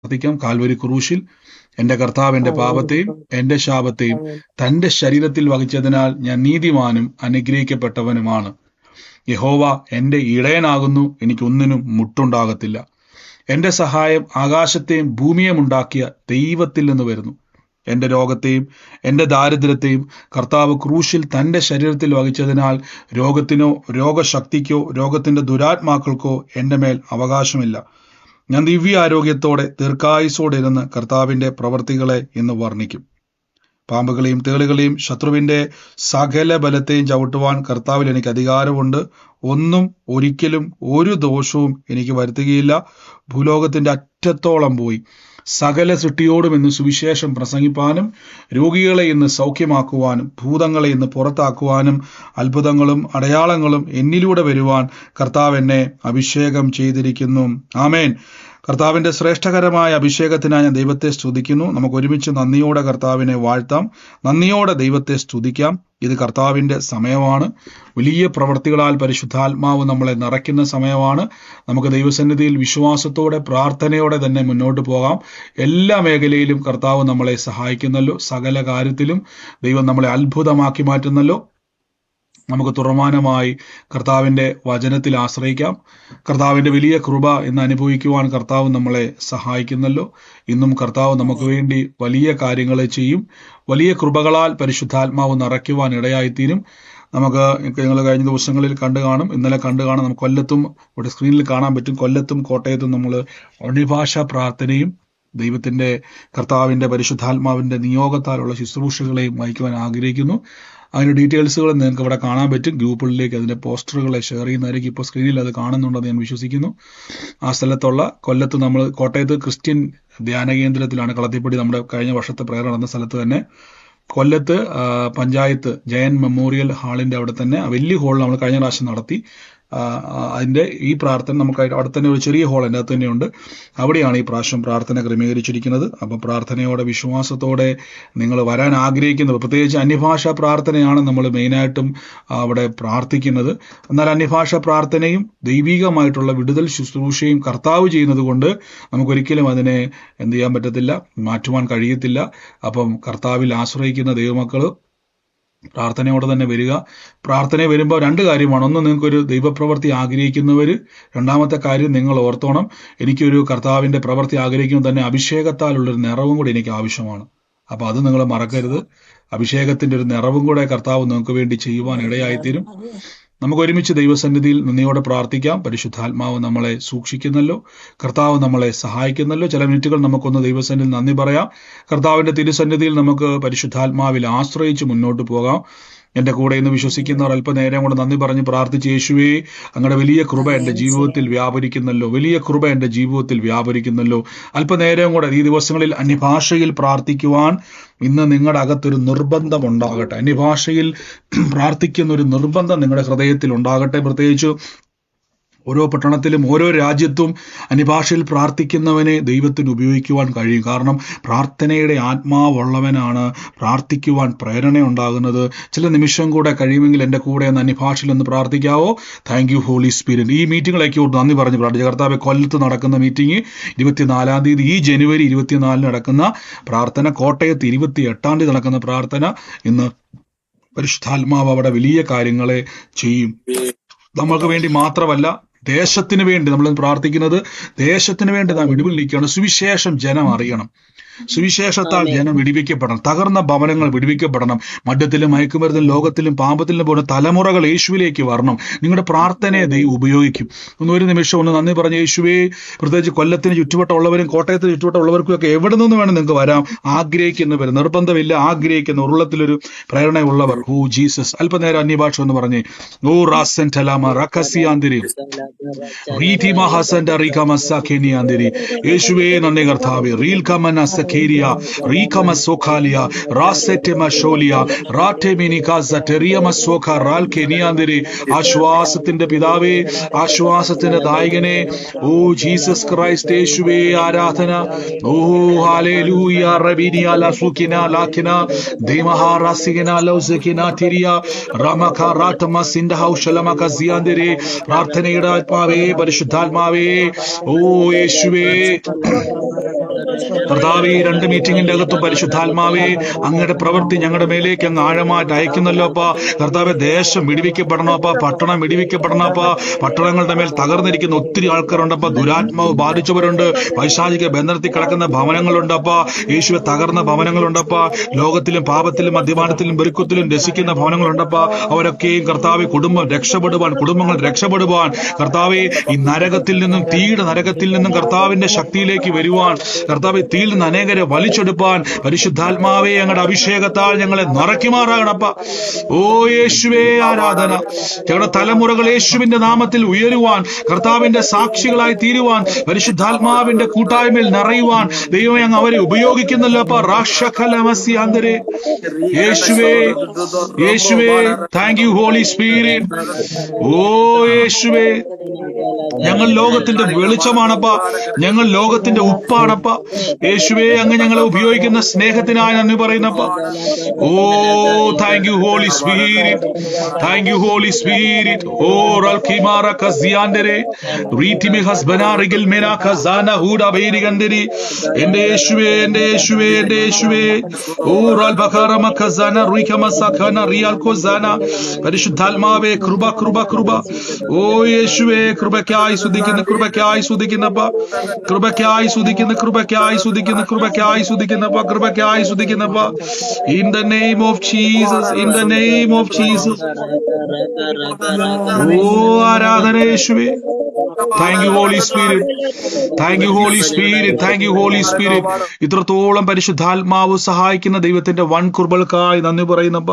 പ്രാർത്ഥിക്കാം. കാൽവരി ക്രൂശിൽ എന്റെ കർത്താവ് എന്റെ പാപത്തെയും എന്റെ ശാപത്തെയും തന്റെ ശരീരത്തിൽ വഹിച്ചതിനാൽ ഞാൻ നീതിമാനും അനുഗ്രഹിക്കപ്പെട്ടവനുമാണ്. യഹോവ എന്റെ ഇടയനാകുന്നു, എനിക്കൊന്നിനും മുട്ടുണ്ടാകത്തില്ല. എന്റെ സഹായം ആകാശത്തെയും ഭൂമിയെയും ഉണ്ടാക്കിയ ദൈവത്തിൽ നിന്ന് വരുന്നു. എന്റെ രോഗത്തെയും എന്റെ ദാരിദ്ര്യത്തെയും കർത്താവ് ക്രൂശിൽ തന്റെ ശരീരത്തിൽ വഹിച്ചതിനാൽ രോഗത്തിനോ രോഗശക്തിക്കോ രോഗത്തിന്റെ ദുരാത്മാക്കൾക്കോ എന്റെ മേൽ അവകാശമില്ല. ഞാൻ ദിവ്യ ആരോഗ്യത്തോടെ ദീർഘായുസോടെ ഇരുന്ന് കർത്താവിന്റെ പ്രവർത്തികളെ ഇന്ന് വർണ്ണിക്കും. പാമ്പുകളെയും തേളുകളെയും ശത്രുവിന്റെ സകല ബലത്തെയും ചവിട്ടുവാൻ കർത്താവിൽ എനിക്ക് അധികാരമുണ്ട്. ഒന്നും ഒരിക്കലും ഒരു ദോഷവും എനിക്ക് വരുത്തുകയില്ല. ഭൂലോകത്തിന്റെ അറ്റത്തോളം പോയി സകല സൃഷ്ടിയോടും ഇന്ന് സുവിശേഷം പ്രസംഗിപ്പാനും രോഗികളെ ഇന്ന് സൗഖ്യമാക്കുവാനും ഭൂതങ്ങളെ ഇന്ന് പുറത്താക്കുവാനും അത്ഭുതങ്ങളും അടയാളങ്ങളും എന്നിലൂടെ വരുവാൻ കർത്താവ് എന്നെ അഭിഷേകം ചെയ്തിരിക്കുന്നു. ആമേൻ. കർത്താവിന്റെ ശ്രേഷ്ഠകരമായ അഭിഷേകത്തിനായി ഞാൻ ദൈവത്തെ സ്തുതിക്കുന്നു. നമുക്ക് ഒരുമിച്ച് നന്ദിയോടെ കർത്താവിനെ വാഴ്ത്താം, നന്ദിയോടെ ദൈവത്തെ സ്തുതിക്കാം. ഇത് കർത്താവിന്റെ സമയമാണ്. വലിയ പ്രവർത്തികളാൽ പരിശുദ്ധാത്മാവ് നമ്മളെ നിറയ്ക്കുന്ന സമയമാണ്. നമുക്ക് ദൈവസന്നിധിയിൽ വിശ്വാസത്തോടെ പ്രാർത്ഥനയോടെ തന്നെ മുന്നോട്ട് പോകാം. എല്ലാ മേഖലയിലും കർത്താവ് നമ്മളെ സഹായിക്കുന്നല്ലോ. സകല കാര്യത്തിലും ദൈവം നമ്മളെ അത്ഭുതമാക്കി മാറ്റുന്നല്ലോ. നമുക്ക് തുറമാനമായി കർത്താവിന്റെ വചനത്തിൽ ആശ്രയിക്കാം. കർത്താവിന്റെ വലിയ കൃപ ഇന്ന് അനുഭവിക്കുവാൻ കർത്താവ് നമ്മളെ സഹായിക്കുന്നല്ലോ. ഇന്നും കർത്താവ് നമുക്ക് വേണ്ടി വലിയ കാര്യങ്ങൾ ചെയ്യും. വലിയ കൃപകളാൽ പരിശുദ്ധാത്മാവ് നിറയ്ക്കുവാൻ ഇടയായിത്തീരും. നമുക്ക് നിങ്ങൾ കഴിഞ്ഞ ദിവസങ്ങളിൽ കണ്ടു കാണും, ഇന്നലെ കണ്ടു കാണാം. നമുക്ക് കൊല്ലത്തും ഇവിടെ സ്ക്രീനിൽ കാണാൻ പറ്റും. കൊല്ലത്തും കോട്ടയത്തും നമ്മൾ അന്യഭാഷാ പ്രാർത്ഥനയും ദൈവത്തിന്റെ കർത്താവിന്റെ പരിശുദ്ധാത്മാവിന്റെ നിയോഗത്താലുള്ള ശുശ്രൂഷകളെയും വഹിക്കുവാൻ ആഗ്രഹിക്കുന്നു. അതിന്റെ ഡീറ്റെയിൽസുകൾ നിങ്ങൾക്ക് ഇവിടെ കാണാൻ പറ്റും. ഗ്രൂപ്പുകളിലേക്ക് അതിന്റെ പോസ്റ്ററുകളെ ഷെയർ ചെയ്യുന്നതായിരിക്കും. ഇപ്പോൾ സ്ക്രീനിൽ അത് കാണുന്നുണ്ടെന്ന് ഞാൻ വിശ്വസിക്കുന്നു. ആ സ്ഥലത്തുള്ള കൊല്ലത്ത് നമ്മൾ കോട്ടയത്ത് ക്രിസ്ത്യൻ ധ്യാന കേന്ദ്രത്തിലാണ് കളത്തിപ്പടി നമ്മുടെ കഴിഞ്ഞ വർഷത്തെ പ്രയർ നടന്ന സ്ഥലത്ത് തന്നെ. കൊല്ലത്ത് പഞ്ചായത്ത് ജയൻ മെമ്മോറിയൽ ഹാളിന്റെ അവിടെ തന്നെ വലിയ ഹാൾ നമ്മൾ കഴിഞ്ഞ പ്രാവശ്യം നടത്തി. അതിന്റെ ഈ പ്രാർത്ഥന നമുക്ക് അവിടെ തന്നെ ഒരു ചെറിയ ഹാൾ എൻ്റെ അകത്ത് തന്നെയുണ്ട്. അവിടെയാണ് ഈ പ്രാവശ്യം പ്രാർത്ഥന ക്രമീകരിച്ചിരിക്കുന്നത്. അപ്പൊ പ്രാർത്ഥനയോടെ വിശ്വാസത്തോടെ നിങ്ങൾ വരാൻ ആഗ്രഹിക്കുന്നത്, പ്രത്യേകിച്ച് അന്യഭാഷാ പ്രാർത്ഥനയാണ് നമ്മൾ മെയിനായിട്ടും അവിടെ പ്രാർത്ഥിക്കുന്നത്. എന്നാൽ അന്യഭാഷാ പ്രാർത്ഥനയും ദൈവികമായിട്ടുള്ള വിടുതൽ ശുശ്രൂഷയും കർത്താവ് ചെയ്യുന്നത് കൊണ്ട് നമുക്കൊരിക്കലും അതിനെ എന്ത് ചെയ്യാൻ പറ്റത്തില്ല, മാറ്റുവാൻ കഴിയത്തില്ല. അപ്പം കർത്താവിൽ ആശ്രയിക്കുന്ന ദൈവമക്കൾ പ്രാർത്ഥനയോടെ തന്നെ വരിക. പ്രാർത്ഥന വരുമ്പോൾ രണ്ട് കാര്യമാണ്. ഒന്ന്, നിങ്ങൾക്കൊരു ദൈവപ്രവൃത്തി ആഗ്രഹിക്കുന്നവർ. രണ്ടാമത്തെ കാര്യം, നിങ്ങൾ ഓർത്തോണം, എനിക്കൊരു കർത്താവിന്റെ പ്രവൃത്തി ആഗ്രഹിക്കുമ്പോൾ തന്നെ അഭിഷേകത്താലുള്ളൊരു നിറവും കൂടി എനിക്ക് ആവശ്യമാണ്. അപ്പൊ അത് നിങ്ങൾ മറക്കരുത്. അഭിഷേകത്തിന്റെ ഒരു നിറവും കൂടെ കർത്താവ് നിങ്ങൾക്ക് വേണ്ടി ചെയ്യുവാൻ ഇടയായിത്തീരും. നമുക്ക് ഒരുമിച്ച് ദൈവസന്നിധിയിൽ നന്ദിയോടെ പ്രാർത്ഥിക്കാം. പരിശുദ്ധാത്മാവ് നമ്മളെ സൂക്ഷിക്കുന്നല്ലോ, കർത്താവ് നമ്മളെ സഹായിക്കുന്നല്ലോ. ചില മിനിറ്റുകൾ നമുക്കൊന്ന് ദൈവസന്നിധിയിൽ നന്ദി പറയാം. കർത്താവിന്റെ തിരുസന്നിധിയിൽ നമുക്ക് പരിശുദ്ധാത്മാവിൽ ആശ്രയിച്ച് മുന്നോട്ട് പോകാം. എന്റെ കൂടെ ഇന്ന് വിശ്വസിക്കുന്നവർ അല്പനേരം കൊണ്ട് നന്ദി പറഞ്ഞ് പ്രാർത്ഥിച്ച്, യേശുവേ അങ്ങയുടെ വലിയ കൃപ എൻ്റെ ജീവിതത്തിൽ വ്യാപരിക്കുന്നല്ലോ, വലിയ കൃപ എൻ്റെ ജീവിതത്തിൽ വ്യാപരിക്കുന്നല്ലോ. അല്പനേരം കൂടെ ഈ ദിവസങ്ങളിൽ അന്യഭാഷയിൽ പ്രാർത്ഥിക്കുവാൻ ഇന്ന് നിങ്ങളുടെ അകത്തൊരു നിർബന്ധം ഉണ്ടാകട്ടെ. അന്യഭാഷയിൽ പ്രാർത്ഥിക്കുന്ന ഒരു നിർബന്ധം നിങ്ങളുടെ ഹൃദയത്തിൽ ഉണ്ടാകട്ടെ. പ്രത്യേകിച്ച് ഓരോ പട്ടണത്തിലും ഓരോ രാജ്യത്തും അന്യഭാഷയിൽ പ്രാർത്ഥിക്കുന്നവനെ ദൈവത്തിന് ഉപയോഗിക്കുവാൻ കഴിയും. കാരണം പ്രാർത്ഥനയുടെ ആത്മാവുള്ളവനാണ് പ്രാർത്ഥിക്കുവാൻ പ്രേരണ ഉണ്ടാകുന്നത്. ചില നിമിഷം കൂടെ കഴിയുമെങ്കിൽ എൻ്റെ കൂടെ ഒന്ന് അന്യഭാഷയിൽ ഒന്ന് പ്രാർത്ഥിക്കാവോ? Thank you holy Spirit. ഈ മീറ്റിങ്ങിലേക്ക് നന്ദി പറഞ്ഞ് പ്രാർത്ഥിച്ച കർത്താവെ, കൊല്ലത്ത് നടക്കുന്ന മീറ്റിംഗ് 24-ാം തീയതി, ഈ ജനുവരി 24-ന് നടക്കുന്ന പ്രാർത്ഥന, കോട്ടയത്ത് 28-ാം തീയതി നടക്കുന്ന പ്രാർത്ഥന, ഇന്ന് പരിശുദ്ധാത്മാവ് അവിടെ വലിയ കാര്യങ്ങളെ ചെയ്യും. നമ്മൾക്ക് വേണ്ടി മാത്രമല്ല, ദേശത്തിന് വേണ്ടി നമ്മൾ പ്രാർത്ഥിക്കുന്നത്. ദേശത്തിന് വേണ്ടി നാം വിടുവിളിക്കുകയാണ്. സുവിശേഷം ജനം അറിയണം. സുവിശേഷത്താൽ ജനം വിടുവിക്കപ്പെടണം. തകർന്ന ഭവനങ്ങൾ വിടുവിക്കപ്പെടണം. മദ്യത്തിലും മയക്കുമരുന്നിലും ലോകത്തിലും പാപത്തിലും പോകുന്ന തലമുറകൾ യേശുവിലേക്ക് വരണം. നിങ്ങളുടെ പ്രാർത്ഥനയെ ദൈവം ഉപയോഗിക്കും. ഒരു നിമിഷം ഒന്ന് നന്ദി പറഞ്ഞ, യേശുവേ, പ്രത്യേകിച്ച് കൊല്ലത്തിന് ചുറ്റുവട്ടമുള്ളവരും കോട്ടയത്തിന് ചുറ്റുവട്ടമുള്ളവർക്കും ഒക്കെ എവിടെ നിന്ന് വേണം നിങ്ങൾക്ക് വരാം. ആഗ്രഹിക്കുന്നവർ, നിർബന്ധമില്ല, ആഗ്രഹിക്കുന്ന ഉള്ളത്തിലൊരു പ്രേരണയുള്ളവർ. Oh Jesus. അല്പനേരം അന്യഭാഷ എന്ന് പറഞ്ഞേ. ഓ റാസൻ ടലാമ റക്കസിയാന്തിരി റീതി മഹാസൻ റീകമസഖേനിയാന്തിരി. യേശുവേ നന്ദി കർത്താവേ. റീൽ കമന സഖേരിയ റീകമ സോഖാലിയ റാസെറ്റമ ഷോലിയ റാറ്റെമിനികാസ ടെറിയമ സോഖ റാൽ കെനിയാന്തിരി. ആശ്വാസത്തിന്റെ പിതാവേ, ആശ്വാസത്തിന്റെ നായകനെ, ഓ ജീസസ് ക്രൈസ്റ്റ്, യേശുവേ ആരാധന. ഓ ഹല്ലേലൂയ. റബിനിയ ലസുകിന ലാകിന ദേമഹാറാസിന ലൗസകിന തിരിയ റമക റാതമ സിൻദഹൗ ശലമക സിയാന്തിരി. പ്രാർത്ഥനയുടെ ആത്മാവേ, പരിശുദ്ധാത്മാവേ, ഓ യേശുവേ, കർത്താവേ, ഈ 2 മീറ്റിംഗിന്റെ അകത്തും പരിശുദ്ധാത്മാവേ, അങ്ങയുടെ പ്രവൃത്തി ഞങ്ങളുടെ മേലേക്ക് അങ്ങ് ആഴമായിട്ട് അയക്കുന്നല്ലോ അപ്പ. കർത്താവെ, ദേശം വിടിവിക്കപ്പെടണമപ്പ, പട്ടണം വിടിവിക്കപ്പെടണമപ്പ. പട്ടണങ്ങളുടെ മേൽ തകർന്നിരിക്കുന്ന ഒത്തിരി ആൾക്കാരുണ്ടപ്പ. ദുരാത്മാവ് ബാധിച്ചവരുണ്ട്, പൈശാചിക ബന്ധനത്തിൽ കിടക്കുന്ന ഭവനങ്ങളുണ്ടപ്പ. യേശുവെ, തകർന്ന ഭവനങ്ങളുണ്ടപ്പ. ലോകത്തിലും പാപത്തിലും മദ്യപാനത്തിലും വെറുക്കത്തിലും രസിക്കുന്ന ഭവനങ്ങളുണ്ടപ്പ. അവരൊക്കെയും കർത്താവെ, കുടുംബം രക്ഷപ്പെടുവാൻ, കുടുംബങ്ങൾ രക്ഷപ്പെടുവാൻ, കർത്താവെ, ഈ നരകത്തിൽ നിന്നും, തീയുടെ നരകത്തിൽ നിന്നും കർത്താവിന്റെ ശക്തിയിലേക്ക് വരുവാൻ, കർത്താവെ, തീയിൽ നിന്ന് അനേകരെ വലിച്ചെടുപ്പാൻ പരിശുദ്ധാത്മാവെ, ഞങ്ങളുടെ അഭിഷേകത്താൽ ഞങ്ങളെ നിറയ്ക്കുമാറാകണപ്പ. ഓ യേശുവേ, ആരാധന. ഞങ്ങളുടെ തലമുറകൾ യേശുവിന്റെ നാമത്തിൽ ഉയരുവാൻ, കർത്താവിന്റെ സാക്ഷികളായി തീരുവാൻ, പരിശുദ്ധാത്മാവിന്റെ കൂട്ടായ്മയിൽ നിറയുവാൻ ദൈവമേ, അങ്ങ് അവരെ ഉപയോഗിക്കുന്നല്ലോ അപ്പ. റാഷഖലമസ്യാന്തരേ. യേശുവേ, യേശുവേ, താങ്ക് യു ഹോളി സ്പിരിറ്റ്. ഓ യേശുവേ, ഞങ്ങൾ ലോകത്തിന്റെ വെളിച്ചമാണപ്പ, ഞങ്ങൾ ലോകത്തിന്റെ ഉപ്പാണപ്പ. യേശുവേ, അങ്ങ് ഞങ്ങളെ ഉപയോഗിക്കുന്ന സ്നേഹത്തിനായി നന്ദി പറയുന്നപ്പ. ഓ thank you holy Spirit, thank you holy Spirit. ഓ റൽഖിമാറ കസിയാൻഡരെ റീറ്റിമി ഹസ്ബനാറിഗിൽ മെനാ ഖസാന ഹൂഡ ബേരിഗന്ദരി. എന്റെ യേശുവേ, എന്റെ യേശുവേ, എന്റെ യേശുവേ. ഓ റൽബഖറമ ഖസാന റിഖമസഖന റിയൽ ഖസാന. പരിശുദ്ധാത്മാവേ, കൃപ കൃപ കൃപ. ഓ യേശുവേ, കൃപയ്ക്കായി സ്തുതിക്കുന്നു, കൃപയ്ക്കായി സ്തുതിക്കുന്നപ്പ, കൃപയ്ക്കായി സ്തുതിക്കുന്നു, കൃപയ്ക്കായി സ്തുതിക്കുന്നു, കൃപയ്ക്കായി സ്തുതിക്കുന്നപ്പ, കൃപയ്ക്കായി സ്തുതിക്കുന്നപ്പ. In the name of Jesus, in the name of Jesus. ഓ ആരാധന യേശുവേ. Thank you holy Spirit, thank you holy Spirit, thank you holy Spirit. ഇത്രത്തോളം പരിശുദ്ധാത്മാവ് സഹായിക്കുന്ന ദൈവത്തിന്റെ വൻ കൃപകൾക്കായി നന്ദി പറയുന്നപ്പ.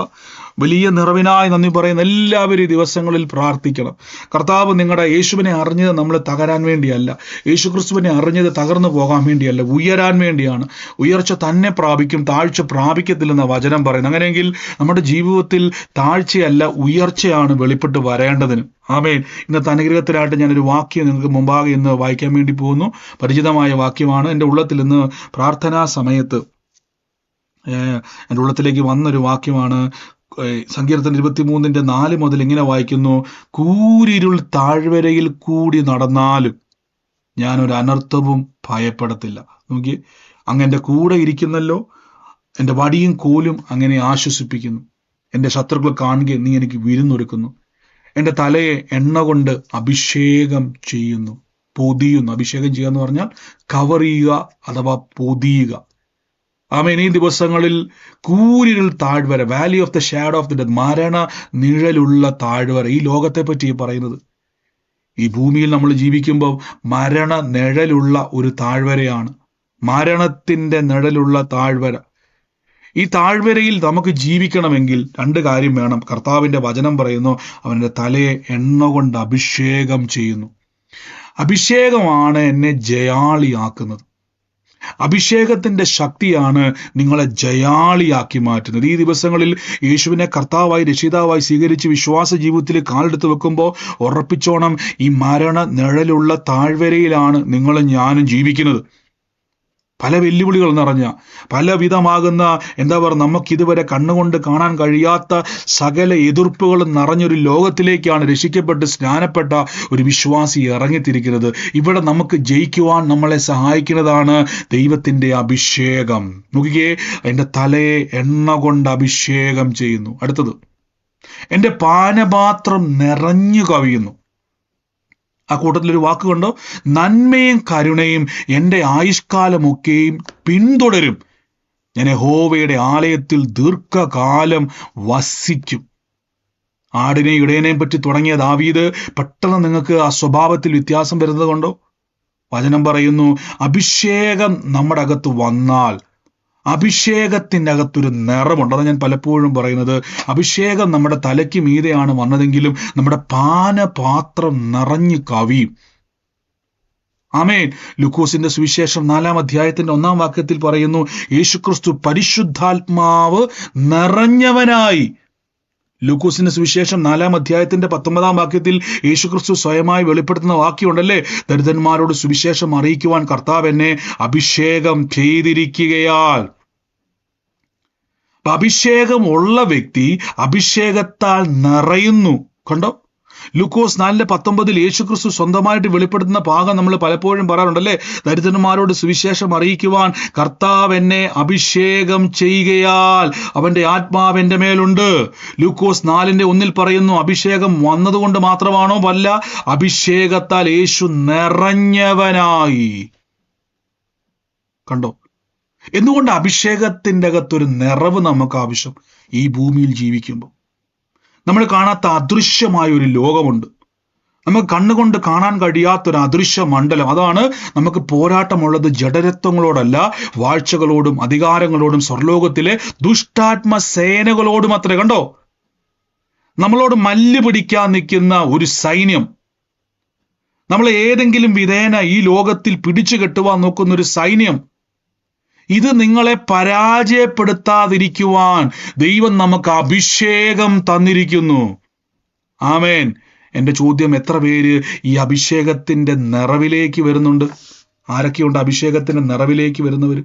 വലിയ നിറവിനായി നന്ദി പറയുന്ന എല്ലാവരും ഈ ദിവസങ്ങളിൽ പ്രാർത്ഥിക്കണം. കർത്താവ്, നിങ്ങളുടെ യേശുവിനെ അറിഞ്ഞത് നമ്മൾ തകരാൻ വേണ്ടിയല്ല, യേശുക്രിസ്തുവിനെ അറിഞ്ഞത് തകർന്നു പോകാൻ വേണ്ടിയല്ല, ഉയരാൻ വേണ്ടിയാണ്. ഉയർച്ച തന്നെ പ്രാപിക്കും, താഴ്ച പ്രാപിക്കത്തില്ലെന്ന വചനം പറയുന്നു. അങ്ങനെയെങ്കിൽ നമ്മുടെ ജീവിതത്തിൽ താഴ്ചയല്ല, ഉയർച്ചയാണ് വെളിപ്പെട്ട് വരേണ്ടതിന്. ആമേൻ. ഇന്നത്തെ അനുഗ്രഹത്തിനായിട്ട് ഞാനൊരു വാക്യം നിങ്ങൾക്ക് മുമ്പാകെ ഇന്ന് വായിക്കാൻ വേണ്ടി പോകുന്നു. പരിചിതമായ വാക്യമാണ്. എൻ്റെ ഉള്ളത്തിൽ ഇന്ന് പ്രാർത്ഥനാ സമയത്ത് എൻ്റെ ഉള്ളത്തിലേക്ക് വന്നൊരു വാക്യമാണ്. സങ്കീർത്തനം 23:4 മുതൽ ഇങ്ങനെ വായിക്കുന്നു: കൂരിരുൾ താഴ്വരയിൽ കൂടി നടന്നാലും ഞാനൊരു അനർത്ഥവും ഭയപ്പെടത്തില്ല. നോക്കി, അങ്ങ് എൻ്റെ കൂടെ ഇരിക്കുന്നല്ലോ, എൻ്റെ വടിയും കോലും അങ്ങനെ ആശ്വസിപ്പിക്കുന്നു. എൻ്റെ ശത്രുക്കൾ കാണുക നീ എനിക്ക് വിരുന്നൊരുക്കുന്നു. എൻ്റെ തലയെ എണ്ണ കൊണ്ട് അഭിഷേകം ചെയ്യുന്നു, പൊതിയുന്നു. അഭിഷേകം ചെയ്യുക എന്ന് പറഞ്ഞാൽ കവർ ചെയ്യുക അഥവാ പൊതിയുക. ആമേൻ. ഈ ദിവസങ്ങളിൽ കൂരിരുൾ താഴ്വര, Valley of the shadow of the death, മരണ നിഴലുള്ള താഴ്വര, ഈ ലോകത്തെ പറ്റി പറയുന്നത്. ഈ ഭൂമിയിൽ നമ്മൾ ജീവിക്കുമ്പോൾ മരണ നിഴലുള്ള ഒരു താഴ്വരയാണ്, മരണത്തിന്റെ നിഴലുള്ള താഴ്വര. ഈ താഴ്വരയിൽ നമുക്ക് ജീവിക്കണമെങ്കിൽ 2 കാര്യം വേണം. കർത്താവിന്റെ വചനം പറയുന്നു, അവന്റെ തലയെ എണ്ണ കൊണ്ട് അഭിഷേകം ചെയ്യുന്നു. അഭിഷേകമാണ് എന്നെ ജയാളിയാക്കുന്നത്. അഭിഷേകത്തിന്റെ ശക്തിയാണ് നിങ്ങളെ ജയാളിയാക്കി മാറ്റുന്നത്. ഈ ദിവസങ്ങളിൽ യേശുവിനെ കർത്താവായി രക്ഷിതാവായി സ്വീകരിച്ച് വിശ്വാസ ജീവിതത്തിൽ കാലെടുത്ത് വെക്കുമ്പോൾ ഉറപ്പിച്ചോണം, ഈ മരണ നിഴലുള്ള താഴ്വരയിലാണ് നിങ്ങളും ഞാനും ജീവിക്കുന്നത്. പല വെല്ലുവിളികൾ നിറഞ്ഞ, പലവിധമാകുന്ന നമുക്കിതുവരെ കണ്ണുകൊണ്ട് കാണാൻ കഴിയാത്ത സകല എതിർപ്പുകളും നിറഞ്ഞൊരു ലോകത്തിലേക്കാണ് രക്ഷിക്കപ്പെട്ട് സ്നാനപ്പെട്ട ഒരു വിശ്വാസി ഇറങ്ങിത്തിരിക്കുന്നത്. ഇവിടെ നമുക്ക് ജയിക്കുവാൻ നമ്മളെ സഹായിക്കുന്നതാണ് ദൈവത്തിന്റെ അഭിഷേകം. നോക്കിക്കേ, എൻ്റെ തലയെ എണ്ണ കൊണ്ട് അഭിഷേകം ചെയ്യുന്നു. അടുത്തത്, എൻ്റെ പാനപാത്രം നിറഞ്ഞു കവിയുന്നു. ആ കൂട്ടത്തിലൊരു വാക്ക് കണ്ടോ? നന്മയും കരുണയും എൻ്റെ ആയുഷ്കാലമൊക്കെയും പിന്തുടരും. ഞാൻ യഹോവയുടെ ആലയത്തിൽ ദീർഘകാലം വസിക്കും. ആടിനെയും ഇടയനെയും പറ്റി തുടങ്ങിയ ദാവീദ് പെട്ടെന്ന് നിങ്ങൾക്ക് ആ സ്വഭാവത്തിൽ വ്യത്യാസം വരുന്നത് കൊണ്ടോ? വചനം പറയുന്നു, അഭിഷേകം നമ്മുടെ അകത്ത് വന്നാൽ, അഭിഷേകത്തിൻ്റെ അകത്തൊരു നിറമുണ്ട്. അതാണ് ഞാൻ പലപ്പോഴും പറയുന്നത്. അഭിഷേകം നമ്മുടെ തലയ്ക്ക് മീതെയാണ് വന്നതെങ്കിലും നമ്മുടെ പാനപാത്രം നിറഞ്ഞു കവിയും. ആമേൻ. ലൂക്കോസിന്റെ സുവിശേഷം 4-ാം അധ്യായത്തിന്റെ 1-ാം വാക്യത്തിൽ പറയുന്നു, യേശുക്രിസ്തു പരിശുദ്ധാത്മാവ് നിറഞ്ഞവനായി. ലൂക്കോസിന്റെ സുവിശേഷം 4-ാം അധ്യായത്തിന്റെ 19-ാം വാക്യത്തിൽ യേശുക്രിസ്തു സ്വയമായി വെളിപ്പെടുത്തുന്ന വാക്യമുണ്ടല്ലേ, ദരിദ്രന്മാരോട് സുവിശേഷം അറിയിക്കുവാൻ കർത്താവ് എന്നെ അഭിഷേകം ചെയ്തിരിക്കുകയാൽ. അഭിഷേകം ഉള്ള വ്യക്തി അഭിഷേകത്താൽ നിറയുന്നു. കണ്ടോ? ലൂക്കോസ് 4:19 യേശുക്രിസ്തു സ്വന്തമായിട്ട് വെളിപ്പെടുത്തുന്ന ഭാഗം നമ്മൾ പലപ്പോഴും പറയാറുണ്ടല്ലേ, ദരിദ്രന്മാരോട് സുവിശേഷം അറിയിക്കുവാൻ കർത്താവ് എന്നെ അഭിഷേകം ചെയ്യുകയാൽ അവന്റെ ആത്മാവ് എന്റെ മേലുണ്ട്. ലൂക്കോസ് 4:1 പറയുന്നു, അഭിഷേകം വന്നതുകൊണ്ട് മാത്രമാണോ? അല്ല, അഭിഷേകത്താൽ യേശു നിറഞ്ഞവനായി. കണ്ടോ? എന്തുകൊണ്ട് അഭിഷേകത്തിന്റെ അകത്തൊരു നിറവ് നമുക്ക് ആവശ്യം? ഈ ഭൂമിയിൽ ജീവിക്കുമ്പോൾ നമ്മൾ കാണാത്ത അദൃശ്യമായ ഒരു ലോകമുണ്ട്. നമുക്ക് കണ്ണുകൊണ്ട് കാണാൻ കഴിയാത്തൊരു അദൃശ്യ മണ്ഡലം. അതാണ് നമുക്ക് പോരാട്ടമുള്ളത്. ജഡരത്വങ്ങളോടല്ല, വാഴ്ചകളോടും അധികാരങ്ങളോടും സ്വർലോകത്തിലെ ദുഷ്ടാത്മ സേനകളോടും അത്രേ. കണ്ടോ? നമ്മളോട് മല്ല് പിടിക്കാൻ നിൽക്കുന്ന ഒരു സൈന്യം, നമ്മളെ ഏതെങ്കിലും വിധേന ഈ ലോകത്തിൽ പിടിച്ചു കെട്ടുവാൻ നോക്കുന്ന ഒരു സൈന്യം, ഇത് നിങ്ങളെ പരാജയപ്പെടുത്താതിരിക്കുവാൻ ദൈവം നമുക്ക് അഭിഷേകം തന്നിരിക്കുന്നു. ആമേൻ. എന്റെ ചോദ്യം, എത്ര പേര് ഈ അഭിഷേകത്തിന്റെ നിറവിലേക്ക് വരുന്നുണ്ട്? ആരൊക്കെയുണ്ട് അഭിഷേകത്തിന്റെ നിറവിലേക്ക് വരുന്നവര്?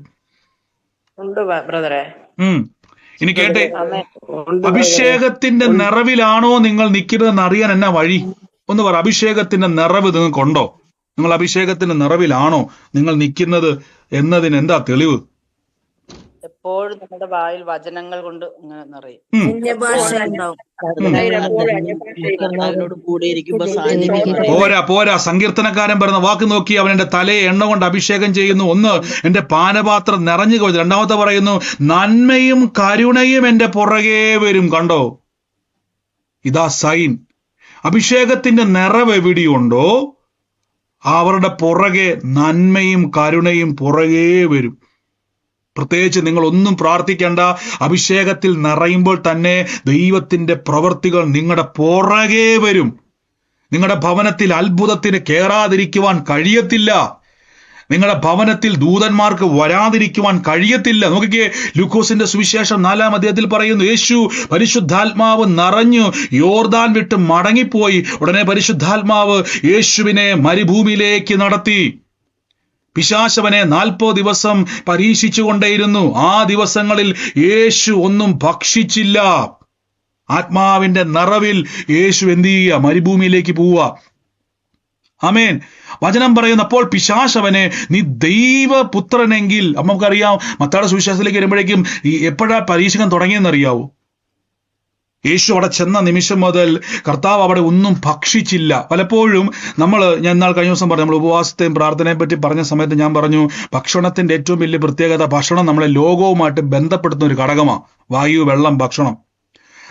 ഇനി കേട്ടെ, അഭിഷേകത്തിന്റെ നിറവിലാണോ നിങ്ങൾ നിൽക്കുന്നതെന്ന് അറിയാൻ എന്നാ വഴി? ഒന്ന് പറ. അഭിഷേകത്തിന്റെ നിറവ് നിങ്ങൾക്കുണ്ടോ? നിങ്ങൾ അഭിഷേകത്തിന്റെ നിറവിലാണോ നിങ്ങൾ നിൽക്കുന്നത് എന്നതിന് എന്താ തെളിവ്? എപ്പോഴും നമ്മുടെ വായിൽ വചനങ്ങൾ കൊണ്ട് ഇങ്ങനെ നിറയും. പോരാ. സങ്കീർത്തനക്കാരൻ പറയുന്ന വാക്ക് നോക്കി, അവൻ എന്റെ തലയെ എണ്ണ കൊണ്ട് അഭിഷേകം ചെയ്യുന്നു. ഒന്ന്, എന്റെ പാനപാത്രം നിറഞ്ഞു കവിഞ്ഞു. രണ്ടാമത്തെ പറയുന്നു, നന്മയും കരുണയും എന്റെ പുറകെ വരും. കണ്ടോ? ഇതാ സൈൻ. അഭിഷേകത്തിന്റെ നിറവ് എവിടെയുണ്ടോ അവരുടെ പുറകെ നന്മയും കരുണയും പുറകെ വരും. പ്രത്യേകിച്ച് നിങ്ങൾ ഒന്നും പ്രാർത്ഥിക്കേണ്ട, അഭിഷേകത്തിൽ നിറയുമ്പോൾ തന്നെ ദൈവത്തിന്റെ പ്രവൃത്തികൾ നിങ്ങളുടെ പുറകെ വരും. നിങ്ങളുടെ ഭവനത്തിൽ അത്ഭുതത്തിന് കയറാതിരിക്കുവാൻ കഴിയത്തില്ല. നിങ്ങളുടെ ഭവനത്തിൽ ദൂതന്മാർക്ക് വരാതിരിക്കുവാൻ കഴിയത്തില്ല. നോക്കിക്കേ, ലൂക്കോസിന്റെ സുവിശേഷം 4-ാം അധ്യായത്തിൽ പറയുന്നു, യേശു പരിശുദ്ധാത്മാവ് നിറഞ്ഞു യോർദാൻ വിട്ട് മടങ്ങിപ്പോയി. ഉടനെ പരിശുദ്ധാത്മാവ് യേശുവിനെ മരുഭൂമിയിലേക്ക് നടത്തി. പിശാചവനെ 40 ദിവസം പരീക്ഷിച്ചുകൊണ്ടേയിരുന്നു. ആ ദിവസങ്ങളിൽ യേശു ഒന്നും ഭക്ഷിച്ചില്ല. ആത്മാവിന്റെ നിറവിൽ യേശു എന്ത് ചെയ്യുക? മരുഭൂമിയിലേക്ക് പോവുക. ആമേൻ. വചനം പറയുന്നു, അപ്പോൾ പിശാചവനെ, നീ ദൈവപുത്രനെങ്കിൽ. നമുക്കറിയാം, മത്തായിയുടെ സുവിശേഷത്തിലേക്ക് വരുമ്പോഴേക്കും എപ്പോഴാ പരീക്ഷണം തുടങ്ങിയെന്നറിയാവോ? യേശു അവിടെ ചെന്ന നിമിഷം മുതൽ കർത്താവ് അവിടെ ഒന്നും ഭക്ഷിച്ചില്ല. പലപ്പോഴും ഞാൻ ഇന്നാൾ കഴിഞ്ഞ ദിവസം പറഞ്ഞു, നമ്മൾ ഉപവാസത്തെയും പ്രാർത്ഥനയെ പറ്റി പറഞ്ഞ സമയത്ത് ഞാൻ പറഞ്ഞു, ഭക്ഷണത്തിന്റെ ഏറ്റവും വലിയ പ്രത്യേകത, ഭക്ഷണം നമ്മളെ ലോകവുമായിട്ട് ബന്ധപ്പെടുത്തുന്ന ഒരു ഘടകമാണ്. വായു, വെള്ളം, ഭക്ഷണം.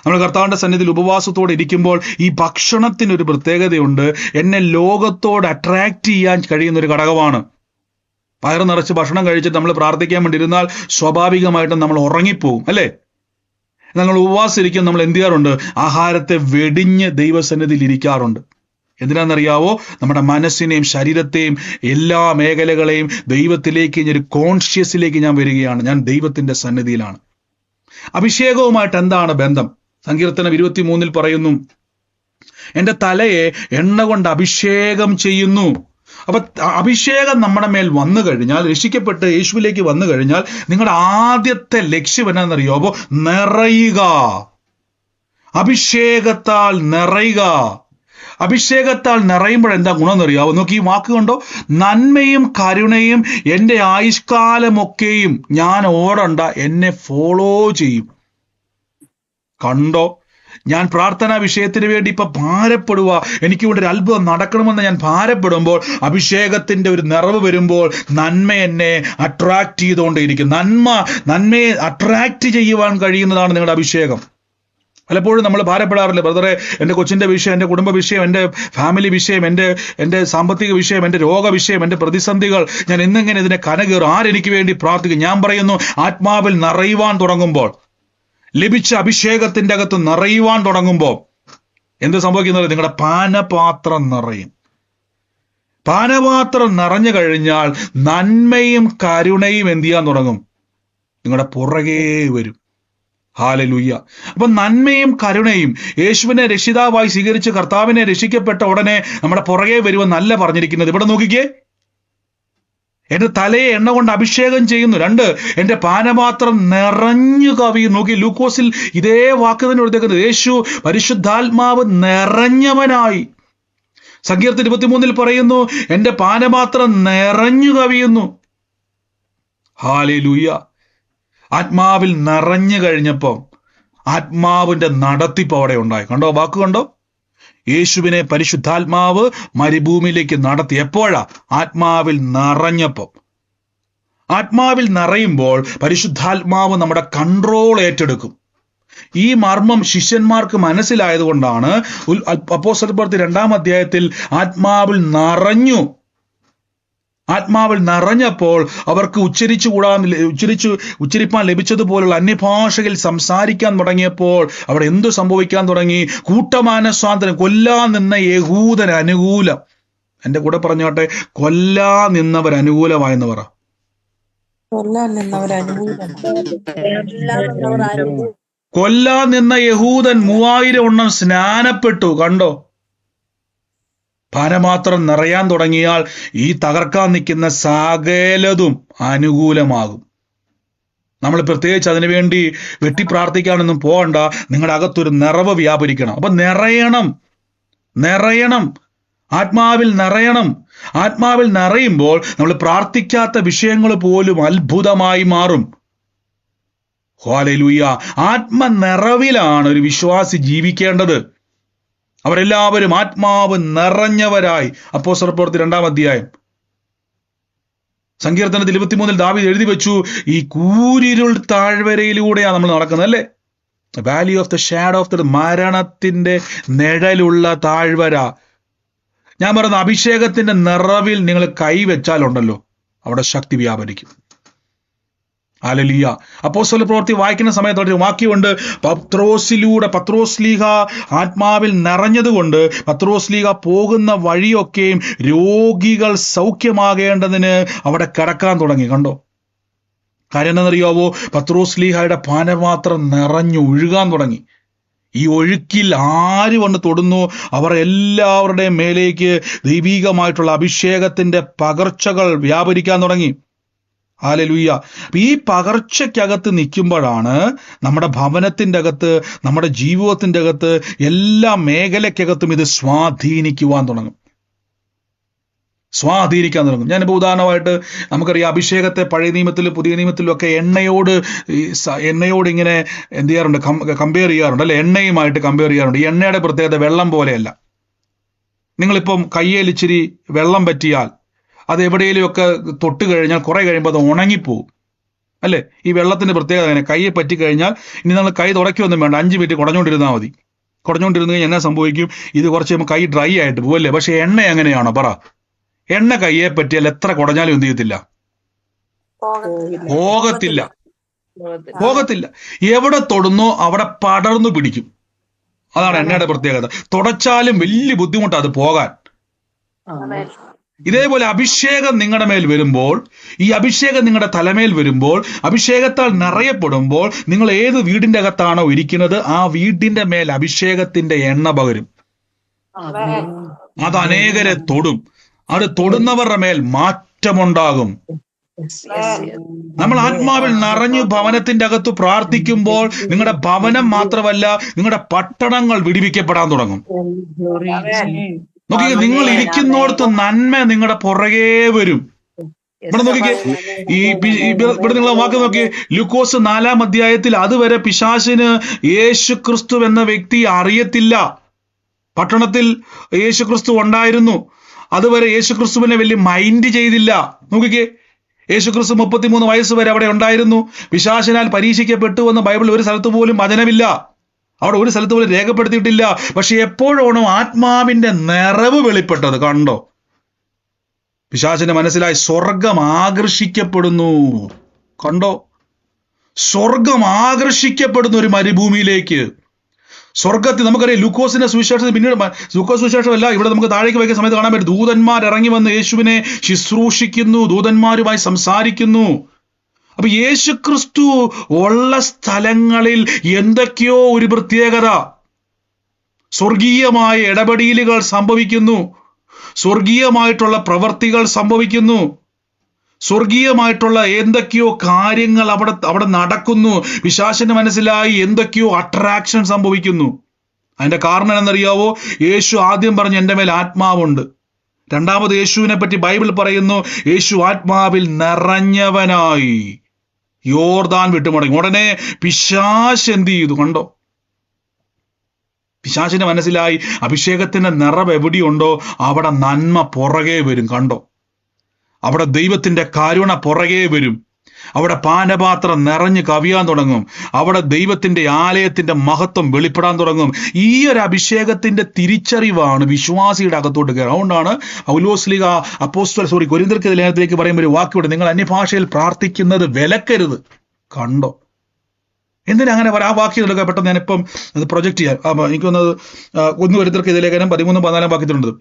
നമ്മൾ കർത്താവിന്റെ സന്നിധിയിൽ ഉപവാസത്തോടെ ഇരിക്കുമ്പോൾ ഈ ഭക്ഷണത്തിനൊരു പ്രത്യേകതയുണ്ട്. എന്നെ ലോകത്തോട് അട്രാക്ട് ചെയ്യാൻ കഴിയുന്ന ഒരു ഘടകമാണ്. വയറ് നിറച്ച് ഭക്ഷണം കഴിച്ചിട്ട് നമ്മൾ പ്രാർത്ഥിക്കാൻ വേണ്ടി ഇരുന്നാൽ സ്വാഭാവികമായിട്ടും നമ്മൾ ഉറങ്ങിപ്പോവും, അല്ലേ? നമ്മൾ ഉപവാസം ഇരിക്കും, നമ്മൾ എന്ത് ചെയ്യാറുണ്ട്? ആഹാരത്തെ വെടിഞ്ഞ് ദൈവസന്നിധിയിൽ ഇരിക്കാറുണ്ട്. എന്തിനാണെന്നറിയാവോ? നമ്മുടെ മനസ്സിനെയും ശരീരത്തെയും എല്ലാ മേഖലകളെയും ദൈവത്തിലേക്ക്, ഒരു കോൺഷ്യസിലേക്ക് ഞാൻ വരികയാണ്. ഞാൻ ദൈവത്തിന്റെ സന്നിധിയിലാണ്. അഭിഷേകവുമായിട്ട് എന്താണ് ബന്ധം? സങ്കീർത്തനം 23 പറയുന്നു, എന്റെ തലയെ എണ്ണ കൊണ്ട് അഭിഷേകം ചെയ്യുന്നു. അപ്പൊ അഭിഷേകം നമ്മുടെ മേൽ വന്നു കഴിഞ്ഞാൽ, രക്ഷിക്കപ്പെട്ട് യേശുവിലേക്ക് വന്നു കഴിഞ്ഞാൽ, നിങ്ങളുടെ ആദ്യത്തെ ലക്ഷ്യം എന്നാണെന്നറിയാമോ? നിറയുക. അഭിഷേകത്താൽ നിറയുക. അഭിഷേകത്താൽ നിറയുമ്പോൾ എന്താ ഗുണമെന്നറിയാവോ? നോക്കി, ഈ വാക്ക് കണ്ടോ? നന്മയും കരുണയും എന്റെ ആയുഷ്കാലമൊക്കെയും ഞാൻ ഓടണ്ട, എന്നെ ഫോളോ ചെയ്യും. കണ്ടോ? ഞാൻ പ്രാർത്ഥനാ വിഷയത്തിന് വേണ്ടി ഇപ്പൊ ഭാരപ്പെടുക, എനിക്ക് ഇവിടെ ഒരു അത്ഭുതം നടക്കണമെന്ന് ഞാൻ ഭാരപ്പെടുമ്പോൾ, അഭിഷേകത്തിന്റെ ഒരു നിറവ് വരുമ്പോൾ നന്മ എന്നെ അട്രാക്ട് ചെയ്തുകൊണ്ടേയിരിക്കും. നന്മയെ അട്രാക്ട് ചെയ്യുവാൻ കഴിയുന്നതാണ് നിങ്ങളുടെ അഭിഷേകം. പലപ്പോഴും നമ്മൾ ഭാരപ്പെടാറില്ല, ബ്രദറെ, എൻ്റെ കൊച്ചിൻ്റെ വിഷയം, എൻ്റെ കുടുംബ വിഷയം, എൻ്റെ ഫാമിലി വിഷയം, എൻ്റെ സാമ്പത്തിക വിഷയം, എൻ്റെ രോഗ വിഷയം, എൻ്റെ പ്രതിസന്ധികൾ, ഞാൻ ഇന്നെങ്ങനെ ഇതിനെ കനകേറും? ആരെനിക്ക് വേണ്ടി പ്രാർത്ഥിക്കും? ഞാൻ പറയുന്നു, ആത്മാവിൽ നിറയുവാൻ തുടങ്ങുമ്പോൾ, ലഭിച്ച അഭിഷേകത്തിന്റെ അകത്ത് നിറയുവാൻ തുടങ്ങുമ്പോൾ എന്ത് സംഭവിക്കുന്നത്? നിങ്ങളുടെ പാനപാത്രം നിറയും. പാനപാത്രം നിറഞ്ഞു കഴിഞ്ഞാൽ നന്മയും കരുണയും എന്ത് ചെയ്യാൻ തുടങ്ങും? നിങ്ങളുടെ പുറകെ വരും. ഹല്ലേലൂയ. അപ്പൊ നന്മയും കരുണയും, യേശുവിനെ രക്ഷിതാവായി സ്വീകരിച്ച് കർത്താവിനെ രക്ഷിക്കപ്പെട്ട ഉടനെ നമ്മുടെ പുറകെ വരുമെന്നല്ല പറഞ്ഞിരിക്കുന്നത്. ഇവിടെ നോക്കിക്കേ, എന്റെ തലയെ എണ്ണ കൊണ്ട് അഭിഷേകം ചെയ്യുന്നു. 2, എന്റെ പാനപാത്രം നിറഞ്ഞു കവിയും. നോക്കി, ലൂക്കോസിൽ ഇതേ വാക്ക് തന്നെ കൊടുത്തേക്കുന്നത്. യേശു പരിശുദ്ധാത്മാവ് നിറഞ്ഞവനായി. സങ്കീർത്തനം 23 പറയുന്നു, എന്റെ പാനപാത്രം നിറഞ്ഞു കവിയുന്നു. ഹല്ലേലൂയ. ആത്മാവിൽ നിറഞ്ഞു കഴിഞ്ഞപ്പം ആത്മാവിന്റെ നടത്തിപ്പ് അവിടെ ഉണ്ടായി. കണ്ടോ, വാക്ക് കണ്ടോ? യേശുവിനെ പരിശുദ്ധാത്മാവ് മരുഭൂമിയിലേക്ക് നടത്തി. എപ്പോഴാ? ആത്മാവിൽ നിറഞ്ഞപ്പം. ആത്മാവിൽ നിറയുമ്പോൾ പരിശുദ്ധാത്മാവ് നമ്മുടെ കൺട്രോൾ ഏറ്റെടുക്കും. ഈ മർമ്മം ശിഷ്യന്മാർക്ക് മനസ്സിലായതുകൊണ്ടാണ് അപ്പോസ്തലപ്രവൃത്തി 2-ാം അധ്യായത്തിൽ ആത്മാവിൽ നിറഞ്ഞപ്പോൾ അവർക്ക് ഉച്ചരിപ്പാൻ ലഭിച്ചതുപോലുള്ള അന്യഭാഷയിൽ സംസാരിക്കാൻ തുടങ്ങിയപ്പോൾ അവിടെ എന്തു സംഭവിക്കാൻ തുടങ്ങി? കൂട്ടമാനസാന്തരം. കൊല്ലാൻ നിന്ന യഹൂദൻ അനുകൂലം. എന്റെ കൂടെ പറഞ്ഞോട്ടെ, കൊല്ലാൻ നിന്നവർ അനുകൂലമായെന്ന് പറ. കൊല്ലാൻ നിന്ന യഹൂദൻ 3000 എണ്ണം സ്നാനപ്പെട്ടു. കണ്ടോ? പാനപാത്രം നിറയാൻ തുടങ്ങിയാൽ ഈ തകർക്കാൻ നിൽക്കുന്ന സകലതും അനുകൂലമാകും. നമ്മൾ പ്രത്യേകിച്ച് അതിനുവേണ്ടി വെട്ടി പ്രാർത്ഥിക്കാനൊന്നും പോകണ്ട. നിങ്ങളുടെ അകത്തൊരു നിറവ് വ്യാപരിക്കണം. അപ്പൊ നിറയണം, ആത്മാവിൽ നിറയണം. ആത്മാവിൽ നിറയുമ്പോൾ നമ്മൾ പ്രാർത്ഥിക്കാത്ത വിഷയങ്ങൾ പോലും അത്ഭുതമായി മാറും. ഹല്ലേലൂയ. ആത്മനിറവിലാണ് ഒരു വിശ്വാസി ജീവിക്കേണ്ടത്. അവരെല്ലാവരും ആത്മാവ് നിറഞ്ഞവരായി. അപ്പോസ്തലപ്രവൃത്തി 2-ാം അധ്യായം സങ്കീർത്തനത്തിൽ 23 ദാവീദ് എഴുതി വെച്ചു, ഈ കൂരിരുൾ താഴ്വരയിലൂടെയാണ് നമ്മൾ നടക്കുന്നത്, അല്ലേ? Valley of the shadow of the, മരണത്തിന്റെ നിഴലുള്ള താഴ്വര. ഞാൻ പറയുന്ന അഭിഷേകത്തിന്റെ നിറവിൽ നിങ്ങൾ കൈവച്ചാലുണ്ടല്ലോ, അവിടെ ശക്തി വ്യാപരിക്കും. ഹല്ലേലൂയ. അപ്പോസ്തലപ്രവൃത്തി വായിക്കുന്ന സമയത്ത് വാക്യമുണ്ട്, പത്രോസ്ലീഹ ആത്മാവിൽ നിറഞ്ഞതുകൊണ്ട് പത്രോസ്ലീഹ പോകുന്ന വഴിയൊക്കെയും രോഗികൾ സൗഖ്യമാകേണ്ടതിന് അവിടെ കിടക്കാൻ തുടങ്ങി. കണ്ടോ? കാര്യം എന്താണെന്നറിയാവോ? പത്രോസ്ലീഹയുടെ പാനപാത്രം നിറഞ്ഞു ഒഴുകാൻ തുടങ്ങി. ഈ ഒഴുക്കിൽ ആര് വന്ന് തൊടുന്നു, അവർ എല്ലാവരുടെയും മേലേക്ക് ദൈവികമായിട്ടുള്ള അഭിഷേകത്തിന്റെ പകർച്ചകൾ വ്യാപരിക്കാൻ തുടങ്ങി. ഹല്ലേലൂയ. ഈ പകർച്ചയ്ക്കകത്ത് നിൽക്കുമ്പോഴാണ് നമ്മുടെ ഭവനത്തിൻ്റെ അകത്ത്, നമ്മുടെ ജീവിതത്തിൻ്റെ അകത്ത്, എല്ലാ മേഖലയ്ക്കകത്തും ഇത് സ്വാധീനിക്കാൻ തുടങ്ങും. ഞാനിപ്പോൾ ഉദാഹരണമായിട്ട് നമുക്കറിയാം, അഭിഷേകത്തെ പഴയ നിയമത്തിലും പുതിയ നിയമത്തിലും ഒക്കെ എണ്ണയോട് ഇങ്ങനെ എന്ത് ചെയ്യാറുണ്ട്? കമ്പയർ ചെയ്യാറുണ്ട്, അല്ലെ? എണ്ണയുമായിട്ട് കമ്പയർ ചെയ്യാറുണ്ട്. ഈ എണ്ണയുടെ പ്രത്യേകത വെള്ളം പോലെയല്ല. നിങ്ങളിപ്പം കയ്യിൽ ഇച്ചിരി വെള്ളം പറ്റിയാൽ അത് എവിടെയെങ്കിലും ഒക്കെ തൊട്ട് കഴിഞ്ഞാൽ കുറെ കഴിയുമ്പോൾ അത് ഉണങ്ങിപ്പോവും, അല്ലേ? ഈ വെള്ളത്തിന്റെ പ്രത്യേകത അങ്ങനെ. കയ്യെ പറ്റിക്കഴിഞ്ഞാൽ ഇനി നമ്മൾ കൈ തുടയ്ക്കൊന്നും വേണ്ട, 5 മിനിറ്റ് കുടഞ്ഞുകൊണ്ടിരുന്നാൽ മതി. കുടഞ്ഞുകൊണ്ടിരുന്നു കഴിഞ്ഞാൽ എന്നാ സംഭവിക്കും? ഇത് കുറച്ച് കഴിയുമ്പോൾ കൈ ഡ്രൈ ആയിട്ട് പോകും, അല്ലേ? പക്ഷെ എണ്ണ എങ്ങനെയാണോ? പറ. എണ്ണ കയ്യെ പറ്റിയാൽ എത്ര കുടഞ്ഞാലും എന്ത് ചെയ്യത്തില്ല? പോകത്തില്ല. എവിടെ തൊടുന്നോ അവിടെ പടർന്നു പിടിക്കും. അതാണ് എണ്ണയുടെ പ്രത്യേകത. തുടച്ചാലും വലിയ ബുദ്ധിമുട്ടാണ് അത് പോകാൻ. ഇതേപോലെ അഭിഷേകം നിങ്ങളുടെ മേൽ വരുമ്പോൾ, ഈ അഭിഷേകം നിങ്ങളുടെ തലമേൽ വരുമ്പോൾ, അഭിഷേകത്താൽ നിറയപ്പെടുമ്പോൾ, നിങ്ങൾ ഏത് വീടിന്റെ അകത്താണോ ഇരിക്കുന്നത് ആ വീടിന്റെ മേൽ അഭിഷേകത്തിന്റെ എണ്ണ പകരും. അത് അനേകരെ തൊടും. അത് തൊടുന്നവരുടെ മേൽ മാറ്റമുണ്ടാകും. നമ്മൾ ആത്മാവിൽ നിറഞ്ഞു ഭവനത്തിന്റെ അകത്ത് പ്രാർത്ഥിക്കുമ്പോൾ നിങ്ങളുടെ ഭവനം മാത്രമല്ല, നിങ്ങളുടെ പട്ടണങ്ങൾ വിടിവിക്കപ്പെടാൻ തുടങ്ങും. നോക്കിക്കേ, നിങ്ങൾ ഇരിക്കുന്നിടത്ത് നന്മ നിങ്ങളുടെ പുറകെ വരും. ഇവിടെ നോക്കിക്കേ, ഇവിടെ നിങ്ങൾ വാക്ക് നോക്കി, ലൂക്കോസ് 4-ാം അധ്യായത്തിൽ അതുവരെ പിശാചിന് യേശുക്രിസ്തു എന്ന വ്യക്തി അറിയത്തില്ല. പട്ടണത്തിൽ യേശുക്രിസ്തു ഉണ്ടായിരുന്നു, അതുവരെ യേശുക്രിസ്തുവിനെ വലിയ മൈൻഡ് ചെയ്തില്ല. നോക്കിക്കേ, യേശുക്രിസ്തു 33 വയസ്സ് വരെ അവിടെ ഉണ്ടായിരുന്നു. പിശാചിനാൽ പരീക്ഷിക്കപ്പെട്ടു എന്ന് ബൈബിളിൽ ഒരു സ്ഥലത്ത് പോലും വചനമില്ല, അവിടെ ഒരു സ്ഥലത്ത് പോലും രേഖപ്പെടുത്തിയിട്ടില്ല. പക്ഷെ എപ്പോഴാണോ ആത്മാവിന്റെ നിറവ് വെളിപ്പെട്ടത്, കണ്ടോ? പിശാചിന്റെ മനസ്സിലായി സ്വർഗം ആകർഷിക്കപ്പെടുന്നു. കണ്ടോ? സ്വർഗം ആകർഷിക്കപ്പെടുന്ന ഒരു മരുഭൂമിയിലേക്ക്. സ്വർഗത്തിൽ നമുക്കറിയാം, ലൂക്കോസിന്റെ സുവിശേഷത്തിൽ, പിന്നീട് ലൂക്കോസ് സുവിശേഷമല്ല, ഇവിടെ നമുക്ക് താഴേക്ക് വയ്ക്കുന്ന സമയത്ത് കാണാൻ പറ്റും, ദൂതന്മാർ ഇറങ്ങി വന്ന് യേശുവിനെ ശുശ്രൂഷിക്കുന്നു, ദൂതന്മാരുമായി സംസാരിക്കുന്നു. അപ്പൊ യേശുക്രിസ്തു ഉള്ള സ്ഥലങ്ങളിൽ എന്തൊക്കെയോ ഒരു പ്രത്യേകത, സ്വർഗീയമായ ഇടപെടലുകൾ സംഭവിക്കുന്നു, സ്വർഗീയമായിട്ടുള്ള പ്രവർത്തികൾ സംഭവിക്കുന്നു, സ്വർഗീയമായിട്ടുള്ള എന്തൊക്കെയോ കാര്യങ്ങൾ അവിടെ നടക്കുന്നു. പിശാചിന് മനസ്സിലായി എന്തൊക്കെയോ അട്രാക്ഷൻ സംഭവിക്കുന്നു. അതിന്റെ കാരണം എന്നറിയാവോ? യേശു ആദ്യം പറഞ്ഞു എന്റെ മേൽ ആത്മാവുണ്ട്. രണ്ടാമത് യേശുവിനെ പറ്റി ബൈബിൾ പറയുന്നു, യേശു ആത്മാവിൽ നിറഞ്ഞവനായി യോർദാൻ വിട്ടുമുടങ്ങി. ഉടനെ പിശാച് എന്ത് ചെയ്തു? കണ്ടോ? പിശാചിന് മനസ്സിലായി അഭിഷേകത്തിന്റെ നിറവ് എവിടെയുണ്ടോ അവിടെ നന്മ പുറകെ വരും. കണ്ടോ? അവിടെ ദൈവത്തിന്റെ കരുണ പുറകെ വരും. അവിടെ പാനപാത്രം നിറഞ്ഞ് കവിയാൻ തുടങ്ങും. അവിടെ ദൈവത്തിന്റെ ആലയത്തിന്റെ മഹത്വം വെളിപ്പെടാൻ തുടങ്ങും. ഈ ഒരു അഭിഷേകത്തിന്റെ തിരിച്ചറിവാണ് വിശ്വാസിയുടെ അകത്തോട്ട് കയറുക. അതുകൊണ്ടാണ് പൗലോസ്ലീഹ കൊരിന്ത്യർക്ക് ലേഖനത്തിലേക്ക് പറയുമ്പോൾ ഒരു വാക്കിവിടെ, നിങ്ങൾ അന്യഭാഷയിൽ പ്രാർത്ഥിക്കുന്നത് വിലക്കരുത്. കണ്ടോ? എന്തിനാ അങ്ങനെ പറയാം? ആ വാക്യം എടുക്കുക. പെട്ടെന്ന് ഞാനിപ്പം അത് പ്രൊജക്ട് ചെയ്യാം. എനിക്കൊന്നത് 1 കൊരിന്ത്യർക്ക് ലേഖനം 13-14 വാക്യത്തിലുണ്ട്,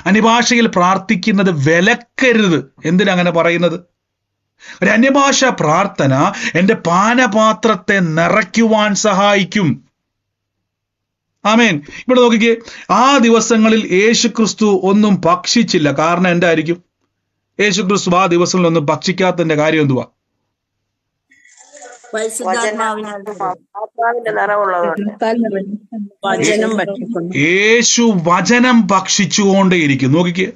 അന്യഭാഷയിൽ പ്രാർത്ഥിക്കുന്നത് വിലക്കരുത്. എന്തിനാ അങ്ങനെ പറയുന്നത്? ഒരു അന്യഭാഷ പ്രാർത്ഥന എന്റെ പാനപാത്രത്തെ നിറയ്ക്കുവാൻ സഹായിക്കും. ആമേൻ. ഇവിടെ നോക്കിക്കേ, ആ ദിവസങ്ങളിൽ യേശുക്രിസ്തു ഒന്നും ഭക്ഷിച്ചില്ല. കാരണം എന്തായിരിക്കും? യേശുക്രിസ്തു ആ ദിവസങ്ങളിലൊന്നും ഭക്ഷിക്കാത്തതിന്റെ കാര്യം എന്തുവാ? യേശു വചനം ഭക്ഷിച്ചുകൊണ്ടേയിരിക്കും. നോക്കിക്കേ,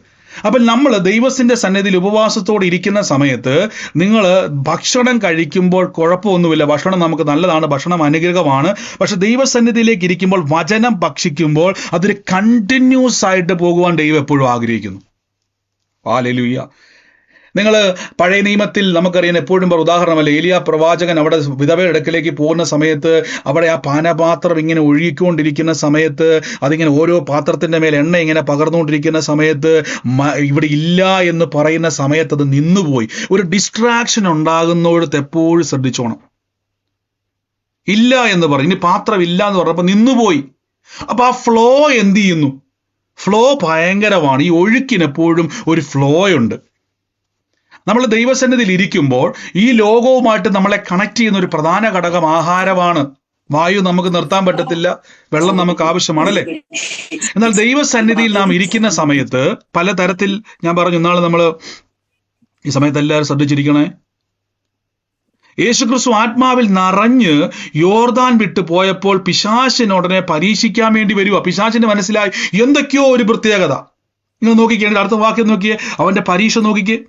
അപ്പൊ നമ്മൾ ദൈവത്തിന്റെ സന്നിധിയിൽ ഉപവാസത്തോടെ ഇരിക്കുന്ന സമയത്ത് നിങ്ങൾ ഭക്ഷണം കഴിക്കുമ്പോൾ കുഴപ്പമൊന്നുമില്ല. ഭക്ഷണം നമുക്ക് നല്ലതാണ്, ഭക്ഷണം അനുഗ്രഹമാണ്. പക്ഷെ ദൈവസന്നിധിയിലേക്ക് ഇരിക്കുമ്പോൾ വചനം ഭക്ഷിക്കുമ്പോൾ അതൊരു കണ്ടിന്യൂസ് ആയിട്ട് പോകുവാൻ ദൈവം എപ്പോഴും ആഗ്രഹിക്കുന്നു. ഹല്ലേലൂയ. നിങ്ങൾ പഴയ നിയമത്തിൽ നമുക്കറിയാൻ എപ്പോഴും ഉദാഹരണമല്ല, ഏലിയ പ്രവാചകൻ അവിടെ വിധവയുടെ അടുക്കലേക്ക് പോകുന്ന സമയത്ത് അവിടെ ആ പാനപാത്രം ഇങ്ങനെ ഒഴുകിക്കൊണ്ടിരിക്കുന്ന സമയത്ത് അതിങ്ങനെ ഓരോ പാത്രത്തിന്റെ മേൽ എണ്ണ ഇങ്ങനെ പകർന്നുകൊണ്ടിരിക്കുന്ന സമയത്ത് ഇവിടെ ഇല്ല എന്ന് പറയുന്ന സമയത്ത് അത് നിന്നുപോയി. ഒരു ഡിസ്ട്രാക്ഷൻ ഉണ്ടാകുന്നിടത്ത് എപ്പോഴും ശ്രദ്ധിച്ചോണം. ഇല്ല എന്ന് പറഞ്ഞു, ഇനി പാത്രം ഇല്ല എന്ന് പറഞ്ഞപ്പോൾ നിന്നുപോയി. അപ്പൊ ആ ഫ്ലോ എന്ത് ചെയ്യുന്നു? ഫ്ലോ ഭയങ്കരമാണ്. ഈ ഒഴുക്കിനെപ്പോഴും ഒരു ഫ്ലോ ഉണ്ട്. നമ്മൾ ദൈവസന്നിധിയിൽ ഇരിക്കുമ്പോൾ ഈ ലോകവുമായിട്ട് നമ്മളെ കണക്ട് ചെയ്യുന്ന ഒരു പ്രധാന ഘടകം ആഹാരമാണ്. വായു നമുക്ക് നിർത്താൻ പറ്റത്തില്ല, വെള്ളം നമുക്ക് ആവശ്യമാണല്ലേ. എന്നാൽ ദൈവസന്നിധിയിൽ നാം ഇരിക്കുന്ന സമയത്ത് പലതരത്തിൽ, ഞാൻ പറഞ്ഞു ഇന്നാൾ നമ്മൾ ഈ സമയത്ത് എല്ലാവരും ശ്രദ്ധിച്ചിരിക്കണേ, യേശുക്രിസ്തു ആത്മാവിൽ നിറഞ്ഞ് യോർദാൻ വിട്ടു പോയപ്പോൾ പിശാചിനുടനെ പരീക്ഷിക്കാൻ വേണ്ടി വരുക. പിശാചിന് മനസ്സിലായി എന്തൊക്കെയോ ഒരു പ്രത്യേകത. നിങ്ങൾ നോക്കിക്കേണ്ട അടുത്ത വാക്യം നോക്കിയേ, അവന്റെ പരീക്ഷ നോക്കിക്കേ.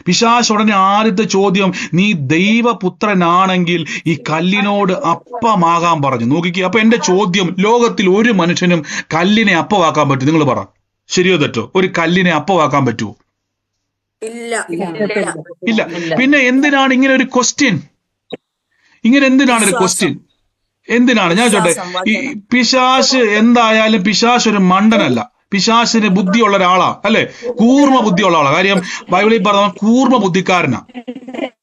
പിശാച് ഉടനെ ആദ്യത്തെ ചോദ്യം, നീ ദൈവപുത്രനാണെങ്കിൽ ഈ കല്ലിനോട് അപ്പമാകാൻ പറഞ്ഞു. നോക്കിക്കേ. അപ്പൊ എന്റെ ചോദ്യം, ലോകത്തിൽ ഒരു മനുഷ്യനും കല്ലിനെ അപ്പമാക്കാൻ പറ്റും? നിങ്ങൾ പറ, ശരിയോ തെറ്റോ? ഒരു കല്ലിനെ അപ്പമാക്കാൻ പറ്റുമോ? ഇല്ല. പിന്നെ എന്തിനാണ് ഇങ്ങനെ ഒരു ക്വസ്റ്റ്യൻ? ഇങ്ങനെ എന്തിനാണ് ഒരു ക്വസ്റ്റ്യൻ? എന്തിനാണ്? ഞാൻ ചോട്ടെ, ഈ പിശാച് എന്തായാലും പിശാച് ഒരു മണ്ടനല്ല. പിശാചിന് ബുദ്ധിയുള്ള ഒരാളാ, അല്ലെ? കൂർമ്മ ബുദ്ധിയുള്ള ആളാ. കാര്യം ബൈബിളിൽ പറഞ്ഞ കൂർമ്മ ബുദ്ധിക്കാരനാ.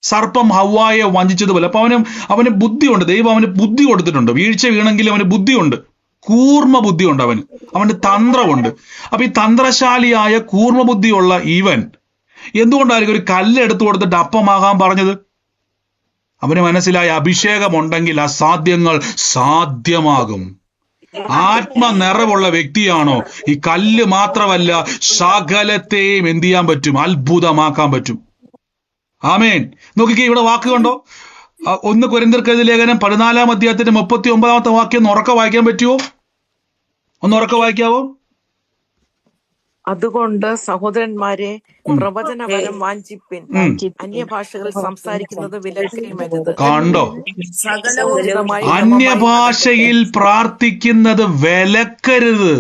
സർപ്പം ഹവ്വായെ വഞ്ചിച്ചതുപോലെ. അപ്പൊ അവന് ബുദ്ധിയുണ്ട്. ദൈവം അവന് ബുദ്ധി കൊടുത്തിട്ടുണ്ട്. വീഴ്ച വീണെങ്കിലും അവന് ബുദ്ധിയുണ്ട്. കൂർമ്മ ബുദ്ധിയുണ്ട്. അവന് തന്ത്രമുണ്ട്. അപ്പൊ ഈ തന്ത്രശാലിയായ കൂർമ്മ ബുദ്ധിയുള്ള ഇവൻ എന്തുകൊണ്ടായിരിക്കും ഒരു കല്ല് എടുത്തു കൊടുത്തിട്ട് അപ്പമാകാൻ പറഞ്ഞത്? അവന് മനസ്സിലായ അഭിഷേകമുണ്ടെങ്കിൽ അസാധ്യങ്ങൾ സാധ്യമാകും. ആത്മനിറവുള്ള വ്യക്തിയാണോ, ഈ കല്ല് മാത്രമല്ല സകലത്തെയും എന്ത് ചെയ്യാൻ പറ്റും? അത്ഭുതമാക്കാൻ പറ്റും. ആമേൻ. നോക്കിക്കേ, ഇവിടെ വാക്ക് കണ്ടോ? 1 കൊരിന്ത്യർക്ക് ലേഖനം 14-ാം അധ്യായത്തിന്റെ 39-ാമത്തെ വാക്യം ഒന്ന് ഉറക്കെ വായിക്കാൻ പറ്റുമോ? ഒന്ന് ഉറക്കെ വായിക്കാവോ? അതുകൊണ്ട് സഹോദരന്മാരെ, പ്രവചനവരം വാഞ്ചിപ്പിൻ, അന്യഭാഷകൾ സംസാരിക്കുന്നത് വിലക്കരുത്. കണ്ടോ? അന്യഭാഷയിൽ പ്രാർത്ഥിക്കുന്നത് വിലക്കരുത്.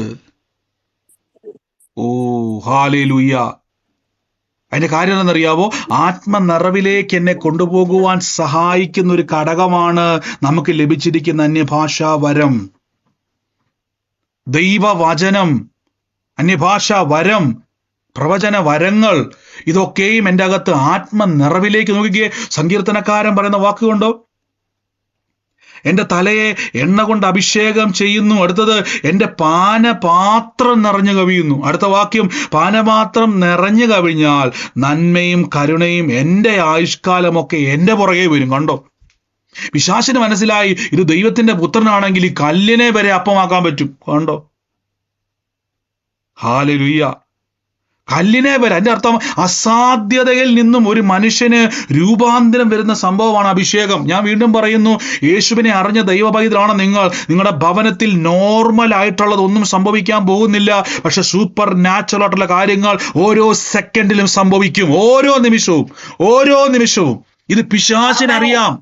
ഓ ഹല്ലേലൂയ. അതിന്റെ കാര്യം എന്താണെന്നറിയാവോ? ആത്മനിറവിലേക്ക് എന്നെ കൊണ്ടുപോകുവാൻ സഹായിക്കുന്ന ഒരു ഘടകമാണ് നമുക്ക് ലഭിച്ചിരിക്കുന്ന അന്യഭാഷാ വരം. ദൈവവചനം, അന്യഭാഷാ വരം, പ്രവചന വരങ്ങൾ, ഇതൊക്കെയും എൻ്റെ അകത്ത് ആത്മനിറവിലേക്ക്. നോക്കിക്കേ, സങ്കീർത്തനക്കാരൻ പറയുന്ന വാക്കുകൊണ്ടോ, എന്റെ തലയെ എണ്ണ കൊണ്ട് അഭിഷേകം ചെയ്യുന്നു. അടുത്തത്, എന്റെ പാനപാത്രം നിറഞ്ഞു കവിയുന്നു. അടുത്ത വാക്യം, പാനപാത്രം നിറഞ്ഞു കവിഞ്ഞാൽ നന്മയും കരുണയും എന്റെ ആയുഷ്കാലമൊക്കെ എന്റെ പുറകെ വരും. കണ്ടോ? പിശാചിന് മനസ്സിലായി ഇത് ദൈവത്തിന്റെ പുത്രനാണെങ്കിൽ ഈ കല്ലിനെ വരെ അപ്പമാക്കാൻ പറ്റും. കണ്ടോ? ഹല്ലേലൂയ. കല്ലിനെ വരെ. അതിന്റെ അർത്ഥം അസാധ്യതയിൽ നിന്നും ഒരു മനുഷ്യന് രൂപാന്തരം വരുന്ന സംഭവമാണ് അഭിഷേകം. ഞാൻ വീണ്ടും പറയുന്നു, യേശുവിനെ അറിഞ്ഞ ദൈവപൈതലാണ് നിങ്ങൾ. നിങ്ങളുടെ ഭവനത്തിൽ നോർമൽ ആയിട്ടുള്ളതൊന്നും സംഭവിക്കാൻ പോകുന്നില്ല. പക്ഷെ സൂപ്പർ നാച്ചുറൽ ആയിട്ടുള്ള കാര്യങ്ങൾ ഓരോ സെക്കൻഡിലും സംഭവിക്കും. ഓരോ നിമിഷവും. ഇത് പിശാചിനറിയാം.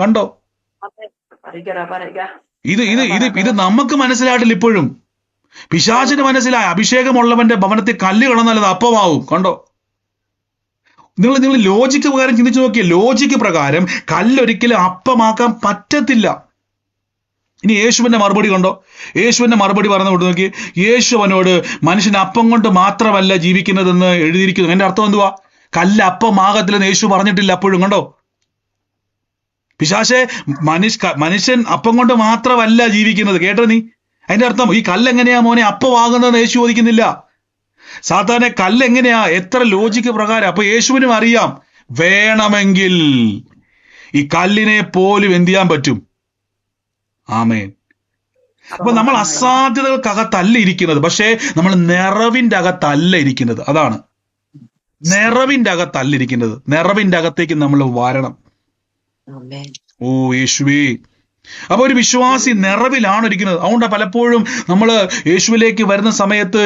കണ്ടോ? ഇത് നമുക്ക് മനസ്സിലായിട്ടില്ല ഇപ്പോഴും. പിശാചിന് മനസ്സിലായി. അഭിഷേകമുള്ളവന്റെ ഭവനത്തിൽ കല്ല് കിടന്നാലത് അപ്പമാവും. കണ്ടോ? നിങ്ങൾ ലോജിക്ക് പ്രകാരം ചിന്തിച്ചു നോക്കിയേ. ലോജിക്ക് പ്രകാരം കല്ലൊരിക്കലും അപ്പമാക്കാൻ പറ്റത്തില്ല. ഇനി യേശുവിന്റെ മറുപടി കണ്ടോ? യേശുവിന്റെ മറുപടി പറഞ്ഞു കൊണ്ട് നോക്കി. യേശു അവനോട്, മനുഷ്യൻ അപ്പം കൊണ്ട് മാത്രമല്ല ജീവിക്കുന്നതെന്ന് എഴുതിയിരിക്കുന്നു. എന്റെ അർത്ഥം എന്തുവാ? കല്ല് അപ്പമാകത്തില്ലെന്ന് യേശു പറഞ്ഞിട്ടില്ല അപ്പോഴും. കണ്ടോ? പിശാചേ, മനുഷ്യൻ അപ്പം കൊണ്ട് മാത്രമല്ല ജീവിക്കുന്നത്. കേട്ടോ നീ? അതിന്റെ അർത്ഥം ഈ കല്ലെങ്ങനെയാ മോനെ അപ്പമാകുന്നതെന്ന് യേശു ചോദിക്കുന്നില്ല. സാധാരണ കല്ലെങ്ങനെയാ, എത്ര ലോജിക്ക് പ്രകാരം. അപ്പൊ യേശുവിനും അറിയാം, വേണമെങ്കിൽ ഈ കല്ലിനെ പോലും എന്ത് ചെയ്യാൻ പറ്റും. ആമേൻ. അപ്പൊ നമ്മൾ അസാധ്യതകൾക്കകത്തല്ല ഇരിക്കുന്നത്, പക്ഷേ നമ്മൾ നിറവിന്റെ അകത്തല്ല ഇരിക്കുന്നത്. അതാണ്, നിറവിന്റെ അകത്തല്ല ഇരിക്കുന്നത്. നിറവിന്റെ അകത്തേക്ക് നമ്മൾ വരണം. ഓ യേശുവേ. അപ്പൊ ഒരു വിശ്വാസി നിറവിലാണ് ഇരിക്കുന്നത്. അതുകൊണ്ടാ പലപ്പോഴും നമ്മൾ യേശുവിലേക്ക് വരുന്ന സമയത്ത്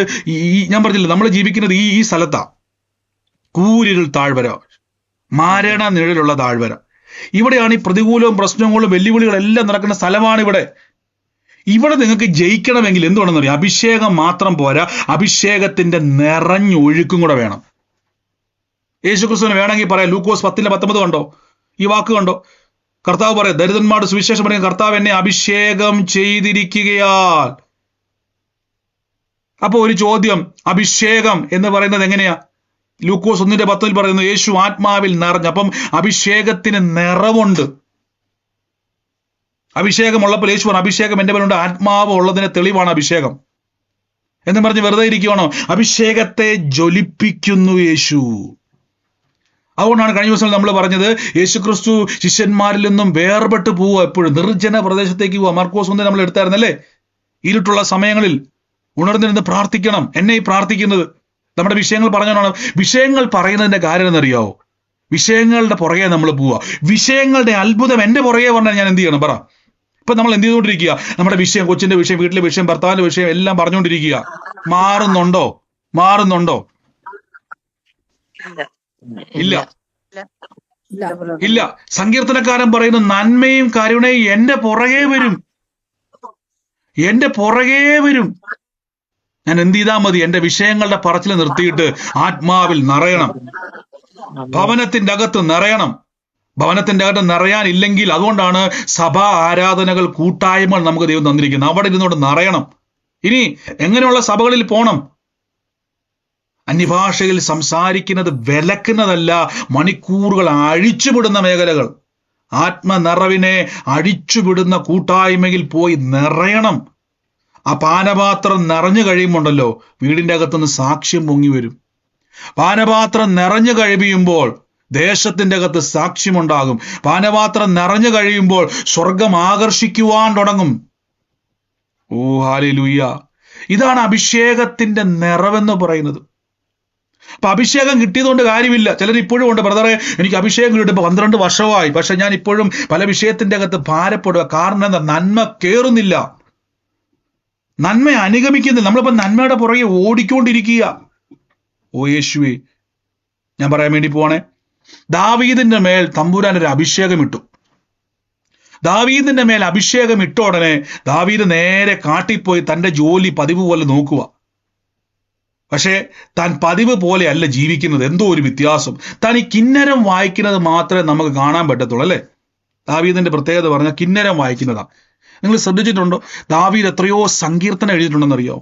ഞാൻ പറഞ്ഞില്ല, നമ്മൾ ജീവിക്കുന്നത് ഈ സ്ഥലത്താ. കൂരിരുൾ താഴ്വര, മരണ നിഴലുള്ള താഴ്വര. ഇവിടെയാണ് ഈ പ്രതികൂലവും പ്രശ്നങ്ങളും വെല്ലുവിളികളും എല്ലാം നടക്കുന്ന സ്ഥലമാണ് ഇവിടെ. ഇവിടെ നിങ്ങൾക്ക് ജയിക്കണമെങ്കിൽ എന്തുവേണമെന്ന് അറിയാം? അഭിഷേകം മാത്രം പോരാ, അഭിഷേകത്തിന്റെ നിറഞ്ഞൊഴുക്കും കൂടെ വേണം. യേശുക്രിസ്തുവിന് വേണമെങ്കിൽ പറയാം, ലൂക്കോസ് 10:19 കണ്ടോ? ഈ വാക്ക് കണ്ടോ? കർത്താവ് പറയാം, ദരിദ്രന്മാരുടെ സുവിശേഷം പറയും, കർത്താവ് എന്നെ അഭിഷേകം ചെയ്തിരിക്കുകയാൽ. അപ്പൊ ഒരു ചോദ്യം, അഭിഷേകം എന്ന് പറയുന്നത് എങ്ങനെയാ? ലൂക്കോസ് 1:10 പറയുന്നു, യേശു ആത്മാവിൽ നിറഞ്ഞു. അപ്പം അഭിഷേകത്തിന് നിറവുണ്ട്. അഭിഷേകമുള്ളപ്പോൾ യേശു പറഞ്ഞു, അഭിഷേകം എന്റെ പേരുണ്ട്, ആത്മാവ് ഉള്ളതിന്റെ തെളിവാണ് അഭിഷേകം എന്ന് പറഞ്ഞ് വെറുതെ ഇരിക്കുവാണോ? അഭിഷേകത്തെ ജ്വലിപ്പിക്കുന്നു യേശു. അതുകൊണ്ടാണ് കഴിഞ്ഞ ദിവസം നമ്മൾ പറഞ്ഞത്, യേശുക്രിസ്തു ശിഷ്യന്മാരിൽ നിന്നും വേർപെട്ട് പോവുക, എപ്പോഴും നിർജ്ജന പ്രദേശത്തേക്ക് പോവുക. മാർക്കോസ് 1 നമ്മൾ എടുത്തായിരുന്നല്ലേ? ഇരുട്ടുള്ള സമയങ്ങളിൽ ഉണർന്നിരുന്ന് പ്രാർത്ഥിക്കണം. എന്നെ ഈ പ്രാർത്ഥിക്കുന്നത് നമ്മുടെ വിഷയങ്ങൾ പറഞ്ഞാണ്. വിഷയങ്ങൾ പറയുന്നതിന്റെ കാര്യം എന്നറിയാവോ? വിഷയങ്ങളുടെ പുറകെ നമ്മൾ പോവുക. വിഷയങ്ങളുടെ അത്ഭുതം എന്റെ പുറകെ പറഞ്ഞാൽ ഞാൻ എന്ത് ചെയ്യണം പറ? ഇപ്പൊ നമ്മൾ എന്ത് ചെയ്തുകൊണ്ടിരിക്കുക? നമ്മുടെ വിഷയം, കൊച്ചിന്റെ വിഷയം, വീട്ടിലെ വിഷയം, ഭർത്താവിന്റെ വിഷയം എല്ലാം പറഞ്ഞുകൊണ്ടിരിക്കുക. മാറുന്നുണ്ടോ? ഇല്ല. സങ്കീർത്തനക്കാരൻ പറയുന്നു, നന്മയും കരുണയും എന്റെ പുറകെ വരും. ഞാൻ എന്ത് ചെയ്താൽ മതി? എന്റെ വിഷയങ്ങളുടെ പറച്ചിൽ നിർത്തിയിട്ട് ആത്മാവിൽ നിറയണം. ഭവനത്തിന്റെ അകത്ത് നിറയണം. ഭവനത്തിന്റെ അകത്ത് നിറയാനില്ലെങ്കിൽ, അതുകൊണ്ടാണ് സഭാ ആരാധനകൾ, കൂട്ടായ്മകൾ നമുക്ക് ദൈവം തന്നിരിക്കുന്നത്. അവിടെ ഇരുന്നുകൊണ്ട് നിറയണം. ഇനി എങ്ങനെയുള്ള സഭകളിൽ പോണം? അന്യഭാഷയിൽ സംസാരിക്കുന്നത് വിലക്കുന്നതല്ല, മണിക്കൂറുകൾ അഴിച്ചുവിടുന്ന മേഖലകൾ. ആത്മനിറവിനെ അഴിച്ചുവിടുന്ന കൂട്ടായ്മയിൽ പോയി നിറയണം. ആ പാനപാത്രം നിറഞ്ഞു കഴിയുമ്പോണ്ടല്ലോ, വീടിന്റെ അകത്തുനിന്ന് സാക്ഷ്യം പൊങ്ങി വരും. പാനപാത്രം നിറഞ്ഞു കഴിയുമ്പോൾ ദേശത്തിന്റെ അകത്ത് സാക്ഷ്യമുണ്ടാകും. പാനപാത്രം നിറഞ്ഞു കഴിയുമ്പോൾ സ്വർഗം ആകർഷിക്കുവാൻ തുടങ്ങും. ഓ ഹല്ലേലൂയ. ഇതാണ് അഭിഷേകത്തിന്റെ നിറവെന്ന് പറയുന്നത്. അപ്പൊ അഭിഷേകം കിട്ടിയതുകൊണ്ട് കാര്യമില്ല. ചിലർ ഇപ്പോഴും ഉണ്ട്, ബ്രദറെ എനിക്ക് അഭിഷേകം കിട്ടിയപ്പോൾ 12 വർഷമായി, പക്ഷെ ഞാൻ ഇപ്പോഴും പല വിഷയത്തിന്റെ അകത്ത് ഭാരപ്പെടുക. കാരണം എന്താ? നന്മ കേറുന്നില്ല, നന്മ അനുഗമിക്കുന്നില്ല. നമ്മളിപ്പോ നന്മയുടെ പുറകെ ഓടിക്കൊണ്ടിരിക്കുക. ഓ യേശുവേ, ഞാൻ പറയാൻ വേണ്ടി പോവാണേ. ദാവീദിന്റെ മേൽ തമ്പുരാൻ ഒരു അഭിഷേകം ഇട്ടു. ദാവീദിന്റെ മേൽ അഭിഷേകം ഇട്ട ഉടനെ ദാവീദ് നേരെ കാട്ടിപ്പോയി തന്റെ ജോലി പതിവ് പോലെ നോക്കുക. പക്ഷേ താൻ പതിവ് പോലെ അല്ല ജീവിക്കുന്നത്. എന്തോ ഒരു വ്യത്യാസം. താൻ ഈ കിന്നരം വായിക്കുന്നത് മാത്രമേ നമുക്ക് കാണാൻ പറ്റത്തുള്ളൂ, അല്ലേ? ദാവീദിന്റെ പ്രത്യേകത പറഞ്ഞാൽ കിന്നരം വായിക്കുന്നതാ. നിങ്ങൾ ശ്രദ്ധിച്ചിട്ടുണ്ടോ? ദാവീദ് എത്രയോ സങ്കീർത്തനം എഴുതിയിട്ടുണ്ടെന്നറിയോ?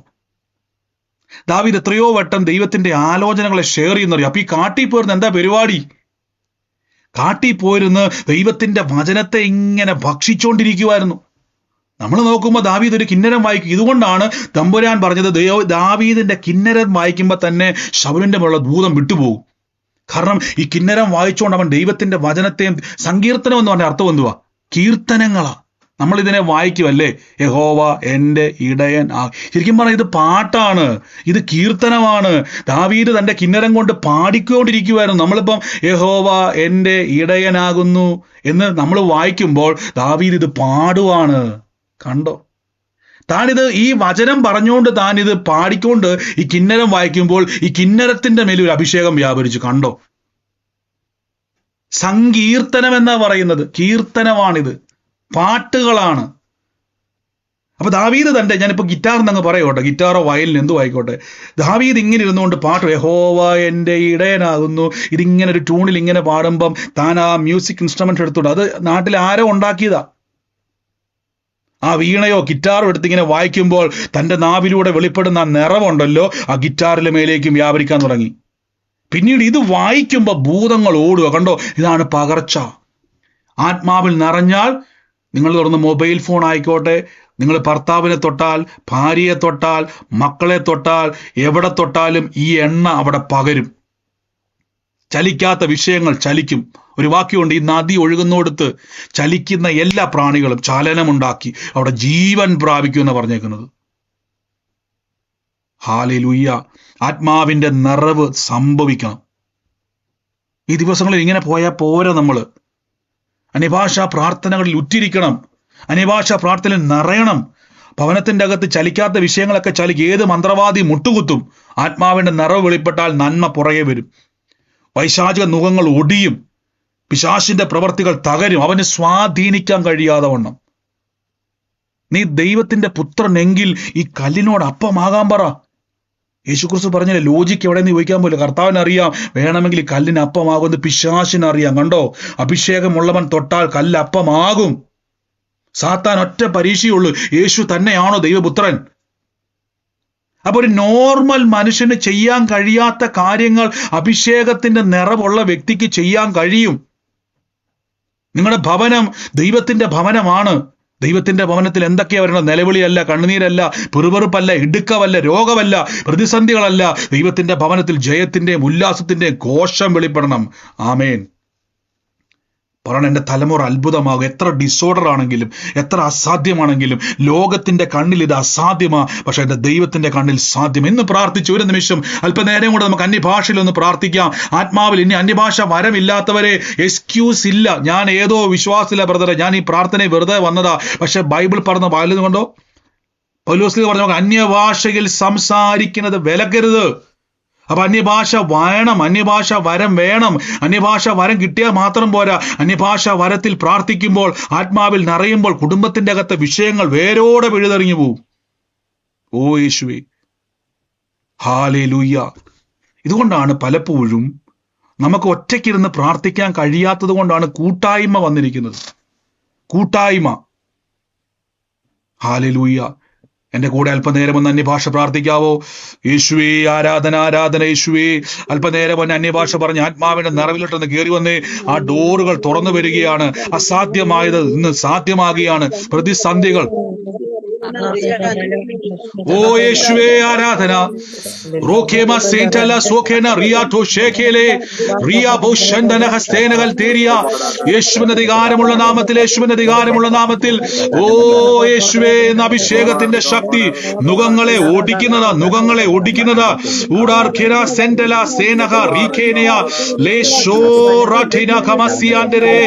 ദാവീദ് എത്രയോ വട്ടം ദൈവത്തിന്റെ ആലോചനകളെ ഷെയർ ചെയ്യുന്നറിയോ? അപ്പൊ ഈ കാട്ടിൽ പോയിരുന്ന എന്താ പരിപാടി? കാട്ടിൽ പോയിരുന്ന് ദൈവത്തിന്റെ വചനത്തെ ഇങ്ങനെ ഭക്ഷിച്ചുകൊണ്ടിരിക്കുമായിരുന്നു. നമ്മൾ നോക്കുമ്പോൾ ദാവീദ് ഒരു കിന്നരം വായിക്കും. ഇതുകൊണ്ടാണ് തമ്പുരാൻ പറഞ്ഞത്, ദാവീദിന്റെ കിന്നരം വായിക്കുമ്പോൾ തന്നെ ശൗലിന്റെ മുള്ള ഭൂതം വിട്ടുപോകും. കാരണം ഈ കിന്നരം വായിച്ചുകൊണ്ട് അവൻ ദൈവത്തിന്റെ വചനത്തെയും, സങ്കീർത്തനം എന്ന് പറഞ്ഞ അർത്ഥം എന്തുവാ? കീർത്തനങ്ങളാ. നമ്മൾ ഇതിനെ വായിക്കുമല്ലേ, യഹോവ എൻ്റെ ഇടയൻ. ശരിക്കും പറഞ്ഞാൽ ഇത് പാട്ടാണ്, ഇത് കീർത്തനമാണ്. ദാവീദ് തന്റെ കിന്നരം കൊണ്ട് പാടിക്കൊണ്ടിരിക്കുവായിരുന്നു. നമ്മളിപ്പം യഹോവ എൻ്റെ ഇടയനാകുന്നു എന്ന് നമ്മൾ വായിക്കുമ്പോൾ ദാവീദ് ഇത് പാടുവാണ്. കണ്ടോ, താനിത് ഈ വചനം പറഞ്ഞുകൊണ്ട് താനിത് പാടിക്കൊണ്ട് ഈ കിന്നരം വായിക്കുമ്പോൾ ഈ കിന്നരത്തിന്റെ മേലൊരു അഭിഷേകം വ്യാപരിച്ചു. കണ്ടോ, സങ്കീർത്തനം എന്നാ പറയുന്നത്, കീർത്തനമാണിത്, പാട്ടുകളാണ്. അപ്പൊ ദാവീദ് തന്റെ, ഞാനിപ്പോ ഗിറ്റാർ എന്നങ്ങ് പറയോട്ടെ, ഗിറ്റാറോ വയലിൻ എന്തോ ആയിക്കോട്ടെ, ദാവീദ് ഇങ്ങനെ ഇരുന്നുകൊണ്ട് പാട്ട്, യഹോവ എൻ്റെ ഇടയനാകുന്നു, ഇതിങ്ങനെ ഒരു ട്യൂണിൽ ഇങ്ങനെ പാടുമ്പം താൻ ആ മ്യൂസിക് ഇൻസ്ട്രുമെന്റ് എടുത്തോണ്ട്, അത് നാട്ടിൽ ആരോ ഉണ്ടാക്കിയതാ. ആ വീണയോ ഗിറ്റാറോ എടുത്തിങ്ങനെ വായിക്കുമ്പോൾ തന്റെ നാവിലൂടെ വെളിപ്പെടുന്ന ആ നിറവുണ്ടല്ലോ, ആ ഗിറ്റാറിലെ മേലേക്കും വ്യാപരിക്കാൻ തുടങ്ങി. പിന്നീട് ഇത് വായിക്കുമ്പോൾ ഭൂതങ്ങൾ ഓടുക. കണ്ടോ, ഇതാണ് പകർച്ച. ആത്മാവിൽ നിറഞ്ഞാൽ, നിങ്ങൾ തുറന്ന് മൊബൈൽ ഫോൺ ആയിക്കോട്ടെ, നിങ്ങൾ ഭർത്താവിനെ തൊട്ടാൽ, ഭാര്യയെ തൊട്ടാൽ, മക്കളെ തൊട്ടാൽ, എവിടെ തൊട്ടാലും ഈ എണ്ണ അവിടെ പകരും. ചലിക്കാത്ത വിഷയങ്ങൾ ചലിക്കും. ഒരു വാക്യമുണ്ട്, ഈ നദി ഒഴുകുന്നിടത്ത് ചലിക്കുന്ന എല്ലാ പ്രാണികളും ചലനമുണ്ടാക്കി അവിടെ ജീവൻ പ്രാപിക്കും എന്ന് പറഞ്ഞേക്കുന്നത്. ഹല്ലേലൂയ. ആത്മാവിന്റെ നിറവ് സംഭവിക്കണം. ഈ ദിവസങ്ങളിൽ ഇങ്ങനെ പോയാൽ പോരാ. നമ്മൾ അന്യഭാഷാ പ്രാർത്ഥനകളിൽ ഉറ്റിരിക്കണം, അന്യഭാഷാ പ്രാർത്ഥനയിൽ നിറയണം. ഭവനത്തിന്റെ അകത്ത് ചലിക്കാത്ത വിഷയങ്ങളൊക്കെ ചലിക്കും. ഏത് മന്ത്രവാദി മുട്ടുകുത്തും. ആത്മാവിന്റെ നിറവ് വെളിപ്പെട്ടാൽ നന്മ പുറകെ വരും. പൈശാചിക നുഖങ്ങൾ ഒടിയും, പിശാചിന്റെ പ്രവർത്തികൾ തകരും, അവന് സ്വാധീനിക്കാൻ കഴിയാതെ വണ്ണം. നീ ദൈവത്തിന്റെ പുത്രനെങ്കിൽ ഈ കല്ലിനോട് അപ്പമാകാൻ പറ. യേശുക്രിസ്തു പറഞ്ഞില്ലേ, ലോജിക്ക് എവിടെ നിന്ന് ചോദിക്കാൻ പോലും കർത്താവിന് അറിയാം, വേണമെങ്കിൽ ഈ കല്ലിന് അപ്പമാകുമെന്ന് പിശാചിന് അറിയാം. കണ്ടോ, അഭിഷേകമുള്ളവൻ തൊട്ടാൽ കല്ല് അപ്പമാകും. സാത്താൻ ഒറ്റ പരീക്ഷയുള്ളൂ, യേശു തന്നെയാണോ ദൈവപുത്രൻ? അപ്പൊ ഒരു നോർമൽ മനുഷ്യന് ചെയ്യാൻ കഴിയാത്ത കാര്യങ്ങൾ അഭിഷേകത്തിന്റെ നിറവുള്ള വ്യക്തിക്ക് ചെയ്യാൻ കഴിയും. നിങ്ങളുടെ ഭവനം ദൈവത്തിന്റെ ഭവനമാണ്. ദൈവത്തിന്റെ ഭവനത്തിൽ എന്തൊക്കെയാ വരണം? നിലവിളിയല്ല, കണ്ണുനീരല്ല, പിറുപിറുപ്പല്ല, ഇടുക്കവല്ല, രോഗമല്ല, പ്രതിസന്ധികളല്ല. ദൈവത്തിന്റെ ഭവനത്തിൽ ജയത്തിന്റെയും ഉല്ലാസത്തിന്റെയും ഘോഷം വെളിപ്പെടണം. ആമേൻ. പറയണം, എൻ്റെ തലമുറ അത്ഭുതമാകും. എത്ര ഡിസോർഡർ ആണെങ്കിലും, എത്ര അസാധ്യമാണെങ്കിലും, ലോകത്തിന്റെ കണ്ണിൽ ഇത് അസാധ്യമാ, പക്ഷെ എൻ്റെ ദൈവത്തിന്റെ കണ്ണിൽ സാധ്യം. എന്ന് പ്രാർത്ഥിച്ചു ഒരു നിമിഷം അല്പനേരം കൂടെ നമുക്ക് അന്യഭാഷയിൽ ഒന്ന് പ്രാർത്ഥിക്കാം. ആത്മാവിൽ ഇനി അന്യഭാഷ വരമില്ലാത്തവരെ എക്സ്ക്യൂസ് ഇല്ല. ഞാൻ ഏതോ വിശ്വാസത്തിലെ ബ്രദറെ, ഞാൻ ഈ പ്രാർത്ഥനയെ വെറുതെ വന്നതാ, പക്ഷെ ബൈബിൾ പറഞ്ഞ വായിലും കൊണ്ടോ പൗലോസ് പറഞ്ഞു, അന്യഭാഷയിൽ സംസാരിക്കുന്നത് വിലക്കരുത്. അപ്പൊ അന്യഭാഷ വേണം, അന്യഭാഷ വരം വേണം. അന്യഭാഷ വരം കിട്ടിയാൽ മാത്രം പോരാ. അന്യഭാഷ വരത്തിൽ പ്രാർത്ഥിക്കുമ്പോൾ, ആത്മാവിൽ നിറയുമ്പോൾ കുടുംബത്തിന്റെ അകത്തെ വിഷയങ്ങൾ വേരോടെ പിഴുതെറിഞ്ഞു പോവും. ഓ യേശുവേ, ഹല്ലേലൂയ. ഇതുകൊണ്ടാണ് പലപ്പോഴും നമുക്ക് ഒറ്റയ്ക്കിരുന്ന് പ്രാർത്ഥിക്കാൻ കഴിയാത്തത് കൊണ്ടാണ് കൂട്ടായ്മ വന്നിരിക്കുന്നത്. കൂട്ടായ്മ. ഹല്ലേലൂയ. എന്റെ കൂടെ അല്പനേരം ഒന്ന് അന്യഭാഷ പ്രാർത്ഥിക്കാവോ? യേശുവേ, ആരാധന ആരാധന യേശുവേ. അല്പനേരം ഒന്ന് അന്യഭാഷ പറഞ്ഞ് ആത്മാവിന്റെ നിറവിലിട്ടൊന്ന് കയറി വന്ന് ആ ഡോറുകൾ തുറന്നു വരികയാണ്. അസാധ്യമായത് ഇന്ന് സാധ്യമാകുകയാണ്. പ്രതിസന്ധികൾ. ഓ യേശുവേ, ആരാധന. റോഖേമ സേന്റല സോഖേന റിയാറ്റോ ഷേഖേലെ റിയാബോ ശന്ദന ഹസ്തേനകൾ തേരിയ. യേശുവിന്റെ അധികാരമുള്ള നാമത്തിൽ, യേശുവിന്റെ അധികാരമുള്ള നാമത്തിൽ. ഓ യേശുവേ, എന്ന അഭിഷേകത്തിന്റെ ശക്തി നുഖങ്ങളെ ഓടിക്കുന്നതാ, നുഖങ്ങളെ ഓടിക്കുന്നതാ. ഊടാർഖേന സെന്റല സേനഹ റീഖേനയ ലേശോ റാഠിന ഖമസിയാൻഡരെ.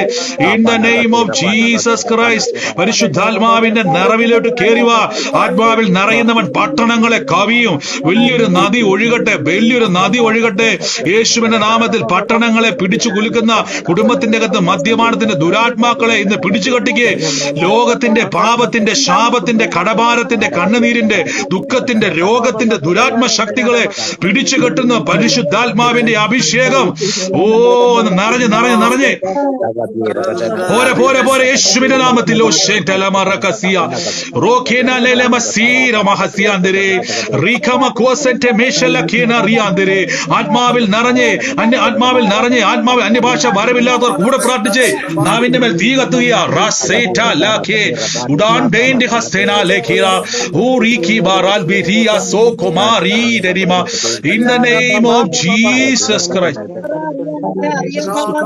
In the name of Jesus Christ. പരിശുദ്ധാത്മാവിന്റെ നിറവിലോട്ട് കയറി വാ. ആത്മാവിൽ നിറയുന്നവൻ പട്ടണങ്ങളെ കവിയും. വലിയൊരു നദി ഒഴുകട്ടെ, വലിയൊരു നദി ഒഴുകട്ടെ. യേശുവിന്റെ നാമത്തിൽ പട്ടണങ്ങളെ പിടിച്ചു കുലുക്കുന്ന കുടുംബത്തിന്റെ അകത്ത് മദ്യപാനത്തിന്റെ ദുരാത്മാക്കളെ ഇന്ന് പിടിച്ചു കെട്ടിക്ക്. ലോകത്തിന്റെ പാപത്തിന്റെ ശാപത്തിന്റെ കടഭാരത്തിന്റെ കണ്ണുനീരിന്റെ ദുഃഖത്തിന്റെ രോഗത്തിന്റെ ദുരാത്മ ശക്തികളെ പിടിച്ചു കെട്ടുന്ന പരിശുദ്ധാത്മാവിന്റെ അഭിഷേകം. ഓ, നിറഞ്ഞ് നിറഞ്ഞ് നിറഞ്ഞ് പോരെ പോരെ പോരെ യേശുവിന്റെ നാമത്തിൽ. ഓ ഷേറ്റലമറകസിയ റോഖേ kena lele masira mahasiandere rikama kosente meshela kena riandere ആത്മാവിൽ നിറഞ്ഞ് ആത്മാവിൽ അന്യഭാഷ വരവില്ലാത്തവർ കൂടെ പ്രാർത്ഥിച്ച് നാവിന്റെ മേൽ തീ കത്തുക റസേറ്റ ലാഖേ Udan ഡേന്റെ ഹസ്തേന ലേഖിറ ഊറിക്കി ബാറാൽ ബിരിയ സോകുമാരി ദരിമ in the name of Jesus Christ.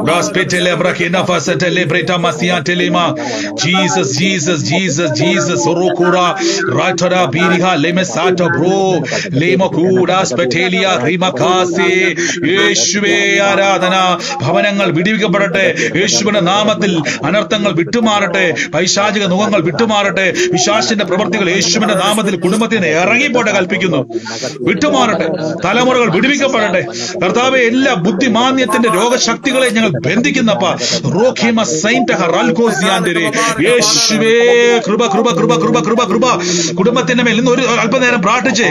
Raspetele brakina fasatele breta masiantelema Jesus Jesus Jesus Jesus rokura ratara biriha lemesata bro lemokura spetelia rimakase യേശുവേ ആരാധന. ഭവനങ്ങൾ വിടിവിക്കപ്പെടട്ടെ യേശുവിന്റെ നാമത്തിൽ. അനർത്ഥങ്ങൾ വിട്ടുമാറട്ടെ, പൈശാചിക മുഖങ്ങൾ വിട്ടുമാറട്ടെ, പിശാചിന്റെ പ്രവൃത്തികൾ യേശുവിന്റെ നാമത്തിൽ കുടുംബത്തിന് ഇറങ്ങിപ്പോട്ടെ കൽപ്പിക്കുന്നു. വിട്ടുമാറട്ടെ, തലമുറകൾ വിടുവിക്കപ്പെടട്ടെ കർത്താവെ. എല്ലാ ബുദ്ധിമാന്യത്തിന്റെ രോഗശക്തികളെ ഞങ്ങൾ ബന്ധിക്കുന്നപ്പ യേശുവേ കൃപ കൃപ കൃപ കൃപ കൃപ കൃപ കുടുംബത്തിന്റെ മേൽ ഇന്ന് ഒരു അല്പനേരം പ്രാർത്ഥിച്ച്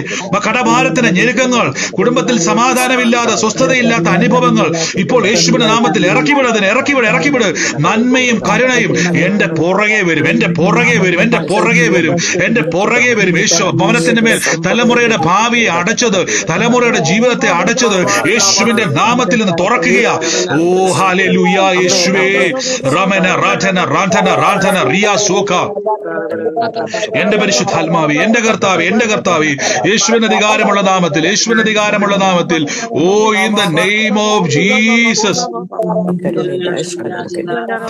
കടഭാരത്തിന്റെ ഞെരുക്കങ്ങൾ, കുടുംബത്തിൽ സമാധാനമില്ലാതെ സ്വസ്ഥതയില്ലാത്ത അനുഭവങ്ങൾ ഇപ്പോൾ യേശുവിന്റെ നാമത്തിൽ ഇറക്കിവിട്. നന്മയും കരുണയും എന്റെ പുറകെ വരും, എന്റെ പുറകെ വരും, എന്റെ പുറകെ വരും, എന്റെ പുറകെ വരും. യേശു ഭവനത്തിന്റെ മേൽ തലമുറയുടെ ഭാവിയെ അടച്ചത്, തലമുറയുടെ ജീവിതത്തെ അടച്ചത് യേശുവിന്റെ നാമത്തിൽ നിന്ന് തുറക്കുകയാ. ഓ ഹല്ലേലൂയ യേശുവേ. റമന റാഠന റാഠന റാഠന റിയാ സോക. എന്റെ പരിശുദ്ധാത്മാവേ, എന്റെ കർത്താവേ, എന്റെ കർത്താവേ, യേശുവിന്റെ അധികാരമുള്ള നാമത്തിൽ, യേശുവിന്റെ അധികാരമുള്ള നാമത്തിൽ. ഓ in the name of Jesus.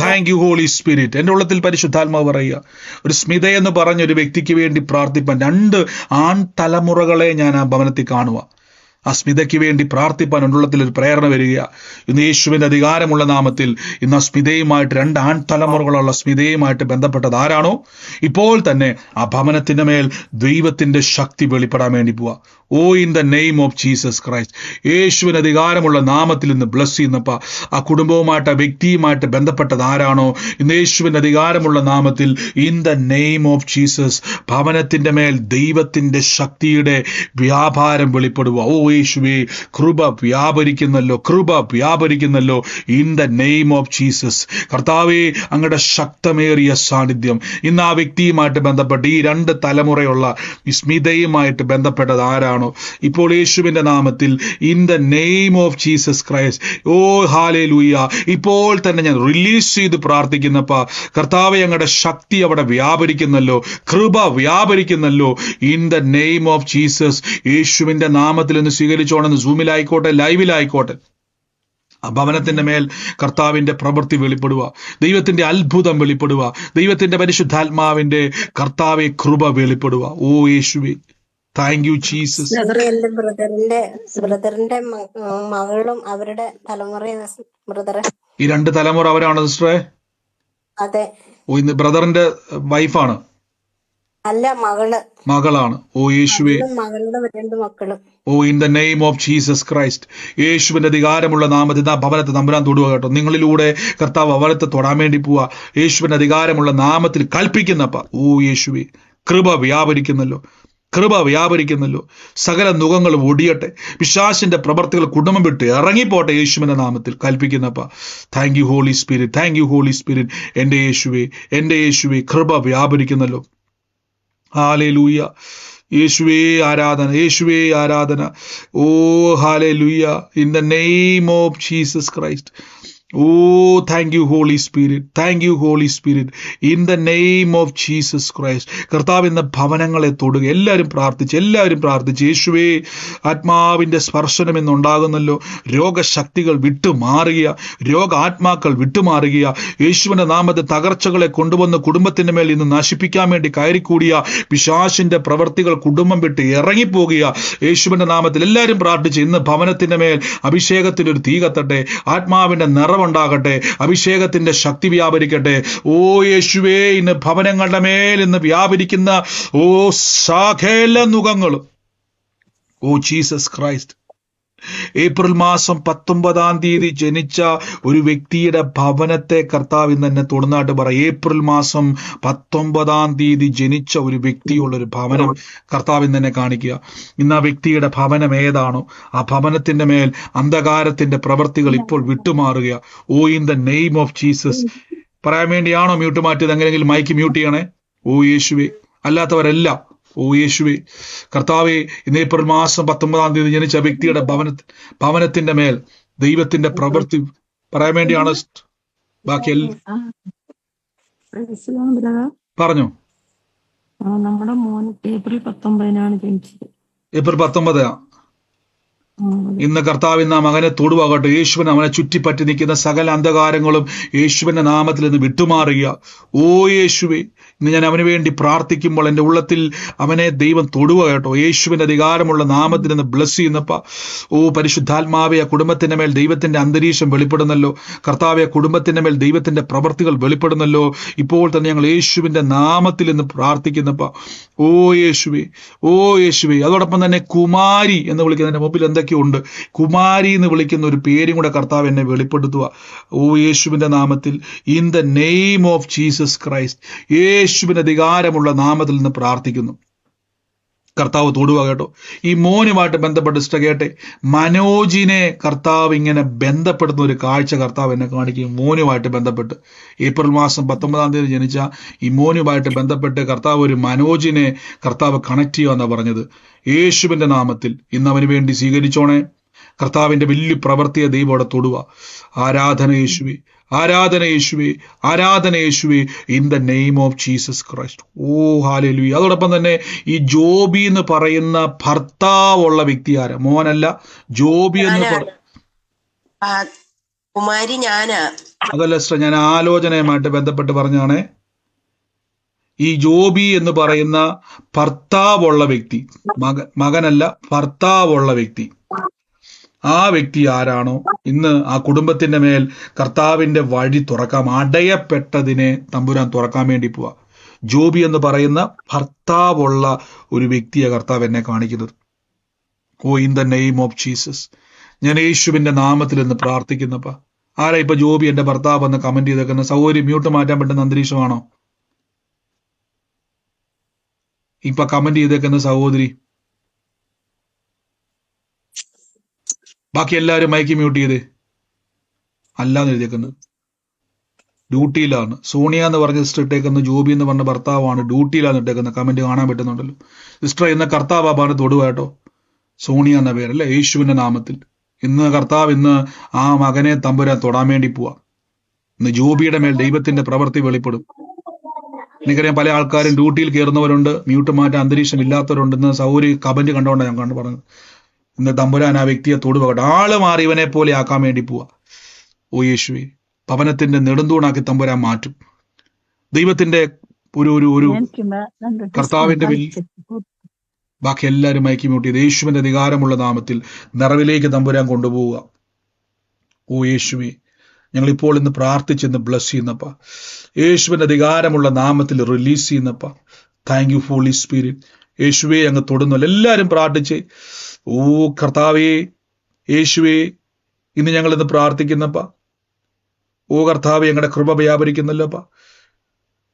Thank you holy spirit. എന്റെ ഉള്ളത്തിൽ പരിശുദ്ധാത്മാവ് പറയുക, ഒരു സ്മിത എന്ന് പറഞ്ഞ ഒരു വ്യക്തിക്ക് വേണ്ടി പ്രാർത്ഥിപ്പാൻ 2 ആൺ തലമുറകളെ ഞാൻ ആ ഭവനത്തിൽ കാണുക. ആ സ്മിതയ്ക്ക് വേണ്ടി പ്രാർത്ഥിപ്പാൻ ഉള്ളത്തിൽ ഒരു പ്രേരണ വരിക. ഇന്ന് യേശുവിന്റെ അധികാരമുള്ള നാമത്തിൽ ഇന്ന് ആ സ്മിതയുമായിട്ട് 2 ആൺ തലമുറകളുള്ള സ്മിതയുമായിട്ട് ബന്ധപ്പെട്ടത് ആരാണോ ഇപ്പോൾ തന്നെ ആ ഭവനത്തിന്റെ മേൽ ദൈവത്തിന്റെ ശക്തി വെളിപ്പെടാൻ വേണ്ടി പോവാ. ഓ in the name of Jesus Christ. യേശുവിന് അധികാരമുള്ള നാമത്തിൽ ഇന്ന് ബ്ലസ് ചെയ്യുന്നപ്പ ആ കുടുംബവുമായിട്ട് ആ വ്യക്തിയുമായിട്ട് ബന്ധപ്പെട്ടത് ആരാണോ ഇന്ന് യേശുവിന്റെ അധികാരമുള്ള നാമത്തിൽ in the name of Jesus ഭവനത്തിന്റെ മേൽ ദൈവത്തിന്റെ ശക്തിയുടെ വ്യാപാരം വെളിപ്പെടുക. ഓ യേശുവേ, കൃപ വ്യാപരിക്കുന്നല്ലോ, കൃപ വ്യാപരിക്കുന്നല്ലോ in the name of Jesus. കർത്താവേ, അങ്ങയുടെ ശക്തമേറിയ സാന്നിധ്യം ഇന്ന് ആ വ്യക്തിയുമായിട്ട് ബന്ധപ്പെട്ട് ഈ 2 തലമുറയുള്ള സ്മിതയുമായിട്ട് ബന്ധപ്പെട്ടത് ആരാണോ ഇപ്പോൾ യേശുവിന്റെ നാമത്തിൽ in the name of Jesus Christ. Oh hallelujah. ഇപ്പോൾ തന്നെ ഞാൻ റിലീസ് ചെയ്ത് പ്രാർത്ഥിക്കുന്നപ്പ കർത്താവേ, അങ്ങയുടെ ശക്തി അവിടെ വ്യാപരിക്കുന്നല്ലോ, കൃപ വ്യാപരിക്കുന്നല്ലോ in the name of Jesus. യേശുവിന്റെ നാമത്തിൽ നിന്ന് സ്വീകരിച്ചോണെന്ന് സൂമിലായിക്കോട്ടെ, ലൈവിലായിക്കോട്ടെ, ആ ഭവനത്തിന്റെ മേൽ കർത്താവിന്റെ പ്രവൃത്തി വെളിപ്പെടുക, ദൈവത്തിന്റെ അത്ഭുതം വെളിപ്പെടുക, ദൈവത്തിന്റെ പരിശുദ്ധാത്മാവിന്റെ കർത്താവെ കൃപ വെളിപ്പെടുക. ഓ യേശുവേ, താങ്ക് യു ജീസസ്. എന്റെ ബ്രദറിന്റെ മകളും അവരുടെ തലമുറ ബ്രദറെ. ഈ 2 തലമുറ അവരാണ് സിസ്റ്ററെ? അതെ. ഓ, ഇന്ന് ബ്രദറിന്റെ വൈഫാണ്? അല്ല, മകളാണ്. ഓ യേശുവേ, മകളുടെ 2 മക്കളും. ഓ in the name of Jesus Christ. യേശുവിന്റെ അധികാരമുള്ള നാമത്തിൽ ആ ഭവനത്തെ തമ്പുരാൻ തൊടുക കേട്ടോ. നിങ്ങളിലൂടെ കർത്താവ് ഭവനത്തെ തൊടാൻ വേണ്ടി പോവാ. യേശുവിന്റെ അധികാരമുള്ള നാമത്തിൽ കൽപ്പിക്കുന്നപ്പ ഓ യേശുവേ, കൃപ വ്യാപരിക്കുന്നല്ലോ, കൃപ വ്യാപരിക്കുന്നല്ലോ. സകല നുഖങ്ങളും ഒടിയട്ടെ, പിശാചിന്റെ പ്രവർത്തികൾ കുടുംബം വിട്ട് ഇറങ്ങിപ്പോട്ടെ യേശുവിന്റെ നാമത്തിൽ കൽപ്പിക്കുന്നപ്പ. Thank you holy Spirit, thank you holy spirit. എന്റെ യേശുവേ, എന്റെ യേശുവേ, കൃപ വ്യാപരിക്കുന്നല്ലോ. ഹല്ലേലൂയ. യേശുവേ ആരാധന, യേശുവേ ആരാധന. ഓ hallelujah in the name of Jesus Christ. Oh, thank you Holy Spirit, thank you Holy Spirit, in the name of Jesus Christ. കർത്താവ് ഇന്ന് ഭവനങ്ങളെ തൊടുക. എല്ലാവരും പ്രാർത്ഥിച്ച് യേശുവേ, ആത്മാവിന്റെ സ്പർശനം ഇന്നുണ്ടാകുന്നല്ലോ. രോഗശക്തികൾ വിട്ടുമാറുക, രോഗാത്മാക്കൾ വിട്ടുമാറുക. യേശുവിന്റെ നാമത്തെ തകർച്ചകളെ കൊണ്ടുവന്ന് കുടുംബത്തിന്റെ മേൽ ഇന്ന് നശിപ്പിക്കാൻ വേണ്ടി കയറിക്കൂടിയ പിശാചിന്റെ പ്രവർത്തികൾ കുടുംബം വിട്ട് ഇറങ്ങിപ്പോകുക. യേശുവിന്റെ നാമത്തിൽ എല്ലാവരും പ്രാർത്ഥിച്ച് ഇന്ന് ഭവനത്തിന്റെ മേൽ അഭിഷേകത്തിന്റെ ഒരു തീ കത്തട്ടെ, ആത്മാവിന്റെ നിറവുണ്ടാകട്ടെ, അഭിഷേകത്തിന്റെ ശക്തി വ്യാപരിക്കട്ടെ. ഓ യേശുവേ, ഇന്ന് ഭവനങ്ങളുടെ മേൽ ഇന്ന് വ്യാപരിക്കുന്ന ഓ സകല നുഖങ്ങളും ഓ ജീസസ് ക്രൈസ്റ്റ്. ഏപ്രിൽ മാസം 19-ാം തീയതി ജനിച്ച ഒരു വ്യക്തിയുടെ ഭവനത്തെ കർത്താവ് ഇന്ന് എന്നെ തൊടുന്നായിട്ട് പറ. ഏപ്രിൽ മാസം 19-ാം തീയതി ജനിച്ച ഒരു വ്യക്തിയുള്ളൊരു ഭവനം കർത്താവ് ഇന്ന് എന്നെ കാണിക്കുക. ഇന്ന് ആ വ്യക്തിയുടെ ഭവനം ഏതാണോ ആ ഭവനത്തിന്റെ മേൽ അന്ധകാരത്തിന്റെ പ്രവൃത്തികൾ ഇപ്പോൾ വിട്ടുമാറുക. ഓ in the name of Jesus. പറയാൻ വേണ്ടിയാണോ മ്യൂട്ട് മാറ്റിയത്? എങ്ങനെയെങ്കിലും മൈക്ക് മ്യൂട്ട് ചെയ്യണേ. ഓ യേശുവേ, അല്ലാത്തവരെല്ലാം. ഓ യേശുവേ കർത്താവെ, ഇന്ന് ഏപ്രിൽ മാസം 19 ജനിച്ച വ്യക്തിയുടെ ഭവനത്തിന്റെ മേൽ ദൈവത്തിന്റെ പ്രവൃത്തി പറയാൻ വേണ്ടിയാണ്. ബാക്കി പറഞ്ഞു. നമ്മുടെ മോൻ ഏപ്രിൽ 19 ജനിച്ചത്. ഏപ്രിൽ 19. ഇന്ന് കർത്താവ് ഇന്ന് ആ മകനെ തൊടുവാകട്ടെ. യേശുവിന് അവനെ ചുറ്റിപ്പറ്റി നിൽക്കുന്ന സകല അന്ധകാരങ്ങളും യേശുവിന്റെ നാമത്തിൽ നിന്ന് വിട്ടുമാറുക. ഓ യേശുവേ, ഇന്ന് ഞാൻ അവന് വേണ്ടി പ്രാർത്ഥിക്കുമ്പോൾ എൻ്റെ ഉള്ളത്തിൽ അവനെ ദൈവം തൊടുക കേട്ടോ. യേശുവിന്റെ അധികാരമുള്ള നാമത്തിൽ നിന്ന് ബ്ലസ് ചെയ്യുന്നപ്പ. ഓ പരിശുദ്ധാത്മാവെ, ആ കുടുംബത്തിന്റെ മേൽ ദൈവത്തിന്റെ അന്തരീക്ഷം വെളിപ്പെടുന്നല്ലോ. കർത്താവെ, കുടുംബത്തിന്റെ മേൽ ദൈവത്തിന്റെ പ്രവർത്തികൾ വെളിപ്പെടുന്നല്ലോ. ഇപ്പോൾ തന്നെ ഞങ്ങൾ യേശുവിന്റെ നാമത്തിൽ നിന്ന് പ്രാർത്ഥിക്കുന്നപ്പ. ഓ യേശുവേ, ഓ യേശുവേ. അതോടൊപ്പം തന്നെ കുമാരി എന്ന് വിളിക്കുന്നതിന്റെ മുമ്പിൽ എന്തൊക്കെ ഉണ്ട്. കുമാരി എന്ന് വിളിക്കുന്ന ഒരു പേരും കൂടെ കർത്താവ് എന്നെ വെളിപ്പെടുത്തുക. ഓ യേശുവിന്റെ നാമത്തിൽ, in the name of Jesus Christ, യേശുവിന്റെ അധികാരമുള്ള നാമത്തിൽ നിന്ന് പ്രാർത്ഥിക്കുന്നു. കർത്താവ് തൊടുക കേട്ടോ. ഈ മോനുമായിട്ട് ബന്ധപ്പെട്ട് ഇഷ്ട കേട്ടെ, മനോജിനെ കർത്താവ് ഇങ്ങനെ ബന്ധപ്പെടുന്ന ഒരു കാഴ്ച കർത്താവ് എന്നെ കാണിക്കും. മോനുമായിട്ട് ബന്ധപ്പെട്ട് ഏപ്രിൽ മാസം 19 ജനിച്ച ഈ മോനുമായിട്ട് ബന്ധപ്പെട്ട് കർത്താവ് ഒരു മനോജിനെ കർത്താവ് കണക്ട് ചെയ്യുക പറഞ്ഞത്. യേശുവിന്റെ നാമത്തിൽ ഇന്ന് അവന് വേണ്ടി സ്വീകരിച്ചോണേ. കർത്താവിന്റെ വലിയ പ്രവൃത്തിയെ ദൈവം അവിടെ തൊടുക. ആരാധന യേശുവേ, ആരാധന യേശുവേ, ആരാധന യേശുവേ, in the name of Jesus Christ. Oh hallelujah. അതോടൊപ്പം തന്നെ ഈ ജോബി എന്ന് പറയുന്ന ഭർത്താവുള്ള വ്യക്തി ആരാ? മോനല്ല, ജോബി എന്ന് കുമാരി ഞാനാ. അതല്ല സിസ്റ്റർ, ഞാൻ ആലോചനയുമായിട്ട് ബന്ധപ്പെട്ട് പറഞ്ഞാണേ. ഈ ജോബി എന്ന് പറയുന്ന ഭർത്താവുള്ള വ്യക്തി, മകനല്ല, ഭർത്താവുള്ള വ്യക്തി, ആ വ്യക്തി ആരാണോ ഇന്ന് ആ കുടുംബത്തിന്റെ മേൽ കർത്താവിന്റെ വഴി തുറക്കാം. അടയപ്പെട്ടതിനെ തമ്പുരാൻ തുറക്കാൻ വേണ്ടി പോവാ. ജോബി എന്ന് പറയുന്ന ഭർത്താവുള്ള ഒരു വ്യക്തിയെ കർത്താവ് എന്നെ കാണിക്കുന്നത്. ഓ in the name of Jesus, ഞാൻ യേശുവിന്റെ നാമത്തിൽ നിന്ന് പ്രാർത്ഥിക്കുന്നപ്പ. ആരാ ഇപ്പൊ ജോബി എന്റെ ഭർത്താവ് എന്ന് കമന്റ് ചെയ്തേക്കുന്ന? സൗകര്യം മ്യൂട്ട് മാറ്റാൻ പറ്റുന്ന അന്തരീക്ഷമാണോ ഇപ്പൊ കമന്റ് ചെയ്തേക്കുന്ന സഹോദരി? ബാക്കി എല്ലാവരും മൈക്ക് മ്യൂട്ട് ചെയ്ത്. അല്ലാന്ന് എഴുതിയേക്കുന്നത് ഡ്യൂട്ടിയിലാണ്. സോണിയ എന്ന് പറഞ്ഞ സിസ്റ്റർ ഇട്ടേക്കുന്ന ജോബി എന്ന് പറഞ്ഞ ഭർത്താവാണ്, ഡ്യൂട്ടിയിലാണ് ഇട്ടേക്കുന്ന. കമന്റ് കാണാൻ പറ്റുന്നുണ്ടല്ലോ. സിസ്റ്റർ ഇന്ന് കർത്താവ് അപ്പാണ് തൊടുക കേട്ടോ. സോണിയ എന്ന പേരല്ലേ, യേശുവിന്റെ നാമത്തിൽ ഇന്ന് കർത്താവ് ഇന്ന് ആ മകനെ തമ്പുരാൻ തൊടാൻ വേണ്ടി പോവാ. ഇന്ന് ജോബിയുടെ മേൽ ദൈവത്തിന്റെ പ്രവൃത്തി വെളിപ്പെടും. എനിക്കറിയാം പല ആൾക്കാരും ഡ്യൂട്ടിയിൽ കയറുന്നവരുണ്ട്, മ്യൂട്ട് മാറ്റാൻ അന്തരീക്ഷം ഇല്ലാത്തവരുണ്ട്. ഇന്ന് സൗകര്യ കമന്റ് കണ്ടുകൊണ്ടാണ് ഞാൻ കണ്ടു പറഞ്ഞത്. ഇന്ന് തമ്പുരാൻ ആ വ്യക്തിയെ തൊടുപകട്ടെ. ആള് മാറി ഇവനെ പോലെ ആക്കാൻ വേണ്ടി പോവാ. ഓ യേശുവേ, ഭവനത്തിന്റെ നെടുന്തൂണാക്കി തമ്പുരാൻ മാറ്റും. ദൈവത്തിന്റെ ഒരു കർത്താവിന്റെ ബാക്കി എല്ലാവരും മയക്കി മ്യൂട്ട് ചെയ്ത് യേശുവിന്റെ അധികാരമുള്ള നാമത്തിൽ നിറവിലേക്ക് തമ്പുരാൻ കൊണ്ടുപോവുക. ഓ യേശുവേ, ഞങ്ങളിപ്പോൾ ഇന്ന് പ്രാർത്ഥിച്ചെന്ന് ബ്ലസ് ചെയ്യുന്നപ്പ, യേശുവിന്റെ അധികാരമുള്ള നാമത്തിൽ റിലീസ് ചെയ്യുന്നപ്പ. Thank you holy Spirit. യേശുവേ അങ്ങ് തൊടുന്നല്ലോ. എല്ലാവരും പ്രാർത്ഥിച്ച്. ഓ കർത്താവേ, യേശുവേ, ഇന്ന് ഞങ്ങൾ ഇന്ന് പ്രാർത്ഥിക്കുന്നപ്പ. ഓ കർത്താവേ, ഞങ്ങളുടെ കൃപ വ്യാപരിക്കുന്നല്ലോപ്പ.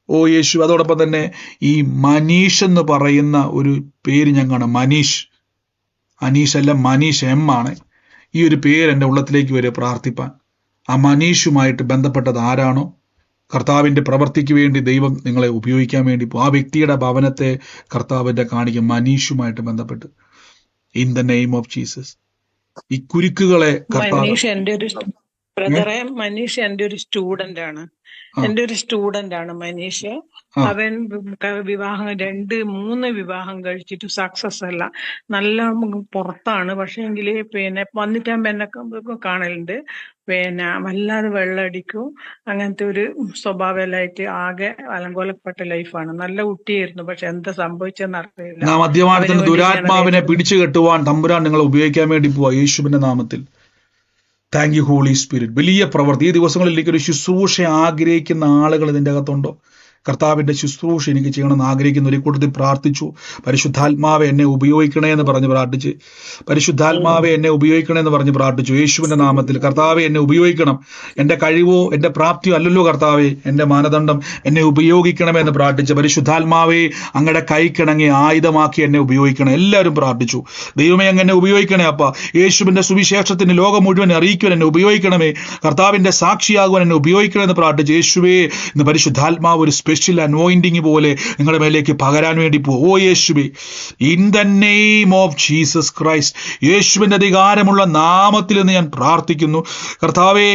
ഓ യേശു. അതോടൊപ്പം തന്നെ ഈ മനീഷ് എന്ന് പറയുന്ന ഒരു പേര് ഞാൻ കാണാം. മനീഷ്, അനീഷ് അല്ല, മനീഷ്, എം ആണ് ഈ ഒരു പേര് എൻ്റെ ഉള്ളത്തിലേക്ക് വരെ പ്രാർത്ഥിപ്പാൻ. ആ മനീഷുമായിട്ട് ബന്ധപ്പെട്ടത് ആരാണോ കർത്താവിന്റെ പ്രവൃത്തിക്ക് വേണ്ടി ദൈവം നിങ്ങളെ ഉപയോഗിക്കാൻ വേണ്ടി ആ വ്യക്തിയുടെ ഭവനത്തെ കർത്താവിന്റെ കാണിക്കും. മനീഷുമായിട്ട് ബന്ധപ്പെട്ട് in the name of Jesus ഈ കുരുക്കുകളെ മനീഷ് എന്റെ ഒരു സ്റ്റുഡന്റ് ആണ്. മനീഷ് അവൻ വിവാഹം 2-3 വിവാഹം കഴിച്ചിട്ട് സക്സസ് അല്ല. നല്ല പുറത്താണ്, പക്ഷെ എങ്കില് പിന്നെ വന്നിട്ട് എന്നെ കാണലുണ്ട്. പിന്നെ വല്ലാതെ വെള്ളടിക്കും, അങ്ങനത്തെ ഒരു സ്വഭാവമായിട്ട് ആകെ അലങ്കോലപ്പെട്ട ലൈഫാണ്. നല്ല കുട്ടിയായിരുന്നു, പക്ഷെ എന്താ സംഭവിച്ചെന്ന് അറിയില്ല. മദ്യപാനത്തിന്റെ ദുരാത്മാവിനെ പിടിച്ചു കെട്ടുവാൻ തമ്പുരാൻ നിങ്ങളെ ഉപയോഗിക്കാൻ വേണ്ടി പോവാ യേശുവിന്റെ നാമത്തിൽ. Thank you holy spirit. വലിയ പ്രവൃത്തി ഈ ദിവസങ്ങളിലേക്ക് ഒരു ശുശ്രൂഷ ആഗ്രഹിക്കുന്ന ആളുകൾ ഇതിൻ്റെ അകത്തുണ്ടോ? കർത്താവിന്റെ ശുശ്രൂഷ എനിക്ക് ചെയ്യണമെന്ന് ആഗ്രഹിക്കുന്ന ഒരു കൂട്ടത്തിൽ പ്രാർത്ഥിച്ചു. പരിശുദ്ധാത്മാവെ എന്നെ ഉപയോഗിക്കണേ എന്ന് പറഞ്ഞ് പ്രാർത്ഥിച്ച്, പരിശുദ്ധാത്മാവെ എന്നെ ഉപയോഗിക്കണേ എന്ന് പറഞ്ഞ് പ്രാർത്ഥിച്ചു. യേശുവിന്റെ നാമത്തിൽ കർത്താവെ എന്നെ ഉപയോഗിക്കണം. എൻ്റെ കഴിവോ എൻ്റെ പ്രാപ്തിയോ അല്ലല്ലോ കർത്താവെ എൻ്റെ മാനദണ്ഡം, എന്നെ ഉപയോഗിക്കണമേ എന്ന് പ്രാർത്ഥിച്ച്. പരിശുദ്ധാത്മാവെ അങ്ങയുടെ കൈക്കിണങ്ങി ആയുധമാക്കി എന്നെ ഉപയോഗിക്കണം. എല്ലാവരും പ്രാർത്ഥിച്ചു. ദൈവമേ അങ്ങ് എന്നെ ഉപയോഗിക്കണേ അപ്പ. യേശുവിന്റെ സുവിശേഷത്തിന് ലോകം മുഴുവൻ അറിയിക്കുവാൻ എന്നെ ഉപയോഗിക്കണമേ. കർത്താവിന്റെ സാക്ഷിയാകുവാൻ എന്നെ ഉപയോഗിക്കണേ എന്ന് പ്രാർത്ഥിച്ചു. യേശുവേ, ഇന്ന് പരിശുദ്ധാത്മാവ് ഒരു സ്പെഷ്യൽ സ്പെഷ്യൽ അനോയിന്റിങ് പോലെ നിങ്ങളുടെ മേലേക്ക് പകരാൻ വേണ്ടി പോകും. ഓ യേശുവേ, in the name of Jesus Christ, യേശുവിന്റെ അധികാരമുള്ള നാമത്തിൽ എന്ന് ഞാൻ പ്രാർത്ഥിക്കുന്നു. കർത്താവേ,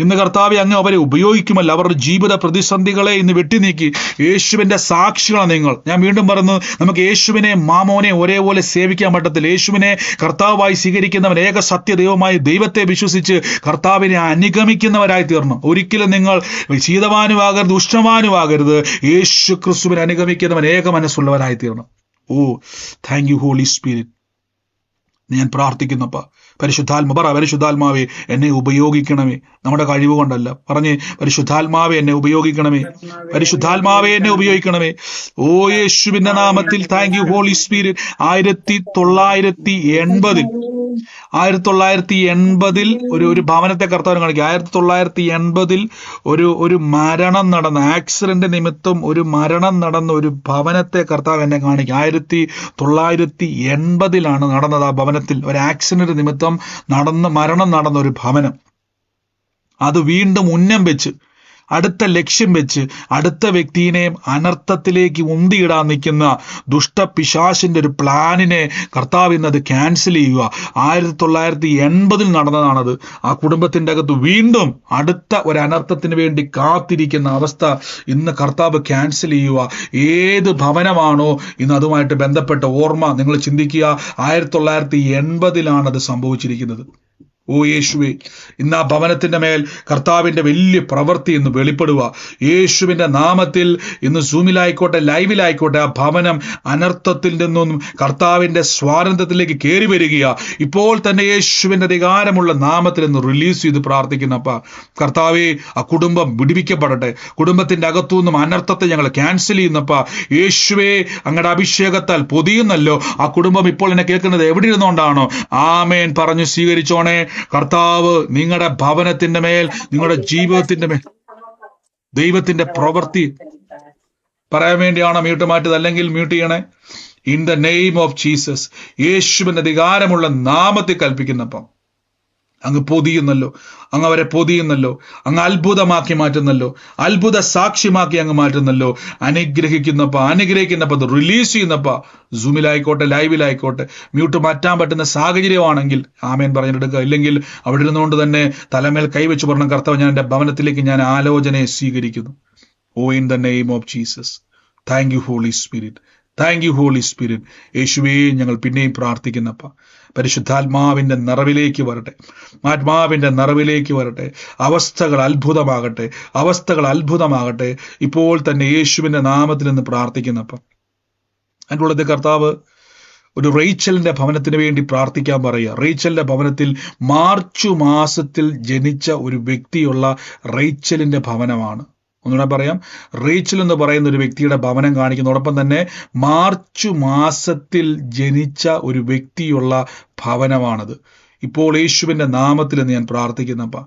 ഇന്ന് കർത്താവെ അങ്ങ് അവരെ ഉപയോഗിക്കുമല്ലോ. അവരുടെ ജീവിത പ്രതിസന്ധികളെ ഇന്ന് വെട്ടിനീക്കി യേശുവിന്റെ സാക്ഷികളാണ് നിങ്ങൾ. ഞാൻ വീണ്ടും പറഞ്ഞു, നമുക്ക് യേശുവിനെ മാമോനെ ഒരേപോലെ സേവിക്കാൻ പറ്റത്തില്ല. യേശുവിനെ കർത്താവായി സ്വീകരിക്കുന്നവൻ, ഏക സത്യദൈവമായി ദൈവത്തെ വിശ്വസിച്ച് കർത്താവിനെ അനുഗമിക്കുന്നവരായി തീർന്നു. ഒരിക്കലും നിങ്ങൾ ശീതവാനുമാകരുത്, ഉഷ്ണവാനുമാകരുത്. യേശു ക്രിസ്തുവിനെ അനുഗമിക്കുന്നവൻ ഏക മനസ്സുള്ളവരായി തീർന്നു. ഓ, താങ്ക് യു ഹോളി സ്പിരിറ്റ്. ഞാൻ പ്രാർത്ഥിക്കുന്നപ്പ പരിശുദ്ധാത്മാവേ എന്നെ ഉപയോഗിക്കണമേ. നമ്മുടെ കഴിവ് കൊണ്ടല്ല, പറഞ്ഞേ, പരിശുദ്ധാത്മാവെ എന്നെ ഉപയോഗിക്കണമേ, പരിശുദ്ധാത്മാവെ എന്നെ ഉപയോഗിക്കണമേ. ഓ യേശുവിന്റെ നാമത്തിൽ താങ്ക് യു ഹോളി സ്പിരിറ്റ്. 1980 ഒരു ഭവനത്തെ കർത്താവിനെ കാണിക്കുക. 1980 ഒരു മരണം നടന്ന, ആക്സിഡന്റ് നിമിത്തം ഒരു മരണം നടന്ന ഒരു ഭവനത്തെ കർത്താവ് എന്നെ കാണിക്കുക. 1980 നടന്നത്. ആ ഭവനത്തിൽ ഒരു ആക്സിഡന്റ് നിമിത്തം മരണം നടന്ന ഒരു ഭവനം. അത് വീണ്ടും ഉന്നം വെച്ച്, അടുത്ത ലക്ഷ്യം വെച്ച്, അടുത്ത വ്യക്തിയെയും അനർത്ഥത്തിലേക്ക് ഉന്തിയിടാൻ നിൽക്കുന്ന ദുഷ്ടപിശാചിന്റെ ഒരു പ്ലാനിനെ കർത്താവ് ഇന്ന് അത് ക്യാൻസൽ ചെയ്യുക. 1980 നടന്നതാണത്. ആ കുടുംബത്തിന്റെ അകത്ത് വീണ്ടും അടുത്ത ഒരു അനർത്ഥത്തിന് വേണ്ടി കാത്തിരിക്കുന്ന അവസ്ഥ ഇന്ന് കർത്താവ് ക്യാൻസൽ ചെയ്യുക. ഏത് ഭവനമാണോ ഇന്ന് അതുമായിട്ട് ബന്ധപ്പെട്ട ഓർമ്മ നിങ്ങൾ ചിന്തിക്കുക. 1980 അത് സംഭവിച്ചിരിക്കുന്നത്. ഓ യേശുവേ, ഇന്ന് ആ ഭവനത്തിന്റെ മേൽ കർത്താവിന്റെ വലിയ പ്രവൃത്തി ഇന്ന് വെളിപ്പെടുക. യേശുവിന്റെ നാമത്തിൽ ഇന്ന് സൂമിലായിക്കോട്ടെ, ലൈവിലായിക്കോട്ടെ, ആ ഭവനം അനർത്ഥത്തിൽ നിന്നും കർത്താവിന്റെ സ്വാതന്ത്ര്യത്തിലേക്ക് കയറി വരികയാ. ഇപ്പോൾ തന്നെ യേശുവിന്റെ അധികാരമുള്ള നാമത്തിൽ ഇന്ന് റിലീസ് ചെയ്ത് പ്രാർത്ഥിക്കുന്നപ്പ കർത്താവെ, ആ കുടുംബം വിടുവിക്കപ്പെടട്ടെ. കുടുംബത്തിന്റെ അകത്തുനിന്നും അനർത്ഥത്തെ ഞങ്ങൾ ക്യാൻസൽ ചെയ്യുന്നപ്പ യേശുവേ, അങ്ങയുടെ അഭിഷേകത്താൽ പൊതിയുന്നല്ലോ. ആ കുടുംബം ഇപ്പോൾ എന്നെ കേൾക്കുന്നത് എവിടെ ഇരുന്നുകൊണ്ടാണോ? ആമേൻ പറഞ്ഞു സ്വീകരിച്ചോണേ. കർത്താവ് നിങ്ങളുടെ ഭവനത്തിന്റെ മേൽ, നിങ്ങളുടെ ജീവിതത്തിന്റെ മേൽ ദൈവത്തിന്റെ പ്രവൃത്തി പറയാൻ വേണ്ടിയാണോ മ്യൂട്ട് മാറ്റത്? അല്ലെങ്കിൽ മ്യൂട്ട് ചെയ്യണേ. In the name of Jesus, യേശുവിന്റെ അധികാരമുള്ള നാമത്തിൽ കൽപ്പിക്കുന്നപ്പം അങ്ങ് പൊതിയുന്നല്ലോ, അങ്ങ് അവരെ പൊതിയുന്നല്ലോ, അങ്ങ് അത്ഭുതമാക്കി മാറ്റുന്നല്ലോ, അത്ഭുത സാക്ഷ്യമാക്കി അങ്ങ് മാറ്റുന്നല്ലോ. അനുഗ്രഹിക്കുന്നപ്പ അത് റിലീസ് ചെയ്യുന്നപ്പ, സൂമിലായിക്കോട്ടെ, ലൈവിലായിക്കോട്ടെ, മ്യൂട്ട് മാറ്റാൻ പറ്റുന്ന സാഹചര്യമാണെങ്കിൽ ആമേൻ പറഞ്ഞിട്ടെടുക്കുക. ഇല്ലെങ്കിൽ അവിടെ ഇരുന്നുകൊണ്ട് തന്നെ തലമേൽ കൈവച്ച് പറഞ്ഞ കർത്താവ്, ഞാൻ എൻ്റെ ഭവനത്തിലേക്ക് ഞാൻ ആലോചനയെ സ്വീകരിക്കുന്നു. ഓ, in the name of Jesus. Thank you holy Spirit, thank you holy Spirit. യേശുവേ, ഞങ്ങൾ പിന്നെയും പ്രാർത്ഥിക്കുന്നപ്പ പരിശുദ്ധാത്മാവിന്റെ നിറവിലേക്ക് വരട്ടെ, ആത്മാവിന്റെ നിറവിലേക്ക് വരട്ടെ. അവസ്ഥകൾ അത്ഭുതമാകട്ടെ ഇപ്പോൾ തന്നെ യേശുവിന്റെ നാമത്തിൽ നിന്ന് പ്രാർത്ഥിക്കുന്നപ്പം. അതിൻ്റെ ഉള്ളത് കർത്താവ് ഒരു റേച്ചലിന്റെ ഭവനത്തിന് വേണ്ടി പ്രാർത്ഥിക്കാൻ പറയുക. റേച്ചലിന്റെ ഭവനത്തിൽ മാർച്ച് മാസത്തിൽ ജനിച്ച ഒരു വ്യക്തിയുള്ള റേച്ചലിന്റെ ഭവനമാണ്. ഒന്നുകൂടെ പറയാം, റേച്ചൽ എന്ന് പറയുന്ന ഒരു വ്യക്തിയുടെ ഭവനം കാണിക്കുന്നതോടൊപ്പം തന്നെ മാർച്ച് മാസത്തിൽ ജനിച്ച ഒരു വ്യക്തിയുള്ള ഭവനമാണത്. ഇപ്പോൾ യേശുവിന്റെ നാമത്തിൽ ഞാൻ പ്രാർത്ഥിക്കുന്നപ്പ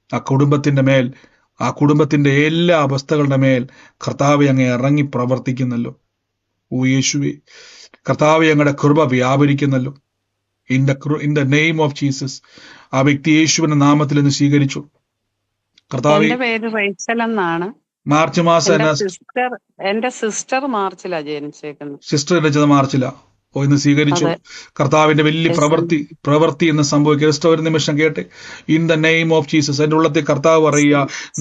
ആ കുടുംബത്തിന്റെ മേൽ, ആ കുടുംബത്തിന്റെ എല്ലാ അവസ്ഥകളുടെ മേൽ കർത്താവെ അങ്ങ് ഇറങ്ങി പ്രവർത്തിക്കുന്നല്ലോ. ഓ യേശുവേ, കർത്താവെ അങ്ങയുടെ കൃപ വ്യാപരിക്കുന്നല്ലോ. In the name of Jesus. ആ വ്യക്തി യേശുവിന്റെ നാമത്തിൽ നിന്ന് സ്വീകരിച്ചു. കർത്താവെ, എന്റെ പേര് റൈച്ചൽ എന്നാണ്. മാർച്ച് മാസം എന്റെ സിസ്റ്റർ മാർച്ചിലാ ജനിച്ചേക്കുന്നത്. സിസ്റ്റർ ജനിച്ചത് മാർച്ചിലാ. ഓ, ഇന്ന് സ്വീകരിച്ചു. കർത്താവിന്റെ വലിയ പ്രവൃത്തി എന്ന് സംഭവിക്കുക. ജസ്റ്റ് ഒരു നിമിഷം കേട്ടെ. In the name of Jesus. എൻ്റെ ഉള്ളത്തിൽ കർത്താവ് പറയുക,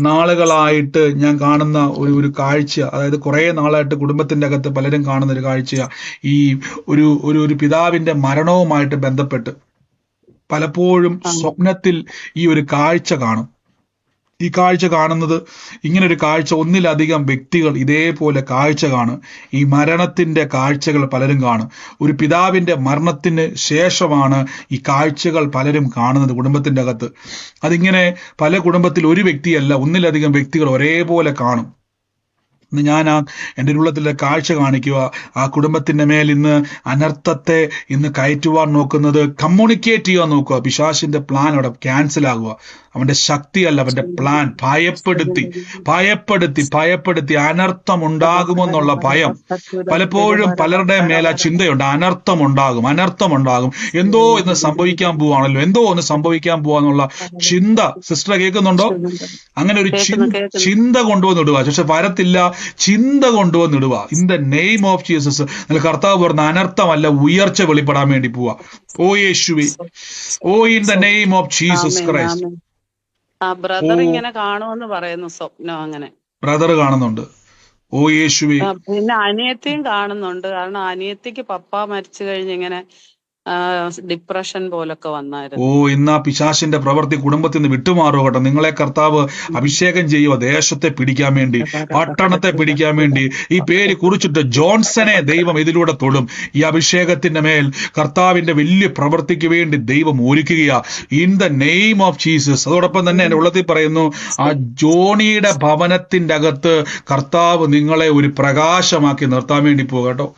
നാളുകളായിട്ട് ഞാൻ കാണുന്ന ഒരു കാഴ്ച, അതായത് കുറെ നാളായിട്ട് കുടുംബത്തിന്റെ അകത്ത് പലരും കാണുന്ന ഒരു കാഴ്ച, ഈ ഒരു പിതാവിന്റെ മരണവുമായിട്ട് ബന്ധപ്പെട്ട് പലപ്പോഴും സ്വപ്നത്തിൽ ഈ ഒരു കാഴ്ച കാണും. ഈ കാഴ്ച കാണുന്നത്, ഇങ്ങനെ ഒരു കാഴ്ച ഒന്നിലധികം വ്യക്തികൾ ഇതേപോലെ കാഴ്ച കാണും. ഈ മരണത്തിന്റെ കാഴ്ചകൾ പലരും കാണും. ഒരു പിതാവിന്റെ മരണത്തിന് ശേഷമാണ് ഈ കാഴ്ചകൾ പലരും കാണുന്നത് കുടുംബത്തിന്റെ അകത്ത്. അതിങ്ങനെ പല കുടുംബത്തിൽ ഒരു വ്യക്തിയല്ല, ഒന്നിലധികം വ്യക്തികൾ ഒരേപോലെ കാണും. ഇന്ന് ഞാൻ എൻ്റെ ഉള്ളത്തിലെ കാഴ്ച കാണിക്കുക. ആ കുടുംബത്തിന്റെ മേൽ ഇന്ന് അനർത്ഥത്തെ ഇന്ന് കയറ്റുവാൻ നോക്കുന്നത്, കമ്മ്യൂണിക്കേറ്റ് ചെയ്യാൻ നോക്കുക. പിശാചിന്റെ പ്ലാൻ അവിടെ ക്യാൻസൽ ആകുക. അവന്റെ ശക്തിയല്ല, അവന്റെ പ്ലാൻ. ഭയപ്പെടുത്തി അനർത്ഥമുണ്ടാകുമെന്നുള്ള ഭയം. പലപ്പോഴും പലരുടെ മേലെ ചിന്തയുണ്ട്, അനർത്ഥമുണ്ടാകും. എന്തോ ഒന്ന് സംഭവിക്കാൻ പോവാണല്ലോ, എന്തോ ഒന്ന് സംഭവിക്കാൻ പോവാന്നുള്ള ചിന്ത. സിസ്റ്റർ കേൾക്കുന്നുണ്ടോ? അങ്ങനെ ഒരു ചിന്ത കൊണ്ടുവന്നിടുക. പക്ഷെ വരത്തില്ല, ചിന്ത കൊണ്ടുവന്നിടുക. In the name of Jesus. കർത്താവ് പറഞ്ഞ അനർത്ഥമല്ല, ഉയർച്ച വെളിപ്പെടാൻ വേണ്ടി പോവാ. ഓ യേശുവേ, ഓ in the name of Jesus Christ. Brother ഇങ്ങനെ കാണുമെന്ന് പറയുന്നു, സ്വപ്നം. അങ്ങനെ ബ്രദർ കാണുന്നുണ്ട്. ഓ യേശുവേ. പിന്നെ അനിയത്തിയും കാണുന്നുണ്ട്. കാരണം അനിയത്തിക്ക് പപ്പ മരിച്ചു കഴിഞ്ഞ് ഇങ്ങനെ ഡിപ്രഷൻ പോലൊക്കെ വന്നായിരുന്നു. ഓ, ഇന്ന് ആ പിശാചിന്റെ പ്രവൃത്തി കുടുംബത്തിൽ നിന്ന് വിട്ടുമാറുക കേട്ടോ. നിങ്ങളെ കർത്താവ് അഭിഷേകം ചെയ്യുക ദേശത്തെ പിടിക്കാൻ വേണ്ടി, പട്ടണത്തെ പിടിക്കാൻ വേണ്ടി. ഈ പേര് കുറിച്ചിട്ട് ജോൺസനെ ദൈവം ഇതിലൂടെ തൊടും. ഈ അഭിഷേകത്തിന്റെ മേൽ കർത്താവിന്റെ വലിയ പ്രവൃത്തിക്ക് വേണ്ടി ദൈവം ഒരുക്കുകയാ, in the name of Jesus. അതോടൊപ്പം തന്നെ എന്റെ ഉള്ളത്തിൽ പറയുന്നു, ആ ജോണിയുടെ ഭവനത്തിന്റെ അകത്ത് കർത്താവ് നിങ്ങളെ ഒരു പ്രകാശമാക്കി നിർത്താൻ വേണ്ടി പോകുക കേട്ടോ.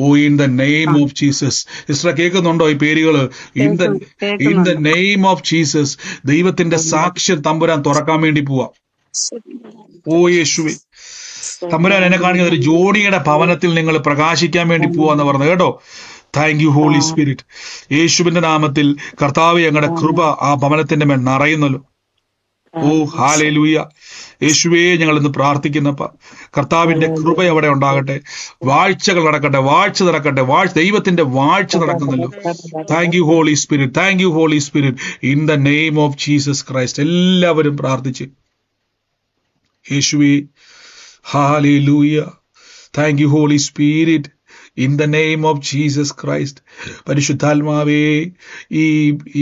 ഓ in the name of Jesus. ഇസ്ര കേൾക്കുന്നു ോ ഈ പേരുകള്? In the name of Jesus. ദൈവത്തിന്റെ സാക്ഷ്യം തമ്പുരാൻ തുറക്കാൻ വേണ്ടി പോവാ. ഓ യേശുവേ, തമ്പുരാൻ എന്നെ കാണിക്കുന്ന ഒരു ജോണിയുടെ ഭവനത്തിൽ നിങ്ങൾ പ്രകാശിക്കാൻ വേണ്ടി പോവാന്ന് പറഞ്ഞു കേട്ടോ. Thank you holy spirit. യേശുവിന്റെ നാമത്തിൽ കർത്താവ് ഞങ്ങളുടെ കൃപ ആ ഭവനത്തിന്റെ മേൽ നിറയുന്നല്ലോ. ഓ ഹല്ലേലൂയ. യേശുവേ, ഞങ്ങൾ ഇന്ന് പ്രാർത്ഥിക്കുന്നപ്പ കർത്താവിന്റെ കൃപ അവിടെ ഉണ്ടാകട്ടെ. വാഴ്ചകൾ നടക്കട്ടെ, ദൈവത്തിന്റെ വാഴ്ച നടക്കുന്നല്ലോ. Thank you holy spirit. In the name of Jesus Christ. എല്ലാവരും പ്രാർത്ഥിച്ച് യേശുവേ, hallelujah. Thank you holy spirit. In the name of Jesus Christ. പരിശുദ്ധാത്മാവേ,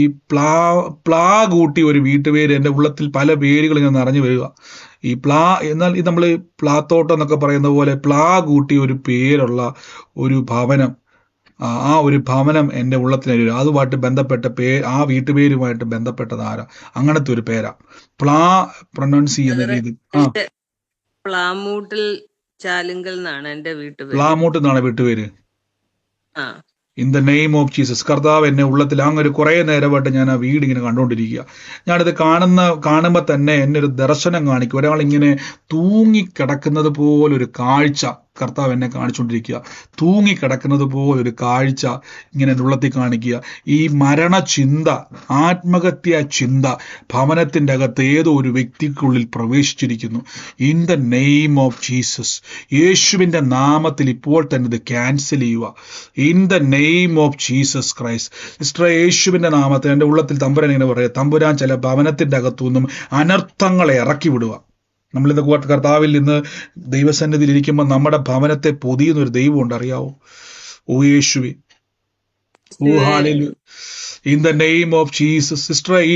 ഈ പ്ലാ കൂട്ടി ഒരു വീട്ടുപേര് എൻ്റെ ഉള്ളത്തിൽ പല പേരുകൾ ഇങ്ങനെ നിറഞ്ഞു വരിക. ഈ എന്നാൽ ഇത് നമ്മൾ പ്ലാത്തോട്ടം എന്നൊക്കെ പറയുന്ന പോലെ പ്ലാ കൂട്ടി ഒരു പേരുള്ള ഒരു ഭവനം, ആ ഒരു ഭവനം എൻ്റെ ഉള്ളത്തിന് വരിക. അതുമായിട്ട് ബന്ധപ്പെട്ട ആ വീട്ടുപേരുമായിട്ട് ബന്ധപ്പെട്ടത് ആരാ? അങ്ങനത്തെ ഒരു പേരാ പ്ലാ പ്രൊനൗൺസ് ചെയ്യുന്ന രീതി. പ്ലാമൂട്ടിൽ ചാലുങ്കൽ എന്നാണ് എന്റെ വീട്ടുപേര്. പ്ലാമൂട്ട് എന്നാണ് വീട്ടുപേര്. In the name of Jesus. കർത്താവ് എന്നെ ഉള്ളത്തിൽ അങ്ങനെ കുറെ നേരമായിട്ട് ഞാൻ ആ വീട് ഇങ്ങനെ കണ്ടുകൊണ്ടിരിക്കുക. ഞാനിത് കാണുമ്പോൾ തന്നെ എന്നെ ഒരു ദർശനം കാണിക്കും. ഒരാളിങ്ങനെ തൂങ്ങിക്കിടക്കുന്നത് പോലൊരു കാഴ്ച കർത്താവ് എന്നെ കാണിച്ചുകൊണ്ടിരിക്കുക. തൂങ്ങിക്കിടക്കുന്നത് പോലൊരു കാഴ്ച ഇങ്ങനെ എൻ്റെ ഉള്ളത്തിൽ കാണിക്കുക. ഈ മരണചിന്ത, ആത്മഹത്യാ ചിന്ത ഭവനത്തിൻ്റെ അകത്ത് ഏതോ ഒരു വ്യക്തിക്കുള്ളിൽ പ്രവേശിച്ചിരിക്കുന്നു. In the name of Jesus. യേശുവിൻ്റെ നാമത്തിൽ ഇപ്പോൾ തന്നെ ഇത് ക്യാൻസൽ ചെയ്യുക. In the name of Jesus Christ. Sister, യേശുവിൻ്റെ നാമത്തിൽ എൻ്റെ ഉള്ളത്തിൽ തമ്പുരാൻ ഇങ്ങനെ പറയുക, തമ്പുരാൻ ചില ഭവനത്തിൻ്റെ അകത്തുനിന്നും അനർത്ഥങ്ങളെ ഇറക്കി വിടുക. നമ്മളിന്ന് കർത്താവിൽ നിന്ന് ദൈവസന്നിധിയിൽ ഇരിക്കുമ്പോൾ നമ്മുടെ ഭവനത്തെ പൊതിയുന്നൊരു ദൈവമുണ്ട്, അറിയാവോ? ഓ യേശുവേ, ഓ hallelujah. In the name of Jesus. Sister, ഈ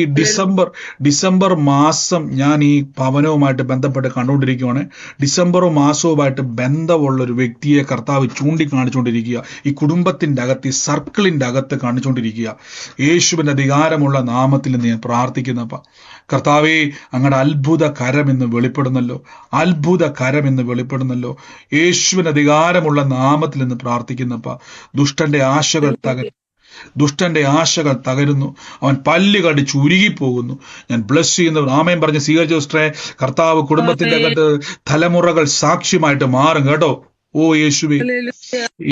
ഡിസംബർ മാസം ഞാൻ ഈ ഭവനവുമായിട്ട് ബന്ധപ്പെട്ട് കണ്ടുകൊണ്ടിരിക്കുകയാണ്. ഡിസംബർ മാസവുമായിട്ട് ബന്ധമുള്ള ഒരു വ്യക്തിയെ കർത്താവ് ചൂണ്ടിക്കാണിച്ചുകൊണ്ടിരിക്കുക. ഈ കുടുംബത്തിൻ്റെ അകത്ത്, ഈ സർക്കിളിൻ്റെ അകത്ത് കാണിച്ചുകൊണ്ടിരിക്കുക. യേശുവിൻ്റെ അധികാരമുള്ള നാമത്തിൽ നിന്ന് ഞാൻ പ്രാർത്ഥിക്കുന്നപ്പ കർത്താവേ, അങ്ങയുടെ അത്ഭുത കരം എന്ന് വെളിപ്പെടുന്നല്ലോ. യേശുവിന് അധികാരമുള്ള നാമത്തിൽ നിന്ന് പ്രാർത്ഥിക്കുന്നപ്പ ദുഷ്ടന്റെ ആശകൾ തകരുന്നു. അവൻ പല്ല് കടിച്ച് ഉരുകിപ്പോകുന്നു. ഞാൻ ബ്ലസ് ചെയ്യുന്നവർ ആമേൻ പറഞ്ഞ് സ്വീകരിച്ച സിസ്റ്ററെ, കർത്താവ് കുടുംബത്തിന്റെ അകത്ത് തലമുറകൾ സാക്ഷ്യമായിട്ട് മാറും കേട്ടോ. ഓ യേശുവേ,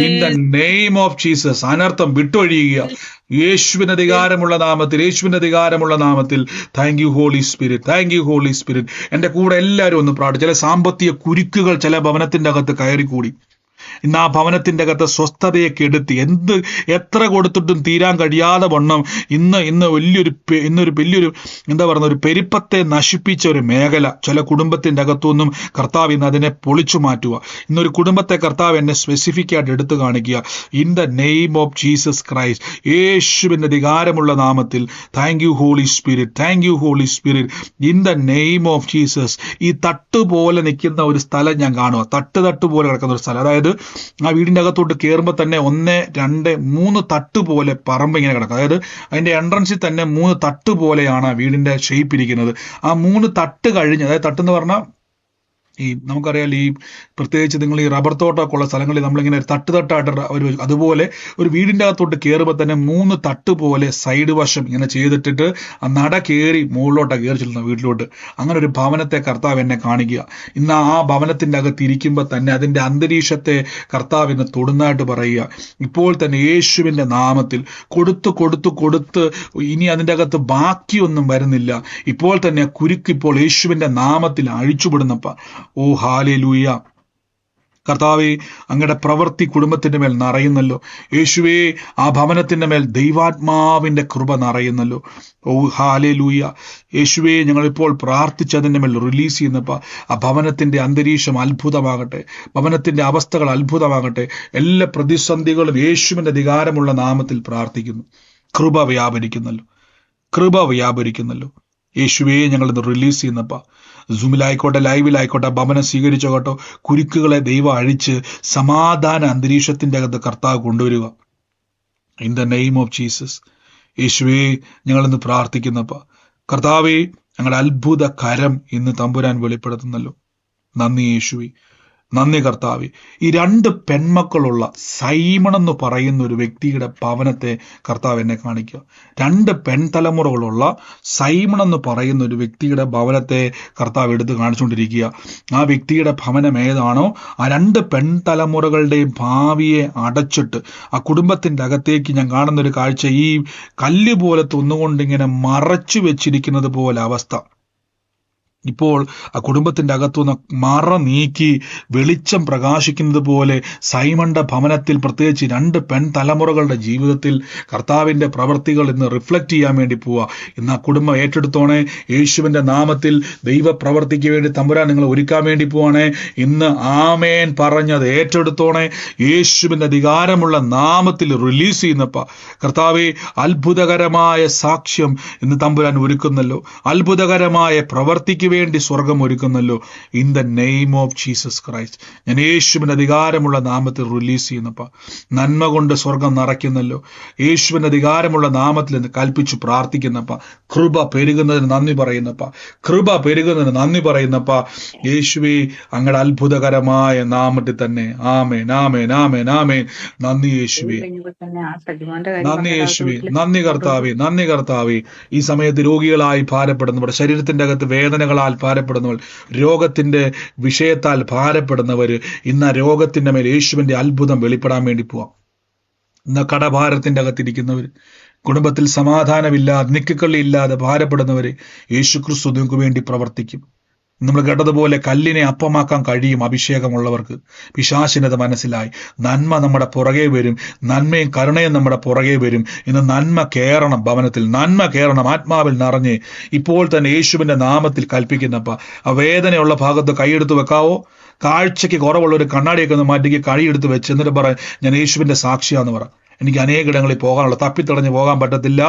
in the name of Jesus. അനർത്ഥം വിട്ടൊഴിയുക യേശുവിന്റെ അധികാരമുള്ള നാമത്തിൽ. Thank you holy spirit. എന്റെ കൂടെ എല്ലാവരും ഒന്ന് പ്രാർത്ഥിച്ചു. ചില സാമ്പത്തിക കുരുക്കുകൾ ചില ഭവനത്തിന്റെ അകത്ത് കയറിക്കൂടി. ഇന്ന് ആ ഭവനത്തിന്റെ അകത്ത് സ്വസ്ഥതയെ കെടുത്തി, എത്ര കൊടുത്തിട്ടും തീരാൻ കഴിയാതെ വണ്ണം ഇന്ന് വലിയൊരു എന്താ പറയുന്ന ഒരു പെരുപ്പത്തെ നശിപ്പിച്ച ഒരു മേഖല ചില കുടുംബത്തിന്റെ അകത്തുനിന്നും കർത്താവ് ഇന്ന് അതിനെ പൊളിച്ചു മാറ്റുക. ഇന്നൊരു കുടുംബത്തെ കർത്താവ് എന്നെ സ്പെസിഫിക് ആയിട്ട് എടുത്തു കാണിക്കുക. In the name of Jesus Christ. യേശുവിന്റെ അധികാരമുള്ള നാമത്തിൽ. Thank you holy spirit. In the name of Jesus. ഈ തട്ടുപോലെ നിൽക്കുന്ന ഒരു സ്ഥലം ഞാൻ കാണുക. തട്ട് പോലെ കിടക്കുന്ന ഒരു സ്ഥലം. അതായത് ആ വീടിന്റെ അകത്തോട്ട് കയറുമ്പോൾ തന്നെ 1, 2, 3 തട്ട് പോലെ പറമ്പ് ഇങ്ങനെ കിടക്കും. അതായത് അതിന്റെ എൻട്രൻസിൽ തന്നെ 3 തട്ട് പോലെയാണ് ആ വീടിന്റെ ഷേപ്പ് ഇരിക്കുന്നത്. ആ 3 തട്ട് കഴിഞ്ഞ്, അതായത് തട്ടെന്ന് പറഞ്ഞാൽ നമുക്കറിയാം പ്രത്യേകിച്ച് നിങ്ങൾ ഈ റബ്ബർ തോട്ടമൊക്കെ ഉള്ള സ്ഥലങ്ങളിൽ നമ്മളിങ്ങനെ തട്ടായിട്ട് അതുപോലെ ഒരു വീടിൻ്റെ അകത്തോട്ട് കയറുമ്പോൾ തന്നെ 3 തട്ട് പോലെ സൈഡ് വശം ഇങ്ങനെ ചെയ്തിട്ടിട്ട് ആ നട കയറി മുകളിലോട്ടാണ് കയറി ചെല്ലുന്ന വീട്ടിലോട്ട്. അങ്ങനെ ഒരു ഭവനത്തെ കർത്താവ് എന്നെ കാണിക്കുക. ഇന്ന് ആ ഭവനത്തിൻ്റെ അകത്ത് ഇരിക്കുമ്പോൾ തന്നെ അതിൻ്റെ അന്തരീക്ഷത്തെ കർത്താവ് എന്നെ തൊടുന്നതായിട്ട് പറയുക. ഇപ്പോൾ തന്നെ യേശുവിൻ്റെ നാമത്തിൽ കൊടുത്ത് ഇനി അതിൻ്റെ അകത്ത് ബാക്കിയൊന്നും വരുന്നില്ല. ഇപ്പോൾ തന്നെ കുരുക്ക് ഇപ്പോൾ യേശുവിൻ്റെ നാമത്തിൽ അഴിച്ചുവിടുന്നപ്പ. ഓ ഹല്ലേലൂയ. കർത്താവേ, അങ്ങയുടെ പ്രവൃത്തി കുടുംബത്തിന്റെ മേൽ നിറയുന്നല്ലോ. യേശുവേ, ആ ഭവനത്തിന്റെ മേൽ ദൈവാത്മാവിന്റെ കൃപ നിറയുന്നല്ലോ. ഓ ഹല്ലേലൂയ. യേശുവേ, ഞങ്ങളിപ്പോൾ പ്രാർത്ഥിച്ചതിന്റെ മേൽ റിലീസ് ചെയ്യുന്നപ്പ ആ ഭവനത്തിന്റെ അന്തരീക്ഷം അത്ഭുതമാകട്ടെ, ഭവനത്തിന്റെ അവസ്ഥകൾ അത്ഭുതമാകട്ടെ. എല്ലാ പ്രതിസന്ധികളും യേശുവിന്റെ അധികാരമുള്ള നാമത്തിൽ പ്രാർത്ഥിക്കുന്നു. കൃപ വ്യാപരിക്കുന്നല്ലോ. യേശുവേ, ഞങ്ങളിത് റിലീസ് ചെയ്യുന്നപ്പ സൂമിലായിക്കോട്ടെ ലൈവിലായിക്കോട്ടെ ഭവനം സ്വീകരിച്ചോ കേട്ടോ. കുരുക്കുകളെ ദൈവം അഴിച്ച് സമാധാന അന്തരീക്ഷത്തിന്റെ അകത്ത് കർത്താവ് കൊണ്ടുവരിക. In the name of Jesus. യേശുവേ, ഞങ്ങളിന്ന് പ്രാർത്ഥിക്കുന്നപ്പ കർത്താവേ, ഞങ്ങളുടെ അത്ഭുത കരം ഇന്ന് തമ്പുരാൻ വെളിപ്പെടുത്തുന്നല്ലോ. നന്ദി യേശുവേ, നന്ദി കർത്താവേ. ഈ 2 പെൺമക്കളുള്ള സൈമൺ എന്ന് പറയുന്ന ഒരു വ്യക്തിയുടെ ഭവനത്തെ കർത്താവ് എന്നെ കാണിക്കുക. 2 പെൺതലമുറകളുള്ള സൈമൺ എന്ന് പറയുന്ന ഒരു വ്യക്തിയുടെ ഭവനത്തെ കർത്താവ് എടുത്ത് കാണിച്ചുകൊണ്ടിരിക്കുക. ആ വ്യക്തിയുടെ ഭവനം ഏതാണോ ആ 2 പെൺതലമുറകളുടെയും ഭാവിയെ അടച്ചിട്ട് ആ കുടുംബത്തിന്റെ അകത്തേക്ക് ഞാൻ കാണുന്ന ഒരു കാഴ്ച, ഈ കല്ല് പോലത്തെ ഒന്നുകൊണ്ടിങ്ങനെ മറച്ചു വെച്ചിരിക്കുന്നത് പോലെ അവസ്ഥ. ഇപ്പോൾ ആ കുടുംബത്തിന്റെ അകത്തുനിന്ന് മറ നീക്കി വെളിച്ചം പ്രകാശിക്കുന്നത് പോലെ സൈമന്റെ ഭവനത്തിൽ പ്രത്യേകിച്ച് 2 പെൺതലമുറകളുടെ ജീവിതത്തിൽ കർത്താവിന്റെ പ്രവൃത്തികൾ ഇന്ന് റിഫ്ലക്റ്റ് ചെയ്യാൻ വേണ്ടി പോവുക. ഇന്ന് ആ കുടുംബം ഏറ്റെടുത്തോണേ. യേശുവിന്റെ നാമത്തിൽ ദൈവ പ്രവൃത്തിക്ക് വേണ്ടി തമ്പുരാൻ നിങ്ങൾ ഒരുക്കാൻ വേണ്ടി പോവാണേ. ഇന്ന് ആമേൻ പറഞ്ഞത് ഏറ്റെടുത്തോണേ. യേശുവിന്റെ അധികാരമുള്ള നാമത്തിൽ റിലീസ് ചെയ്യുന്നപ്പ കർത്താവെ, അത്ഭുതകരമായ സാക്ഷ്യം ഇന്ന് തമ്പുരാൻ ഒരുക്കുന്നല്ലോ. അത്ഭുതകരമായ പ്രവൃത്തിക്ക് വേണ്ടി സ്വർഗം ഒരുക്കുന്നല്ലോ. In the name of Jesus Christ. ഞാൻ യേശുവിന്റെ അധികാരമുള്ള നാമത്തിൽ റിലീസ് ചെയ്യുന്നപ്പ നന്മ കൊണ്ട് സ്വർഗം നിറയ്ക്കുന്നല്ലോ. യേശുവിന്റെ അധികാരമുള്ള നാമത്തിൽ നിന്ന് കൽപ്പിച്ചു പ്രാർത്ഥിക്കുന്നപ്പ കൃപ പെരുകുന്നതിന് നന്ദി പറയുന്നപ്പ യേശുവേ, അങ്ങയുടെ അത്ഭുതകരമായ നാമത്തിൽ തന്നെ. ആമേൻ, ആമേൻ, ആമേൻ, ആമേൻ. നന്ദി യേശുവേ, നന്ദി കർത്താവേ. ഈ സമയത്ത് രോഗികളായി ഭാരപ്പെടുന്നവർ, ശരീരത്തിന്റെ അകത്ത് വേദനകളാൽ ഭാരപ്പെടുന്നവർ, രോഗത്തിന്റെ വിഷയത്താൽ ഭാരപ്പെടുന്നവർ, ഇന്ന് ആ രോഗത്തിന്റെ മേൽ യേശുവിന്റെ അത്ഭുതം വെളിപ്പെടാൻ വേണ്ടി പോവാം. ഇന്ന് കടഭാരത്തിന്റെ അകത്തിരിക്കുന്നവർ, കുടുംബത്തിൽ സമാധാനമില്ലാതെ നിക്കക്കള്ളിയില്ലാതെ ഭാരപ്പെടുന്നവരെ യേശു ക്രിസ്തു നിങ്ങൾക്ക് വേണ്ടി പ്രവർത്തിക്കും. നമ്മൾ കേട്ടതുപോലെ കല്ലിനെ അപ്പമാക്കാൻ കഴിയും അഭിഷേകമുള്ളവർക്ക്. പിശാചിനത് മനസ്സിലായി. നന്മ നമ്മുടെ പുറകെ വരും, നന്മയും കരുണയും നമ്മുടെ പുറകെ വരും. ഇന്ന് നന്മ കയറണം, ഭവനത്തിൽ നന്മ കയറണം, ആത്മാവിൽ നിറഞ്ഞ് ഇപ്പോൾ തന്നെ യേശുവിന്റെ നാമത്തിൽ കൽപ്പിക്കുന്നപ്പ ആ വേദനയുള്ള ഭാഗത്ത് കൈയെടുത്ത് വെക്കാവോ? കാഴ്ചയ്ക്ക് കുറവുള്ള ഒരു കണ്ണാടിയൊക്കെ ഒന്ന് മാറ്റി കൈയെടുത്ത് വെച്ച് എന്നിട്ട് പറ, ഞാൻ യേശുവിന്റെ സാക്ഷിയാന്ന് പറ. എനിക്ക് അനേകിടങ്ങളിൽ പോകാനുള്ള, തപ്പിത്തടഞ്ഞ് പോകാൻ പറ്റത്തില്ല.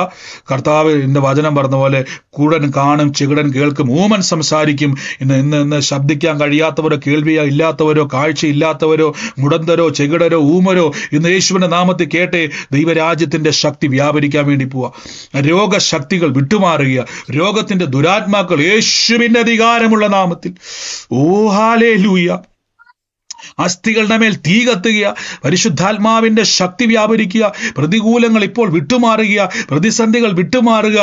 കർത്താവ് ഇന്ന് വചനം പറഞ്ഞ പോലെ കുടൻ കാണും, ചെകിടൻ കേൾക്കും, ഊമൻ സംസാരിക്കും. ഇന്ന് ശബ്ദിക്കാൻ കഴിയാത്തവരോ, കേൾവിയോ ഇല്ലാത്തവരോ, കാഴ്ചയില്ലാത്തവരോ, മുടന്തരോ, ചെകിടരോ, ഊമരോ ഇന്ന് യേശുവിന്റെ നാമത്തിൽ കേട്ടെ. ദൈവരാജ്യത്തിന്റെ ശക്തി വ്യാപരിക്കാൻ വേണ്ടി പോവാ. രോഗശക്തികൾ വിട്ടുമാറുക, രോഗത്തിന്റെ ദുരാത്മാക്കൾ യേശുവിന്റെ അധികാരമുള്ള നാമത്തിൽ. ഓ ഹല്ലേലൂയ. അസ്ഥികളുടെ മേൽ തീ കത്തുക, പരിശുദ്ധാത്മാവിന്റെ ശക്തി വ്യാപരിക്കുക. പ്രതികൂലങ്ങൾ ഇപ്പോൾ വിട്ടുമാറുക, പ്രതിസന്ധികൾ വിട്ടുമാറുക.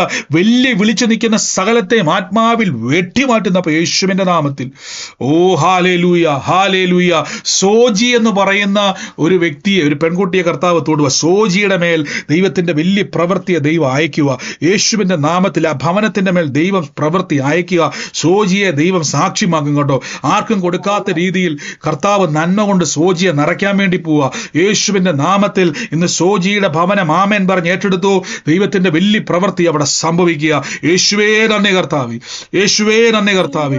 വിളിച്ചു നിൽക്കുന്ന സകലത്തെയും ആത്മാവിൽ വെട്ടിമാറ്റുന്ന യേശുവിന്റെ നാമത്തിൽ. ഓ ഹല്ലേലൂയ, ഹല്ലേലൂയ. സോജി എന്ന് പറയുന്ന ഒരു വ്യക്തിയെ, ഒരു പെൺകുട്ടിയെ കർത്താവ് തൊടുക. സോജിയുടെ മേൽ ദൈവത്തിന്റെ വലിയ പ്രവൃത്തിയെ ദൈവം അയക്കുക. യേശുവിന്റെ നാമത്തിൽ ആ ഭവനത്തിന്റെ മേൽ ദൈവം പ്രവൃത്തി അയക്കുക. സോജിയെ ദൈവം സാക്ഷ്യമാക്കും കേട്ടോ. ആർക്കും കൊടുക്കാത്ത രീതിയിൽ കർത്താവ് നന്മ കൊണ്ട് സോജിയെ നിറയ്ക്കാൻ വേണ്ടി പോവുക. യേശുവിന്റെ നാമത്തിൽ ഇന്ന് സോജിയുടെ ഭവനം ആമേൻ പറഞ്ഞ് ഏറ്റെടുത്തു. ദൈവത്തിന്റെ വലിയ പ്രവൃത്തി അവിടെ സംഭവിക്കുക. യേശുവേ നന്ദി കർത്താവേ, യേശുവേ നന്ദി കർത്താവേ.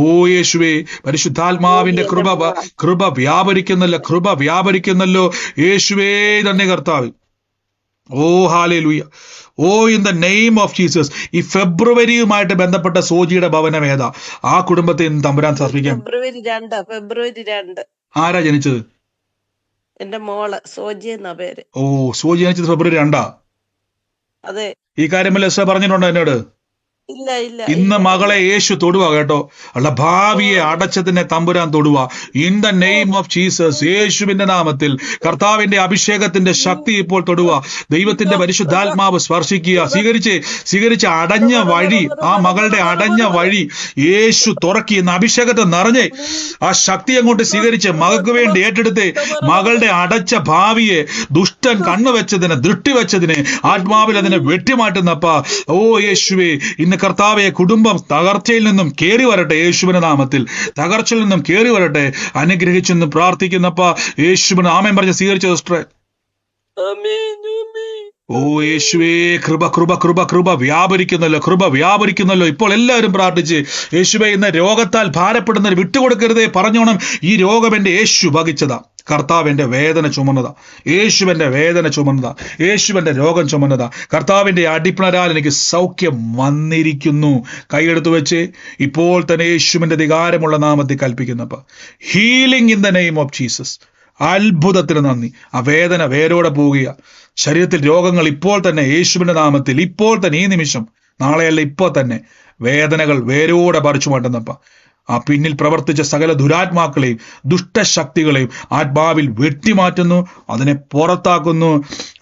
ഓ യേശുവേ, പരിശുദ്ധാത്മാവിന്റെ കൃപ വ്യാപരിക്കുന്നല്ലോ. യേശുവേ നന്ദി കർത്താവേ. ഓ ഹല്ലേലൂയ. ഓ in the name of Jesus. ഈ ഫെബ്രുവരിയുമായിട്ട് ബന്ധപ്പെട്ട സോജിയുടെ ഭവനം ഏതാ? ആ കുടുംബത്തെ ഇന്ന് തമ്പുരാൻ സമർപ്പിക്കാം. ഫെബ്രുവരി 2. ആരാ ജനിച്ചത്? എന്റെ മോള് സോജി എന്നാ പേര്. ഓ, സോജി ജനിച്ചത് ഫെബ്രുവരി 2. അതെ. ഈ കാര്യം എസ് പറഞ്ഞിട്ടുണ്ടോ എന്നോട്? ഇല്ല ഇല്ല ഇന്ന് ഇല്ല മകളെ യേശു തൊടുക കേട്ടോ. അല്ല ഭാവിയെ അടച്ചതിനെ തമ്പുരാൻ തൊടുക. In the name of Jesus, യേശുവിന്റെ നാമത്തിൽ കർത്താവിന്റെ അഭിഷേകത്തിന്റെ ശക്തി ഇപ്പോൾ തൊടുക. ദൈവത്തിന്റെ പരിശുദ്ധാത്മാവ് സ്പർശിക്കുക. സ്വീകരിച്ച് അടഞ്ഞ വഴി, ആ മകളുടെ അടഞ്ഞ വഴി യേശു തുറക്കി. ഇന്ന് അഭിഷേകത്തെ നിറഞ്ഞ് ആ ശക്തി അങ്ങോട്ട് സ്വീകരിച്ച് മകൾക്ക് വേണ്ടി ഏറ്റെടുത്ത് മകളുടെ അടച്ച ഭാവിയെ ദുഷ്ടൻ കണ്ണുവെച്ചതിനെ, ദൃഷ്ടിവെച്ചതിനെ ആത്മാവിൽ അതിനെ വെട്ടിമാറ്റുന്നപ്പ. ഓ യേശുവേ, ഇന്ന് കർത്താവെ കുടുംബം തകർച്ചയിൽ നിന്നും കേറി വരട്ടെ. യേശുവിന്റെ നാമത്തിൽ തകർച്ചയിൽ നിന്നും കേറി വരട്ടെ. അനുഗ്രഹിച്ചെന്ന് പ്രാർത്ഥിക്കുന്നപ്പ യേശുവിന് ആമേൻ പറഞ്ഞ് സ്വീകരിച്ച സിസ്റ്ററെ. ഓ യേശുവേ, കൃപ കൃപ കൃപ കൃപ വ്യാപരിക്കുന്നല്ലോ, കൃപ വ്യാപരിക്കുന്നല്ലോ. ഇപ്പോൾ എല്ലാവരും പ്രാർത്ഥിച്ച് യേശുവേ, ഇന്ന് രോഗത്താൽ ഭാരപ്പെടുന്നവർ വിട്ടുകൊടുക്കരുതേ പറഞ്ഞോണം. ഈ രോഗം എന്റെ യേശു ഭവിച്ചതാ. കർത്താവിന്റെ വേദന ചുമന്നതാ. യേശുവിന്റെ വേദന ചുമന്നതാ. യേശുവിന്റെ രോഗം ചുമന്നതാ. കർത്താവിന്റെ അടിപ്പിണരാൽ എനിക്ക് സൗഖ്യം വന്നിരിക്കുന്നു. കൈയെടുത്തു വെച്ച് ഇപ്പോൾ തന്നെ യേശുവിന്റെ അധികാരമുള്ള നാമത്തിൽ കൽപ്പിക്കുന്നപ്പ healing in the name of Jesus. അത്ഭുതത്തിന് നന്ദി. ആ വേദന വേരോടെ പോവുക. ശരീരത്തിൽ രോഗങ്ങൾ ഇപ്പോൾ തന്നെ യേശുവിന്റെ നാമത്തിൽ, ഇപ്പോൾ തന്നെ, ഈ നിമിഷം, നാളെയല്ല ഇപ്പോൾ തന്നെ വേദനകൾ വേരോടെ പറിച്ചു മാറ്റുന്നപ്പ ആ പിന്നിൽ പ്രവർത്തിച്ച സകല ദുരാത്മാക്കളെയും ദുഷ്ടശക്തികളെയും ആത്മാവിൽ വെട്ടിമാറ്റുന്നു, അതിനെ പുറത്താക്കുന്നു.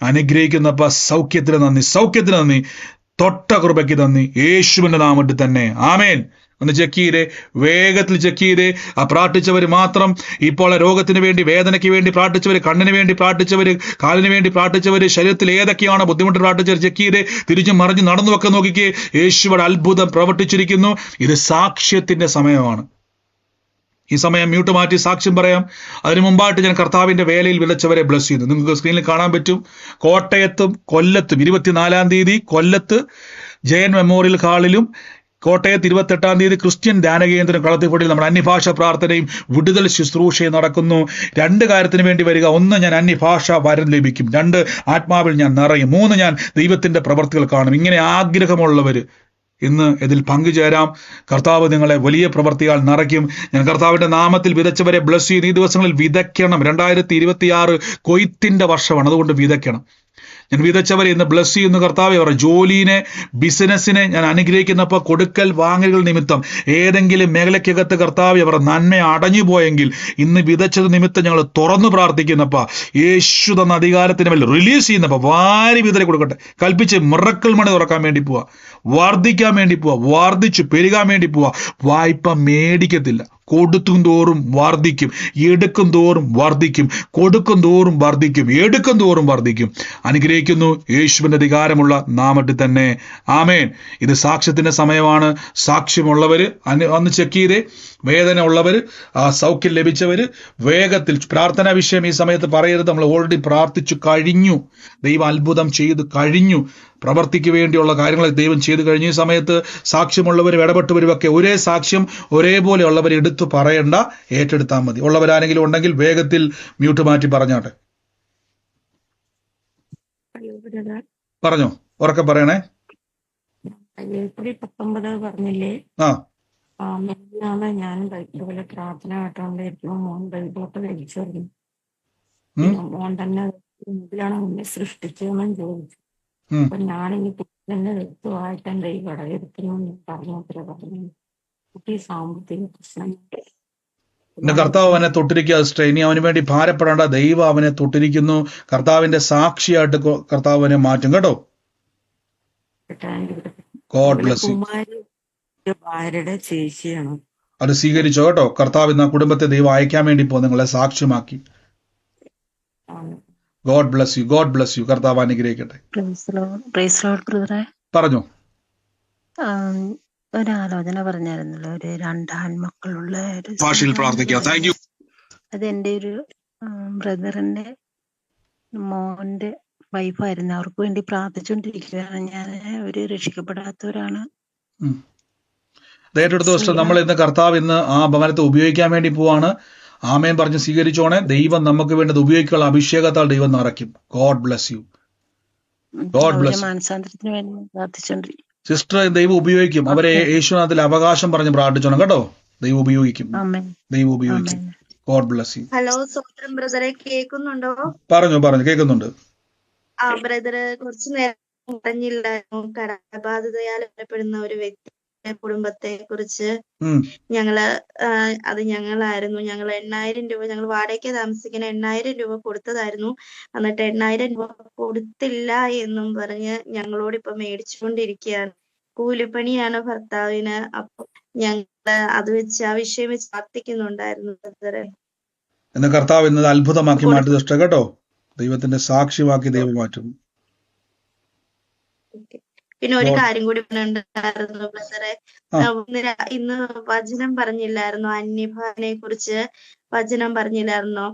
അനുഗ്രഹിക്കുന്നപ്പ സൗഖ്യത്തിന് നന്ദി, സൗഖ്യത്തിന് നന്ദി, തൊട്ട കൃപയ്ക്ക് നന്ദി, യേശുവിന്റെ നാമത്തിൽ തന്നെ. ആമേൻ. ഒന്ന് ചെക്ക് ചെയ്തേ, വേഗത്തിൽ ചെക്ക് ചെയ്തേ. ആ പ്രാർത്ഥിച്ചവർ മാത്രം ഇപ്പോൾ രോഗത്തിന് വേണ്ടി, വേദനയ്ക്ക് വേണ്ടി പ്രാർത്ഥിച്ചവർ, കണ്ണിന് വേണ്ടി പ്രാർത്ഥിച്ചവർ, കാലിന് വേണ്ടി പ്രാർത്ഥിച്ചവർ, ശരീരത്തിൽ ഏതൊക്കെയാണ് ബുദ്ധിമുട്ട് പ്രാർത്ഥിച്ചവർ ചെക്ക് ചെയ്തേ. തിരിച്ചും മറിഞ്ഞ് നടന്നുവെക്കെ നോക്കിക്കേ. യേശുവിടെ അത്ഭുതം പ്രവർത്തിച്ചിരിക്കുന്നു. ഇത് സാക്ഷ്യത്തിന്റെ സമയമാണ്. ഈ സമയം മ്യൂട്ട് മാറ്റി സാക്ഷ്യം പറയാം. അതിനു മുമ്പായിട്ട് ഞാൻ കർത്താവിന്റെ വേലയിൽ വിതച്ചവരെ ബ്ലസ് ചെയ്യുന്നു. നിങ്ങൾക്ക് സ്ക്രീനിൽ കാണാൻ പറ്റും. കോട്ടയത്തും കൊല്ലത്തും 24-ാം തീയതി കൊല്ലത്ത് ജയൻ മെമ്മോറിയൽ ഹാളിലും, കോട്ടയത്ത് 28-ാം തീയതി ക്രിസ്ത്യൻ ധ്യാനകേന്ദ്രം കളത്തിപ്പടിയിൽ നമ്മുടെ അന്യഭാഷ പ്രാർത്ഥനയും വിടുതൽ ശുശ്രൂഷയും നടക്കുന്നു. 2 കാര്യത്തിന് വേണ്ടി വരിക. 1, ഞാൻ അന്യഭാഷ വരം ലഭിക്കും. 2, ആത്മാവിൽ ഞാൻ നിറയും. 3, ഞാൻ ദൈവത്തിന്റെ പ്രവർത്തികൾ കാണും. ഇങ്ങനെ ആഗ്രഹമുള്ളവർ ഇന്ന് ഇതിൽ പങ്കുചേരാം. കർത്താവ് നിങ്ങളെ വലിയ പ്രവർത്തിയാൽ നിറയ്ക്കും. ഞാൻ കർത്താവിന്റെ നാമത്തിൽ വിതച്ചവരെ ബ്ലസ് ചെയ്ത് ഈ ദിവസങ്ങളിൽ വിതയ്ക്കണം. 2026 കൊയ്ത്തിന്റെ വർഷമാണ്, അതുകൊണ്ട് വിതയ്ക്കണം. ഞാൻ വിതച്ചവരെ ഇന്ന് ബ്ലസ് ചെയ്യുന്ന കർത്താവെ. അവരുടെ ജോലിനെ, ബിസിനസ്സിനെ ഞാൻ അനുഗ്രഹിക്കുന്നപ്പോൾ കൊടുക്കൽ വാങ്ങലുകൾ നിമിത്തം ഏതെങ്കിലും മേഖലയ്ക്കകത്ത് കർത്താവെ അവരുടെ നന്മ അടഞ്ഞു പോയെങ്കിൽ ഇന്ന് വിതച്ചത് നിമിത്തം ഞങ്ങൾ തുറന്നു പ്രാർത്ഥിക്കുന്നപ്പ യേശു തന്ന അധികാരത്തിന് മേൽ റിലീസ് ചെയ്യുന്നപ്പോ വാരി വിതറി കൊടുക്കട്ടെ. കൽപ്പിച്ച് മിറക്കിൾ മണി തുറക്കാൻ വേണ്ടി പോവാ, വർദ്ധിക്കാൻ വേണ്ടി പോവാ, വർദ്ധിച്ചു പെരുകാൻ വേണ്ടി പോവാ. വായ്പ മേടിക്കത്തില്ല. കൊടുക്കും തോറും വർദ്ധിക്കും, എടുക്കും തോറും വർദ്ധിക്കും, കൊടുക്കും തോറും വർദ്ധിക്കും, എടുക്കും തോറും വർദ്ധിക്കും. അനുഗ്രഹിക്കുന്നു യേശുവിന്റെ അധികാരമുള്ള നാമത്തിൽ തന്നെ. ആമേൻ. ഇത് സാക്ഷ്യത്തിന്റെ സമയമാണ്. സാക്ഷ്യമുള്ളവര് ഒന്ന് ചെക്ക് ചെയ്തേ. വേദന ഉള്ളവര്, സൗഖ്യം ലഭിച്ചവര് വേഗത്തിൽ പ്രാർത്ഥനാ വിഷയം ഈ സമയത്ത് പറയരുത്. നമ്മൾ ഓൾറെഡി പ്രാർത്ഥിച്ചു കഴിഞ്ഞു. ദൈവം അത്ഭുതം ചെയ്തു കഴിഞ്ഞു. പ്രവർത്തിക്ക് വേണ്ടിയുള്ള കാര്യങ്ങൾ ദൈവം ചെയ്തു കഴിഞ്ഞ ഈ സമയത്ത് സാക്ഷ്യമുള്ളവരും ഇടപെട്ടവരുമൊക്കെ ഒരേ സാക്ഷ്യം ഒരേപോലെ ഉള്ളവർ എടുത്തു പറയണ്ട, ഏറ്റെടുത്താൽ മതി. ഉള്ളവരാരെങ്കിലും ഉണ്ടെങ്കിൽ വേഗത്തിൽ മ്യൂട്ട് മാറ്റി പറഞ്ഞാട്ടെ. പറഞ്ഞോ, ഉറക്കെ പറയണേ. ഏപ്രിൽ 19 പറഞ്ഞില്ലേ? ഞാൻ ഇതുപോലെ പ്രാർത്ഥന കേട്ടോണ്ടിരിക്കുമ്പോ മോൻ ബൈബിളൊക്കെ കഴിച്ചു. മോൻ തന്നെ എന്തിലാണ് മുന്നേ സൃഷ്ടിച്ചതെന്നും ചോദിച്ചു. അപ്പൊ ഞാനിനി തന്നെ വ്യക്തമായിട്ട് എന്റെ ഈ കടയെടുക്കണമെന്ന് പറഞ്ഞു. കുട്ടി സാമ്പത്തിക പ്രശ്നം. കർത്താവ് അവനെ തൊട്ടിരിക്കുക. ഇനി അവന് വേണ്ടി ഭാരപ്പെടേണ്ട. ദൈവം അവനെ തൊട്ടിരിക്കുന്നു. കർത്താവിന്റെ സാക്ഷിയായിട്ട് കർത്താവ് അവനെ മാറ്റും കേട്ടോ. God bless U. ഭാര്യയുടെ ചേച്ചിയാണ്. അത് സ്വീകരിച്ചോ കേട്ടോ. കർത്താവ് ഇന്ന് കുടുംബത്തെ ദൈവം അയക്കാൻ വേണ്ടി പോകും, നിങ്ങളെ സാക്ഷ്യമാക്കി. God bless you, God bless you. കർത്താവ് അനുഗ്രഹിക്കട്ടെ. പറഞ്ഞോ. ഒരാലോചന പറഞ്ഞായിരുന്നല്ലോ, ഒരു 2 ആൺമക്കളുള്ള ഒരു ഭാഷയിൽ പ്രാർത്ഥിക്കാം. Thank you. അതെന്റെ ഒരു ബ്രദറിന്റെ മോന്റെ വൈഫായിരുന്നു. അവർക്ക് വേണ്ടി പ്രാർത്ഥിച്ചുകൊണ്ടിരിക്കുകയാണ്. ഞാൻ ഒരു രക്ഷിക്കപ്പെടാത്തവരാണ്. ഏറ്റെടുത്ത ദിവസം നമ്മൾ ഇന്ന് കർത്താവ് ഇന്ന് ആ ഭവനത്തെ ഉപയോഗിക്കാൻ വേണ്ടി പോവാണ്. ആമേൻ പറഞ്ഞ് സ്വീകരിച്ചോണേ. ദൈവം നമുക്ക് വേണ്ടത് ഉപയോഗിക്കാനുള്ള അഭിഷേകത്താൽ ദൈവം നിറയ്ക്കും. God bless you. God bless. മാനസാന്തരത്തിന് വേണ്ടി പ്രാർത്ഥിച്ചോണ്ടിരിക്കും. സിസ്റ്റർ ദൈവം ഉപയോഗിക്കും. അവരെ യേശുനാഥിൽ അവകാശം പറഞ്ഞ് പ്രാർത്ഥിച്ചോണം കേട്ടോ. ദൈവം ഉപയോഗിക്കും, ദൈവം ഉപയോഗിക്കും. God bless U. ഹലോ ബ്രദറെ, കേൾക്കുന്നുണ്ടോ? പറഞ്ഞു കേൾക്കുന്നുണ്ട്. ബ്രദറ് കുറച്ചു നേരം പറഞ്ഞില്ലായിരുന്നു കടബാധിതയാൽ ബന്ധപ്പെടുന്ന ഒരു വ്യക്തിയുടെ കുടുംബത്തെ കുറിച്ച്. ഞങ്ങള് അത് ഞങ്ങളായിരുന്നു. ഞങ്ങൾ 8,000 രൂപ, ഞങ്ങൾ വാടകയ്ക്ക് താമസിക്കുന്ന 8,000 രൂപ കൊടുത്തതായിരുന്നു. എന്നിട്ട് 8,000 രൂപ കൊടുത്തില്ല എന്നും പറഞ്ഞ് ഞങ്ങളോട് ഇപ്പൊ മേടിച്ചുകൊണ്ടിരിക്കുകയാണ്. കൂലിപ്പണിയാണ് ഭർത്താവിന്. അപ്പൊ ഞങ്ങള് അത് വെച്ച് ആ വിഷയം വെച്ച് പ്രാർത്ഥിക്കുന്നുണ്ടായിരുന്നു ബ്രദറെ. എന്ന കർത്താവ് ഇന്നത് അത്ഭുതമാക്കി മാറ്റി സിസ്റ്റർ കേട്ടോ. ദൈവത്തിന്റെ സാക്ഷിവാക്കി ദൈവം മാറ്റും. പിന്നെ ഒരു കാര്യം കൂടി ഉണ്ടായിരുന്നു ബ്രദറെ. ഇന്ന് വചനം പറഞ്ഞില്ലായിരുന്നോ? അന്യഭാഷയെ കുറിച്ച് വചനം പറഞ്ഞില്ലായിരുന്നോ?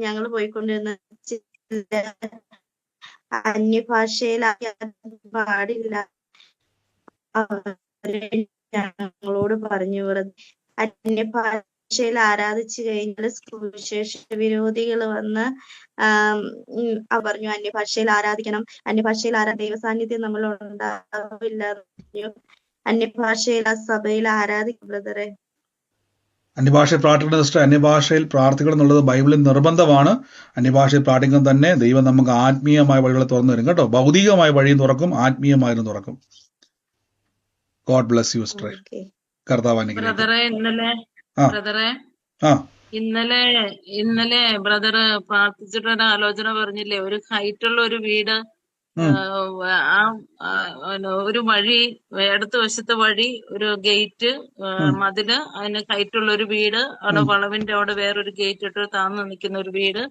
ഞങ്ങൾ പോയിക്കൊണ്ടിരുന്ന അന്യഭാഷയിലാക്കി പാടില്ല. ഞങ്ങളോട് പറഞ്ഞു അന്യഭാഷയിൽ ആരാധിച്ചു കഴിഞ്ഞാൽ സുവിശേഷ വിരോധികൾ വന്ന് പറഞ്ഞു അന്യഭാഷയിൽ ആരാധിക്കണം, അന്യഭാഷയിൽ ദൈവ സാന്നിധ്യം നമ്മൾ ഉണ്ടാവില്ല. അന്യഭാഷയിൽ ആ സഭയിൽ ആരാധിക്കും ബ്രദറെ. അന്യഭാഷയിൽ പ്രാർത്ഥിക്കുന്ന സിസ്റ്റർ, അന്യഭാഷയിൽ പ്രാർത്ഥിക്കണം എന്നുള്ളത് ബൈബിളിൽ നിർബന്ധമാണ്. അന്യഭാഷയിൽ പ്രാർത്ഥിക്കാൻ തന്നെ ദൈവം നമുക്ക് ആത്മീയമായ വഴികളെ തുറന്നു തരും കേട്ടോ. ഭൗതികമായ വഴിയും തുറക്കും, ആത്മീയമായും തുറക്കും. God bless you sister. കർത്താവ് ഇന്നലെ ബ്രദർ പ്രാർത്ഥിച്ചിട്ടൊരു ആലോചന പറഞ്ഞില്ലേ, ഒരു ഹൈറ്റുള്ള ഒരു വീട്, ഒരു വഴി, ഇടത്ത് വശത്തെ വഴി, ഒരു ഗേറ്റ്, മതില്, അതിന് ഹൈറ്റുള്ള ഒരു വീട്, അവിടെ വളവിന്റെ അവിടെ വേറൊരു ഗേറ്റ് ഇട്ട് താന്ന് നിൽക്കുന്ന ഒരു വീട്.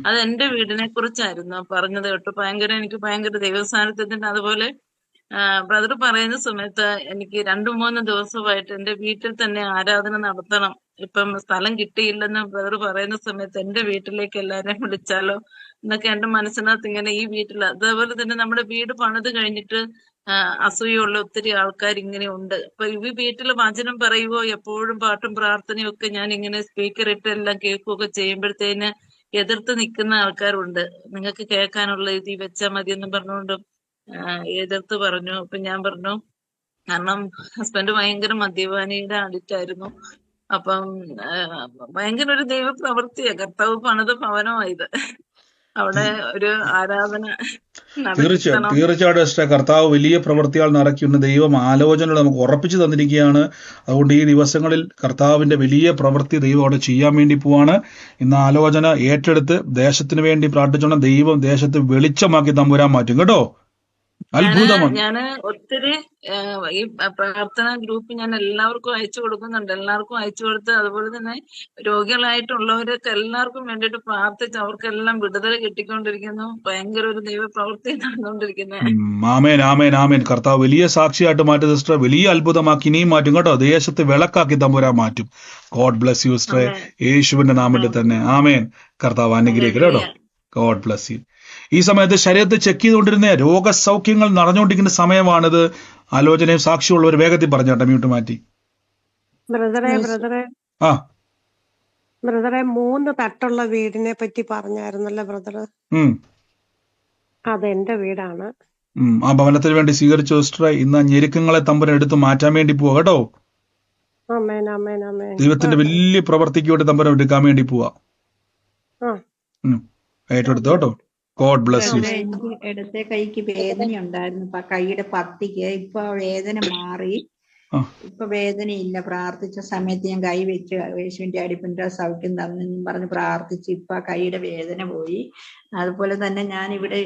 അത് എന്റെ വീടിനെ കുറിച്ചായിരുന്നു പറഞ്ഞത് കേട്ടോ. എനിക്ക് ഭയങ്കര ദൈവസാന്നിധ്യത്തിന്റെ. അതുപോലെ ബ്രദർ പറയുന്ന സമയത്ത് എനിക്ക് 2-3 ദിവസമായിട്ട് എന്റെ വീട്ടിൽ തന്നെ ആരാധന നടത്തണം, ഇപ്പം സ്ഥലം കിട്ടിയില്ലെന്ന് ബ്രദർ പറയുന്ന സമയത്ത് എന്റെ വീട്ടിലേക്ക് എല്ലാരെയും വിളിച്ചാലോ എന്നൊക്കെ എന്റെ മനസ്സിനകത്ത് ഇങ്ങനെ ഈ വീട്ടിൽ. അതേപോലെ തന്നെ നമ്മുടെ വീട് പണിത് കഴിഞ്ഞിട്ട് അസൂയുള്ള ഒത്തിരി ആൾക്കാർ ഇങ്ങനെ ഉണ്ട്. അപ്പൊ ഈ വീട്ടിൽ വചനം പറയുവോ, എപ്പോഴും പാട്ടും പ്രാർത്ഥനയും ഒക്കെ ഞാൻ ഇങ്ങനെ സ്പീക്കർ ഇട്ട് എല്ലാം കേൾക്കുകയൊക്കെ ചെയ്യുമ്പോഴത്തേന് എതിർത്ത് നിൽക്കുന്ന ആൾക്കാരുണ്ട്. നിങ്ങൾക്ക് കേൾക്കാനുള്ള ഇത് വെച്ചാൽ മതി എന്നും പറഞ്ഞുകൊണ്ട് എതിർത്ത് പറഞ്ഞു. അപ്പൊ ഞാൻ പറഞ്ഞു, കാരണം ഹസ്ബൻഡ് ഭയങ്കര മദ്യപാനിയുടെ അഡിക്റ്റ് ആയിരുന്നു. അപ്പം ഭയങ്കര ഒരു ദൈവപ്രവൃത്തിയാ. കർത്താവ് പണിത ഭവനമായത്. അവിടെ ഒരു ആരാധന തീർച്ചയായിട്ടും കർത്താവ് വലിയ പ്രവൃത്തിയാൽ നടക്കുന്ന ദൈവം ആലോചനകൾ നമുക്ക് ഉറപ്പിച്ചു തന്നിരിക്കുകയാണ്. അതുകൊണ്ട് ഈ ദിവസങ്ങളിൽ കർത്താവിന്റെ വലിയ പ്രവൃത്തി ദൈവം അവിടെ ചെയ്യാൻ വേണ്ടി പോവാണ്. ഇന്ന് ആലോചന ഏറ്റെടുത്ത് ദേശത്തിന് വേണ്ടി പ്രാർത്ഥിച്ചോണം. ദൈവം ദേശത്ത് വെളിച്ചമാക്കി തമ്പുരാൻ മാറ്റും കേട്ടോ. അത്ഭുതമാണ്. ഞാന് ഒത്തിരി ഈ പ്രാർത്ഥന ഗ്രൂപ്പ് ഞാൻ എല്ലാവർക്കും അയച്ചു കൊടുക്കുന്നുണ്ട്. എല്ലാവർക്കും അയച്ചു കൊടുത്ത് അതുപോലെ തന്നെ രോഗികളായിട്ടുള്ളവരൊക്കെ എല്ലാവർക്കും വേണ്ടിയിട്ട് പ്രാർത്ഥിച്ച് അവർക്കെല്ലാം വിടുതല കിട്ടിക്കൊണ്ടിരിക്കുന്നു. ഭയങ്കര ഒരു ദൈവപ്രവൃത്തി നടന്നുകൊണ്ടിരിക്കുന്നത്. ആമേൻ ആമേൻ ആമേൻ. കർത്താവ് വലിയ സാക്ഷിയായിട്ട് മാറ്റി സിസ്റ്റർ. വലിയ അത്ഭുതമാക്കി ഇനിയും മാറ്റും കേട്ടോ. ദേശത്ത് വിളക്കാക്കി തമ്പുരാൻ മാറ്റും. God bless you sister. യേശുവിന്റെ നാമത്തിൽ തന്നെ ആമേൻ. കർത്താവ് അനുഗ്രഹിക്കട്ടെ കേട്ടോ. God bless U. ഈ സമയത്ത് ശരീരത്തെ ചെക്ക് ചെയ്തുകൊണ്ടിരുന്ന രോഗസൗഖ്യങ്ങൾ നടന്നുകൊണ്ടിരിക്കുന്ന സമയമാണിത്. ആലോചനയും സാക്ഷിയുള്ളവർ വേഗത്തിൽ പറഞ്ഞോട്ടെ. മ്യൂട്ട് മാറ്റി. ബ്രദറെ 3 തട്ടുള്ള വീടിനെ പറ്റി പറഞ്ഞായിരുന്നല്ലോ ബ്രദർ. അതെന്റെ വീടാണ്. ആ ഭവനത്തിന് വേണ്ടി സ്വീകരിച്ച സിസ്റ്ററെ ഇന്ന് ഞെരുക്കങ്ങളെ തമ്പുരാൻ എടുത്ത് മാറ്റാൻ വേണ്ടി പോവാ കേട്ടോ. ദൈവത്തിന്റെ വലിയ പ്രവർത്തിക്ക് വേണ്ടി തമ്പുരാൻ എടുക്കാൻ വേണ്ടി പോവാ. ഏറ്റെടുത്തോ കേട്ടോ. God bless U. എനിക്ക് ഇടത്തെ കൈക്ക് വേദന ഉണ്ടായിരുന്നു, കൈയുടെ പത്തിക്ക്. ഇപ്പൊ വേദന മാറി, ഇപ്പൊ വേദനയില്ല. പ്രാർത്ഥിച്ച സമയത്ത് ഞാൻ കൈ വെച്ച് യേശുവിന്റെ അടിപ്പിന്റെ സൗഖ്യം തന്നെന്നും പറഞ്ഞ് പ്രാർത്ഥിച്ച് ഇപ്പൊ കൈയുടെ വേദന പോയി. അതുപോലെ തന്നെ ഞാൻ ഇവിടെ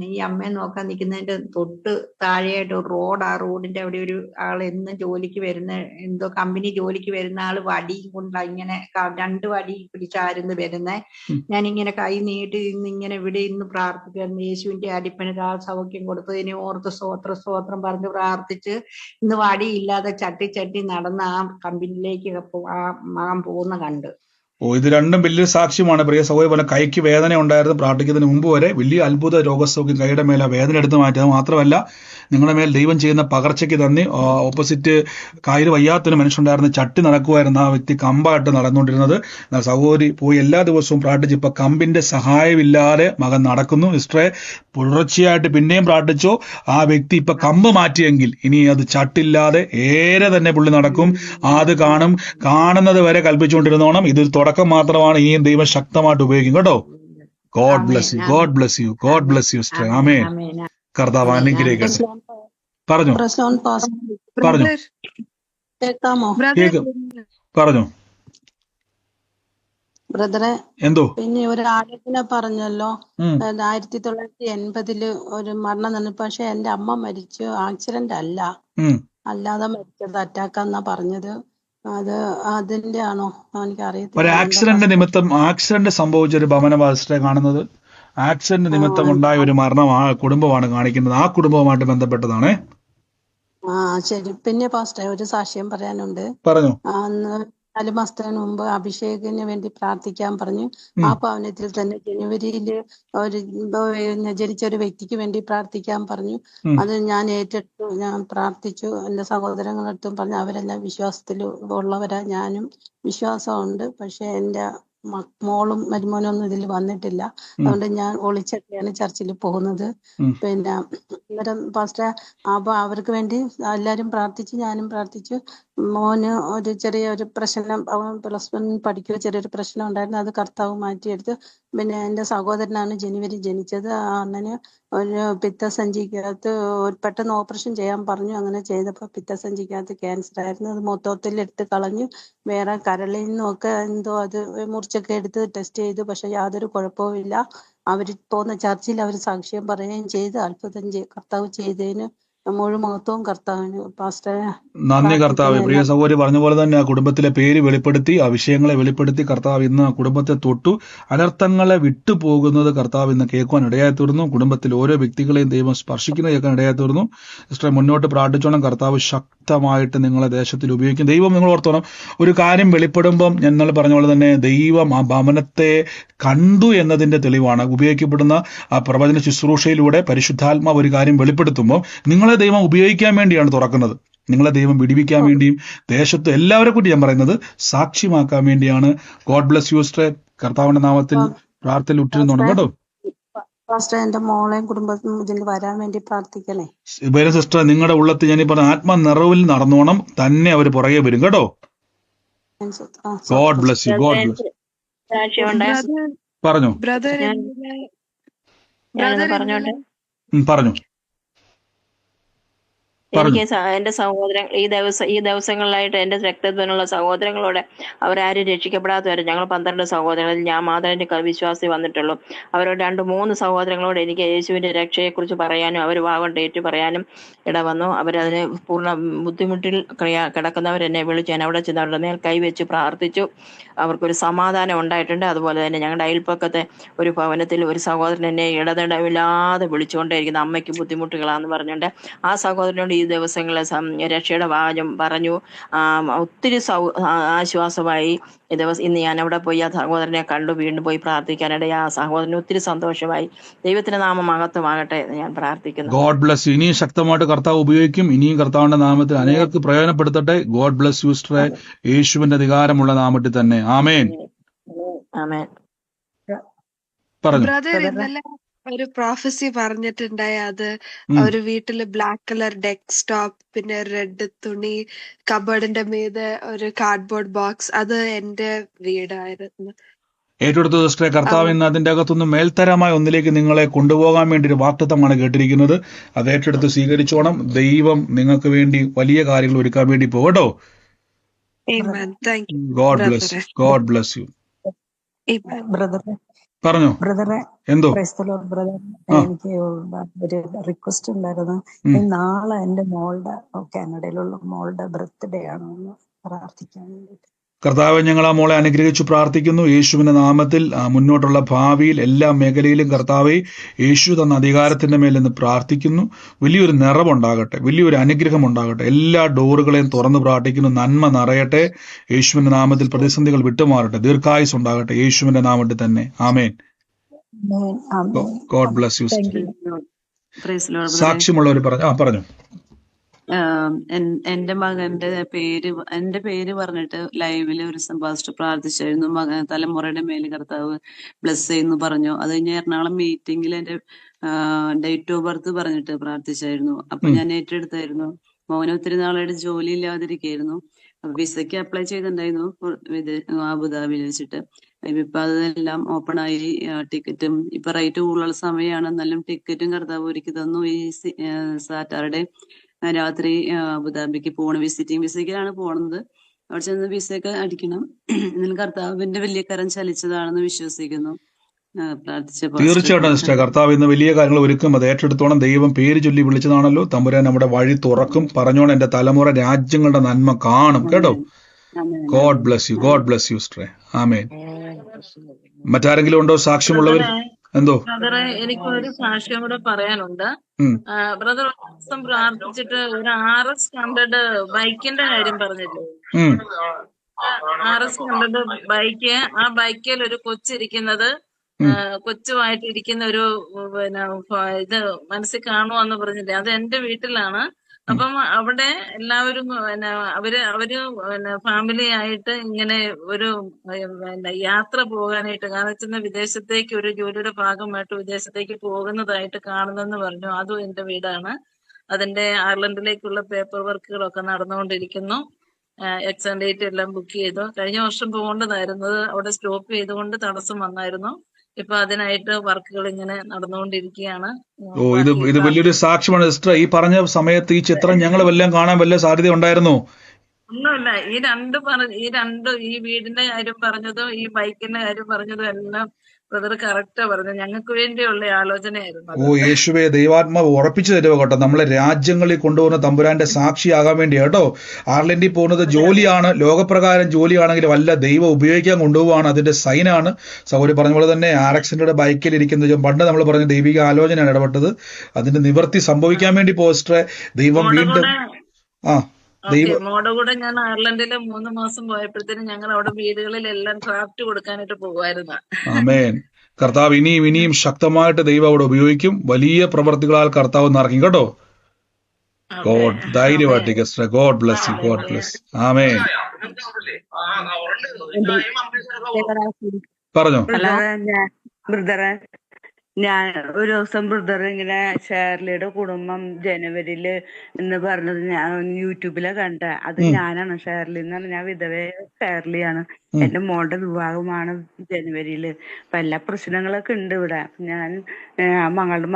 ഈ അമ്മയെ നോക്കാൻ നിൽക്കുന്നതിന്റെ തൊട്ട് താഴെയായിട്ട് ഒരു റോഡ്, ആ റോഡിന്റെ അവിടെ ഒരു ആൾ എന്നും ജോലിക്ക് വരുന്ന, എന്തോ കമ്പനി ജോലിക്ക് വരുന്ന ആള് വടിയും കൊണ്ട് ഇങ്ങനെ 2 വടി പിടിച്ചായിരുന്നു വരുന്നേ. ഞാനിങ്ങനെ കൈ നീട്ടി ഇങ്ങനെ ഇവിടെ ഇന്ന് പ്രാർത്ഥിക്കായിരുന്നു. യേശുവിന്റെ അടിപ്പന് ആ സൗഖ്യം കൊടുത്തതിനെ ഓർത്ത് സ്തോത്രം പറഞ്ഞ് പ്രാർത്ഥിച്ച് ഇന്ന് വടിയില്ലാതെ ചട്ടി നടന്ന് ആ കമ്പനിയിലേക്ക് ആ പോകുന്ന കണ്ട്. ഇത് രണ്ടും വലിയ സാക്ഷ്യമാണ് പ്രിയ സഹോദരി. പോലെ കൈക്ക് വേദന ഉണ്ടായിരുന്നു. പ്രാർത്ഥിക്കുന്നതിന് മുമ്പ് വരെ വലിയ അത്ഭുത രോഗസൗഖ്യം കൈയുടെ മേലെ വേദന എടുത്ത് മാറ്റുക മാത്രമല്ല, നിങ്ങളുടെ മേൽ ദൈവം ചെയ്യുന്ന പകർച്ചയ്ക്ക് നന്ദി. ഓപ്പോസിറ്റ് കായൽ വയ്യാത്തൊരു മനുഷ്യനുണ്ടായിരുന്ന ചട്ടി നടക്കുമായിരുന്നു. ആ വ്യക്തി കമ്പായിട്ട് നടന്നുകൊണ്ടിരുന്നത്. എന്നാൽ സഹോദരി പോയി എല്ലാ ദിവസവും പ്രാർത്ഥിച്ച് ഇപ്പൊ കമ്പിന്റെ സഹായമില്ലാതെ മകൻ നടക്കുന്നു. സിസ്റ്ററെ തുടർച്ചയായിട്ട് പിന്നെയും പ്രാർത്ഥിച്ചോ. ആ വ്യക്തി ഇപ്പൊ കമ്പ് മാറ്റിയെങ്കിൽ ഇനി അത് ചട്ടില്ലാതെ ഏറെ തന്നെ പുള്ളി നടക്കും. അത് കാണുന്നത് വരെ കൽപ്പിച്ചുകൊണ്ടിരുന്നോണം. ഇത് തുടക്കം മാത്രമാണ്. ഇനിയും ദൈവം ശക്തമായിട്ട് ഉപയോഗിക്കും കേട്ടോ. God bless you, God bless you, God bless you sister. Amen. കർത്താവ് അനുഗ്രഹിക്കട്ടെ. പറഞ്ഞു പറഞ്ഞു കേൾക്കാമോ കേൾക്കും, പറഞ്ഞു. ബ്രദറെ? എന്തോ പിന്നെ ഒരു ആലോചന പറഞ്ഞല്ലോ, 1980 ഒരു മരണം നടന്നു. പക്ഷെ എന്റെ അമ്മ മരിച്ചു ആക്സിഡന്റ് അല്ല, അല്ലാതെ മരിച്ചത്, അറ്റാക്കാന്നാ പറഞ്ഞത്. അത് അതിന്റെ ആണോ എനിക്കറിയത്തില്ല. ഒരു ആക്സിഡന്റ് നിമിത്തം, ആക്സിഡന്റ് സംഭവിച്ച ഒരു ഭവനവാസിയെ കാണുന്നത്, ആക്സിഡന്റ് നിമിത്തം ഉണ്ടായ ഒരു മരണം ആ കുടുംബമാണ് കാണിക്കുന്നത്. ആ കുടുംബവുമായിട്ട് ബന്ധപ്പെട്ടതാണ്. ശരി. പിന്നെ പാസ്റ്റർ ഒരു സാക്ഷ്യം പറയാനുണ്ട്. പറഞ്ഞു. അന്ന് 4 മാസത്തിന് മുമ്പ് അഭിഷേകിന് വേണ്ടി പ്രാർത്ഥിക്കാൻ പറഞ്ഞു. ആ ഭവനത്തിൽ തന്നെ ജനുവരിയില് ഒരു ജനിച്ച ഒരു വ്യക്തിക്ക് വേണ്ടി പ്രാർത്ഥിക്കാൻ പറഞ്ഞു. അത് ഞാൻ ഏറ്റെടുത്തു, ഞാൻ പ്രാർത്ഥിച്ചു. എന്റെ സഹോദരങ്ങളടുത്തും പറഞ്ഞു. അവരെല്ലാം വിശ്വാസത്തിൽ ഉള്ളവരാ, ഞാനും വിശ്വാസമുണ്ട്. പക്ഷെ എന്റെ മോളും മരുമോനും ഒന്നും ഇതിൽ വന്നിട്ടില്ല. അതുകൊണ്ട് ഞാൻ ഒളിച്ചൊക്കെയാണ് ചർച്ചിൽ പോകുന്നത്. പിന്നെ അന്നേരം പാസ്റ്റർ അപ്പൊ അവർക്ക് വേണ്ടി എല്ലാരും പ്രാർത്ഥിച്ചു, ഞാനും പ്രാർത്ഥിച്ചു. മോന് ഒരു ചെറിയൊരു പ്രശ്നം, അവൻ +1 പഠിക്കുക, ചെറിയൊരു പ്രശ്നം ഉണ്ടായിരുന്നു. അത് കർത്താവ് മാറ്റിയെടുത്തു. പിന്നെ എന്റെ സഹോദരനാണ് ജനുവരി ജനിച്ചത്. ആ അണ്ണന് ഒരു പിത്തസഞ്ചിക്കകത്ത് പെട്ടെന്ന് ഓപ്പറേഷൻ ചെയ്യാൻ പറഞ്ഞു. അങ്ങനെ ചെയ്തപ്പോൾ പിത്തസഞ്ചിക്കകത്ത് ക്യാൻസർ ആയിരുന്നു. അത് മൊത്തത്തിൽ എടുത്ത് കളഞ്ഞു. വേറെ കരളിൽ നിന്നൊക്കെ എന്തോ അത് മുറിച്ചൊക്കെ എടുത്ത് ടെസ്റ്റ് ചെയ്തു. പക്ഷെ യാതൊരു കുഴപ്പവും ഇല്ല. അവർ പോകുന്ന ചർച്ചിൽ അവർ സാക്ഷ്യം പറയുകയും ചെയ്ത് അത്ഭുതം കർത്താവ് ചെയ്തതിന് മുഴു മഹത്വവും കർത്താവിന്. പാസ്റ്റർ നന്ദി കർത്താവ്. പ്രിയ സഹോദരി പറഞ്ഞ പോലെ തന്നെ ആ കുടുംബത്തിലെ പേര് വെളിപ്പെടുത്തി, ആ വിഷയങ്ങളെ വെളിപ്പെടുത്തി കർത്താവ് ഇന്ന് ആ കുടുംബത്തെ തൊട്ടു. അനർത്ഥങ്ങളെ വിട്ടുപോകുന്നത് കർത്താവ് ഇന്ന് കേൾക്കുവാൻ ഇടയായി തീർന്നു. കുടുംബത്തിൽ ഓരോ വ്യക്തികളെയും ദൈവം സ്പർശിക്കുന്നത് കേൾക്കാൻ ഇടയായി തീർന്നു. സിസ്റ്ററെ മുന്നോട്ട് പ്രാർത്ഥിച്ചോണം. കർത്താവ് ശക്തമായിട്ട് നിങ്ങളെ ദേശത്തിൽ ഉപയോഗിക്കും. ദൈവം നിങ്ങൾ ഓർത്തോണം, ഒരു കാര്യം വെളിപ്പെടുമ്പം ഞങ്ങൾ പറഞ്ഞ പോലെ തന്നെ ദൈവം ആ ഭവനത്തെ കണ്ടു എന്നതിന്റെ തെളിവാണ്. ഉപയോഗിക്കപ്പെടുന്ന ആ പ്രവചന ശുശ്രൂഷയിലൂടെ പരിശുദ്ധാത്മാവ് ഒരു കാര്യം വെളിപ്പെടുത്തുമ്പോൾ നിങ്ങളെ ദൈവം ഉപയോഗിക്കാൻ വേണ്ടിയാണ് തുറക്കുന്നത്. നിങ്ങളെ ദൈവം വിടിവിക്കാൻ വേണ്ടിയും ദേശത്ത് എല്ലാവരെ കൂടി ഞാൻ പറയുന്നത് സാക്ഷ്യമാക്കാൻ വേണ്ടിയാണ്. God bless you sister. കർത്താവിന്റെ നാമത്തിൽ പ്രാർത്ഥന ഉറ്റിരുന്നോണം കേട്ടോ. എന്റെ മോളെയും കുടുംബത്തിനും ഇതിൽ വരാൻ വേണ്ടി പ്രാർത്ഥിക്കണേ. വരും സിസ്റ്റർ. നിങ്ങളുടെ ഉള്ളത്ത് ഞാൻ പറഞ്ഞ ആത്മനിറവിൽ നടന്നോണം. തന്നെ അവർ പുറകെ വരും കേട്ടോ. God bless you, God bless. പറഞ്ഞു പറഞ്ഞു എനിക്ക് എന്റെ സഹോദരൻ ഈ ദിവസങ്ങളിലായിട്ട് എന്റെ രക്തത്തിനുള്ള സഹോദരങ്ങളോട് അവരാരും രക്ഷിക്കപ്പെടാത്തവരെ ഞങ്ങൾ 12 സഹോദരങ്ങളിൽ ഞാൻ മാത്രമേ എന്റെ വിശ്വാസി വന്നിട്ടുള്ളൂ. അവരോട് 2-3 സഹോദരങ്ങളോട് എനിക്ക് യേശുവിന്റെ രക്ഷയെക്കുറിച്ച് പറയാനും അവർ വാഗം ഏറ്റു പറയാനും ഇടവന്നു. അവരതിന് പൂർണ്ണ ബുദ്ധിമുട്ടിൽ കിടക്കുന്നവരെന്നെ വിളിച്ചു. ഞാൻ അവിടെ ചെന്ന് അവരുടെ മേൽ കൈവച്ച് പ്രാർത്ഥിച്ചു. അവർക്കൊരു സമാധാനം ഉണ്ടായിട്ടുണ്ട്. അതുപോലെ തന്നെ ഞങ്ങളുടെ അയൽപ്പക്കത്തെ ഒരു ഭവനത്തിൽ ഒരു സഹോദരൻ എന്നെ ഇടതടവില്ലാതെ വിളിച്ചുകൊണ്ടേയിരിക്കുന്നു. അമ്മയ്ക്ക് ബുദ്ധിമുട്ടുകളാന്ന് പറഞ്ഞുകൊണ്ട് ആ സഹോദരനോട് ഈ ദിവസങ്ങളിൽ രക്ഷയുടെ വാചം പറഞ്ഞു. ഒത്തിരി ആശ്വാസമായി. ഇന്ന് ഞാൻ അവിടെ പോയി ആ സഹോദരനെ കണ്ടു. വീണ്ടും പോയി പ്രാർത്ഥിക്കാനിടയിൽ ആ സഹോദരന് ഒത്തിരി സന്തോഷമായി. ദൈവത്തിന്റെ നാമം മഹത്വമാകട്ടെ എന്ന് ഞാൻ പ്രാർത്ഥിക്കുന്നു. God bless U. ഇനിയും ശക്തമായിട്ട് കർത്താവ് ഉപയോഗിക്കും. ഇനിയും കർത്താവിന്റെ നാമത്തിൽ അനേകർക്ക് പ്രയോജനപ്പെടുത്തട്ടെ. ഗോഡ് ബ്ലസ് യു സിസ്റ്ററെ. യേശുവിന്റെ അധികാരമുള്ള നാമത്തിൽ തന്നെ. ആമേൻ. ആമേൻ. പറഞ്ഞു. ഒരു പ്രോഫസി പറഞ്ഞിട്ടുണ്ടായി. അത് ഒരു വീട്ടില് ബ്ലാക്ക് കളർ ഡെസ്ക്ടോപ്പ്, പിന്നെ റെഡ് തുണി, കബോർഡിന്റെ മീതെ ഒരു കാർഡ്ബോർഡ് ബോക്സ്. അത് എന്റെ വീടായിരുന്നു. ഏറ്റെടുത്ത സിസ്റ്ററെ, കർത്താവ് ഇന്ന് അതിന്റെ അകത്തുനിന്ന് മേൽത്തരമായ ഒന്നിലേക്ക് നിങ്ങളെ കൊണ്ടുപോകാൻ വേണ്ടി ഒരു വാഗ്ദത്തമാണ് കേട്ടിരിക്കുന്നത്. അത് ഏറ്റെടുത്ത് സ്വീകരിച്ചോണം. ദൈവം നിങ്ങൾക്ക് വേണ്ടി വലിയ കാര്യങ്ങൾ ഒരുക്കാൻ വേണ്ടി പോകട്ടോ. God bless, God bless you. പറഞ്ഞോ. എന്തോ എനിക്ക് ഒരു റിക്വസ്റ്റ് ഉണ്ടായിരുന്നു. നാളെ എന്റെ മോളുടെ, കാനഡയിലുള്ള മോളുടെ ബർത്ത്ഡേ ആണെന്ന് പ്രാർത്ഥിക്കാൻ വേണ്ടിട്ട്. കർത്താവ് ഞങ്ങൾ ആ മോളെ അനുഗ്രഹിച്ചു പ്രാർത്ഥിക്കുന്നു. യേശുവിന്റെ നാമത്തിൽ മുന്നോട്ടുള്ള ഭാവിയിൽ എല്ലാ മേഖലയിലും കർത്താവെ യേശു തന്ന അധികാരത്തിന്റെ മേൽ നിന്ന് പ്രാർത്ഥിക്കുന്നു. വലിയൊരു നിറവുണ്ടാകട്ടെ, വലിയൊരു അനുഗ്രഹം ഉണ്ടാകട്ടെ. എല്ലാ ഡോറുകളെയും തുറന്ന് പ്രാർത്ഥിക്കുന്നു. നന്മ നിറയട്ടെ. യേശുവിന്റെ നാമത്തിൽ പ്രതിസന്ധികൾ വിട്ടുമാറട്ടെ. ദീർഘായുസ് ഉണ്ടാകട്ടെ. യേശുവിന്റെ നാമത്തിൽ തന്നെ. ആമേൻ. God bless you. സാക്ഷ്യമുള്ളവർ പറഞ്ഞു. എന്റെ മകന്റെ പേര് പറഞ്ഞിട്ട് ലൈവില് ഒരു പാസ്റ്റർ പ്രാർത്ഥിച്ചായിരുന്നു. തലമുറയുടെ മേല് കർത്താവ് ബ്ലസ് ചെയ്യുന്നു പറഞ്ഞു. അത് കഴിഞ്ഞ് എറണാകുളം മീറ്റിംഗിൽ എന്റെ ഡേറ്റ് ഓഫ് ബർത്ത് പറഞ്ഞിട്ട് പ്രാർത്ഥിച്ചായിരുന്നു. അപ്പൊ ഞാൻ ഏറ്റെടുത്തായിരുന്നു. മോനെ ഒത്തിരി നാളായിട്ട് ജോലി ഇല്ലാതിരിക്കായിരുന്നു. അപ്പൊ വിസയ്ക്ക് അപ്ലൈ ചെയ്തിട്ടുണ്ടായിരുന്നു അബുദാബിയിൽ വെച്ചിട്ട്. ഇപ്പൊ അതെല്ലാം ഓപ്പൺ ആയി. ടിക്കറ്റും ഇപ്പൊ റേറ്റ് കൂടുതലുള്ള സമയമാണ്, എന്നാലും ടിക്കറ്റും കർത്താവ് ഒരുക്കി തന്നു. ഈ സാറ്റർഡേ രാത്രി അബുദാബിക്ക് പോകണം. വിസിറ്റിംഗ് വിസയ്ക്കാണ് പോണത്. അവിടെ ചെന്ന് വിസയൊക്കെ അടിക്കണം. എന്നാലും കർത്താവിന്റെ വലിയ കരം ചലിച്ചതാണെന്ന് വിശ്വസിക്കുന്നു. തീർച്ചയായിട്ടും സിസ്റ്റർ, കർത്താവ് ഇന്ന് വലിയ കാര്യങ്ങൾ ഒരുക്കും. അത് ഏറ്റെടുത്തോണം. ദൈവം പേര് ചൊല്ലി വിളിച്ചതാണല്ലോ. തമ്പുരാൻ നമ്മുടെ വഴി തുറക്കും. പറഞ്ഞോണം, എന്റെ തലമുറ രാജ്യങ്ങളുടെ നന്മ കാണും. കേട്ടോ. God bless you, God bless U സിസ്റ്ററെ. ആമേൻ. മറ്റാരെങ്കിലും ഉണ്ടോ സാക്ഷ്യമുള്ളവർ? എന്തോ ബ്രദറെ, എനിക്ക് ഒരു സാക്ഷ്യം കൂടെ പറയാനുണ്ട്. ബ്രദർ ഒരു ദിവസം പ്രാർത്ഥിച്ചിട്ട് ഒരു RS100 ബൈക്കിന്റെ കാര്യം പറഞ്ഞില്ലേ? RS100 ബൈക്ക്, ആ ബൈക്കിൽ ഒരു കൊച്ചിരിക്കുന്നത്, കൊച്ചുമായിട്ട് ഇരിക്കുന്ന ഒരു ഇത് മനസ്സിൽ കാണുവാന്ന് പറഞ്ഞില്ലേ? അത് എന്റെ വീട്ടിലാണ്. അപ്പം അവിടെ എല്ലാവരും അവര് ഫാമിലി ആയിട്ട് ഇങ്ങനെ ഒരു യാത്ര പോകാനായിട്ട്, കാരണം വെച്ചാൽ വിദേശത്തേക്ക് ഒരു ജോലിയുടെ ഭാഗമായിട്ട് വിദേശത്തേക്ക് പോകുന്നതായിട്ട് കാണുന്നെന്ന് പറഞ്ഞു. അതും എന്റെ വീടാണ്. അതിന്റെ അയർലൻഡിലേക്കുള്ള പേപ്പർ വർക്കുകളൊക്കെ നടന്നുകൊണ്ടിരിക്കുന്നു. എക്സാം ഡേറ്റ് എല്ലാം ബുക്ക് ചെയ്തു. കഴിഞ്ഞ വർഷം പോകേണ്ടതായിരുന്നത് അവിടെ സ്റ്റോപ്പ് ചെയ്തുകൊണ്ട് തടസ്സം വന്നായിരുന്നു. ഇപ്പൊ അതിനായിട്ട് വർക്കുകൾ ഇങ്ങനെ നടന്നുകൊണ്ടിരിക്കുകയാണ്. ഇത് വലിയൊരു സാക്ഷ്യമാണ് സിസ്റ്റർ. ഈ പറഞ്ഞ സമയത്ത് ഈ ചിത്രം ഞങ്ങൾ വല്ലതും കാണാൻ വല്ല സാധ്യത ഉണ്ടായിരുന്നോ? ഒന്നുമില്ല. ഈ വീടിന്റെ കാര്യം പറഞ്ഞതും ഈ ബൈക്കിന്റെ കാര്യം പറഞ്ഞതും എല്ലാം ബ്രദർ കറക്റ്റാ പറഞ്ഞത്. ഞങ്ങൾക്ക് വേണ്ടിയുള്ള ആലോചനയായിരുന്നു. യേശുവേ, ദൈവാത്മാവ് ഉറപ്പിച്ചു തരുമോ കേട്ടോ. നമ്മളെ രാജ്യങ്ങളിൽ കൊണ്ടുപോകുന്ന തമ്പുരാന്റെ സാക്ഷിയാകാൻ വേണ്ടി കേട്ടോ. അയർലൻഡിൽ പോകുന്നത് ജോലിയാണ്, ലോകപ്രകാരം ജോലിയാണെങ്കിൽ വല്ല ദൈവം ഉപയോഗിക്കാൻ കൊണ്ടുപോവാണ്. അതിന്റെ സൈനാണ്. സൗകര്യം പറഞ്ഞ പോലെ തന്നെ RX100 ബൈക്കിൽ ഇരിക്കുന്നത് പണ്ട് നമ്മൾ പറഞ്ഞ ദൈവിക ആലോചനയാണ് ഇടപെട്ടത്. അതിന്റെ നിവൃത്തി സംഭവിക്കാൻ വേണ്ടി പോസ്റ്ററെ ദൈവം വീണ്ടും മോടെ കൂടെ ഞാൻ അയർലൻഡിലെ 3 മാസം പോയപ്പോഴത്തേനും ഞങ്ങൾ അവിടെ വീടുകളിലെല്ലാം ഡ്രാഫ്റ്റ് കൊടുക്കാനായിട്ട് പോകുമായിരുന്നു. ആമേൻ. കർത്താവ് ഇനിയും ശക്തമായിട്ട് ദൈവം അവിടെ ഉപയോഗിക്കും. വലിയ പ്രവർത്തികളാൽ കർത്താവ് നിറയ്ക്കും കേട്ടോ. ഗോഡ് ധൈര്യമായിട്ട് sister. God bless you, God bless. Amen. പറഞ്ഞോ ബ്രദറെ. ഞാൻ ഒരു ദിവസം ബ്രദർ ഇങ്ങനെ ഷേർലിയുടെ കുടുംബം ജനുവരിയില് എന്ന് പറഞ്ഞത് ഞാൻ യൂട്യൂബിലെ കണ്ട. അത് ഞാനാണ്. ഷേർലി എന്ന് പറഞ്ഞാൽ ഞാൻ വിധവ ഷേർലിയാണ്. എന്റെ മോളുടെ വിവാഹമാണ് ജനുവരിയില്. അപ്പൊ എല്ലാ പ്രശ്നങ്ങളൊക്കെ ഉണ്ട് ഇവിടെ. ഞാൻ മകളുടെ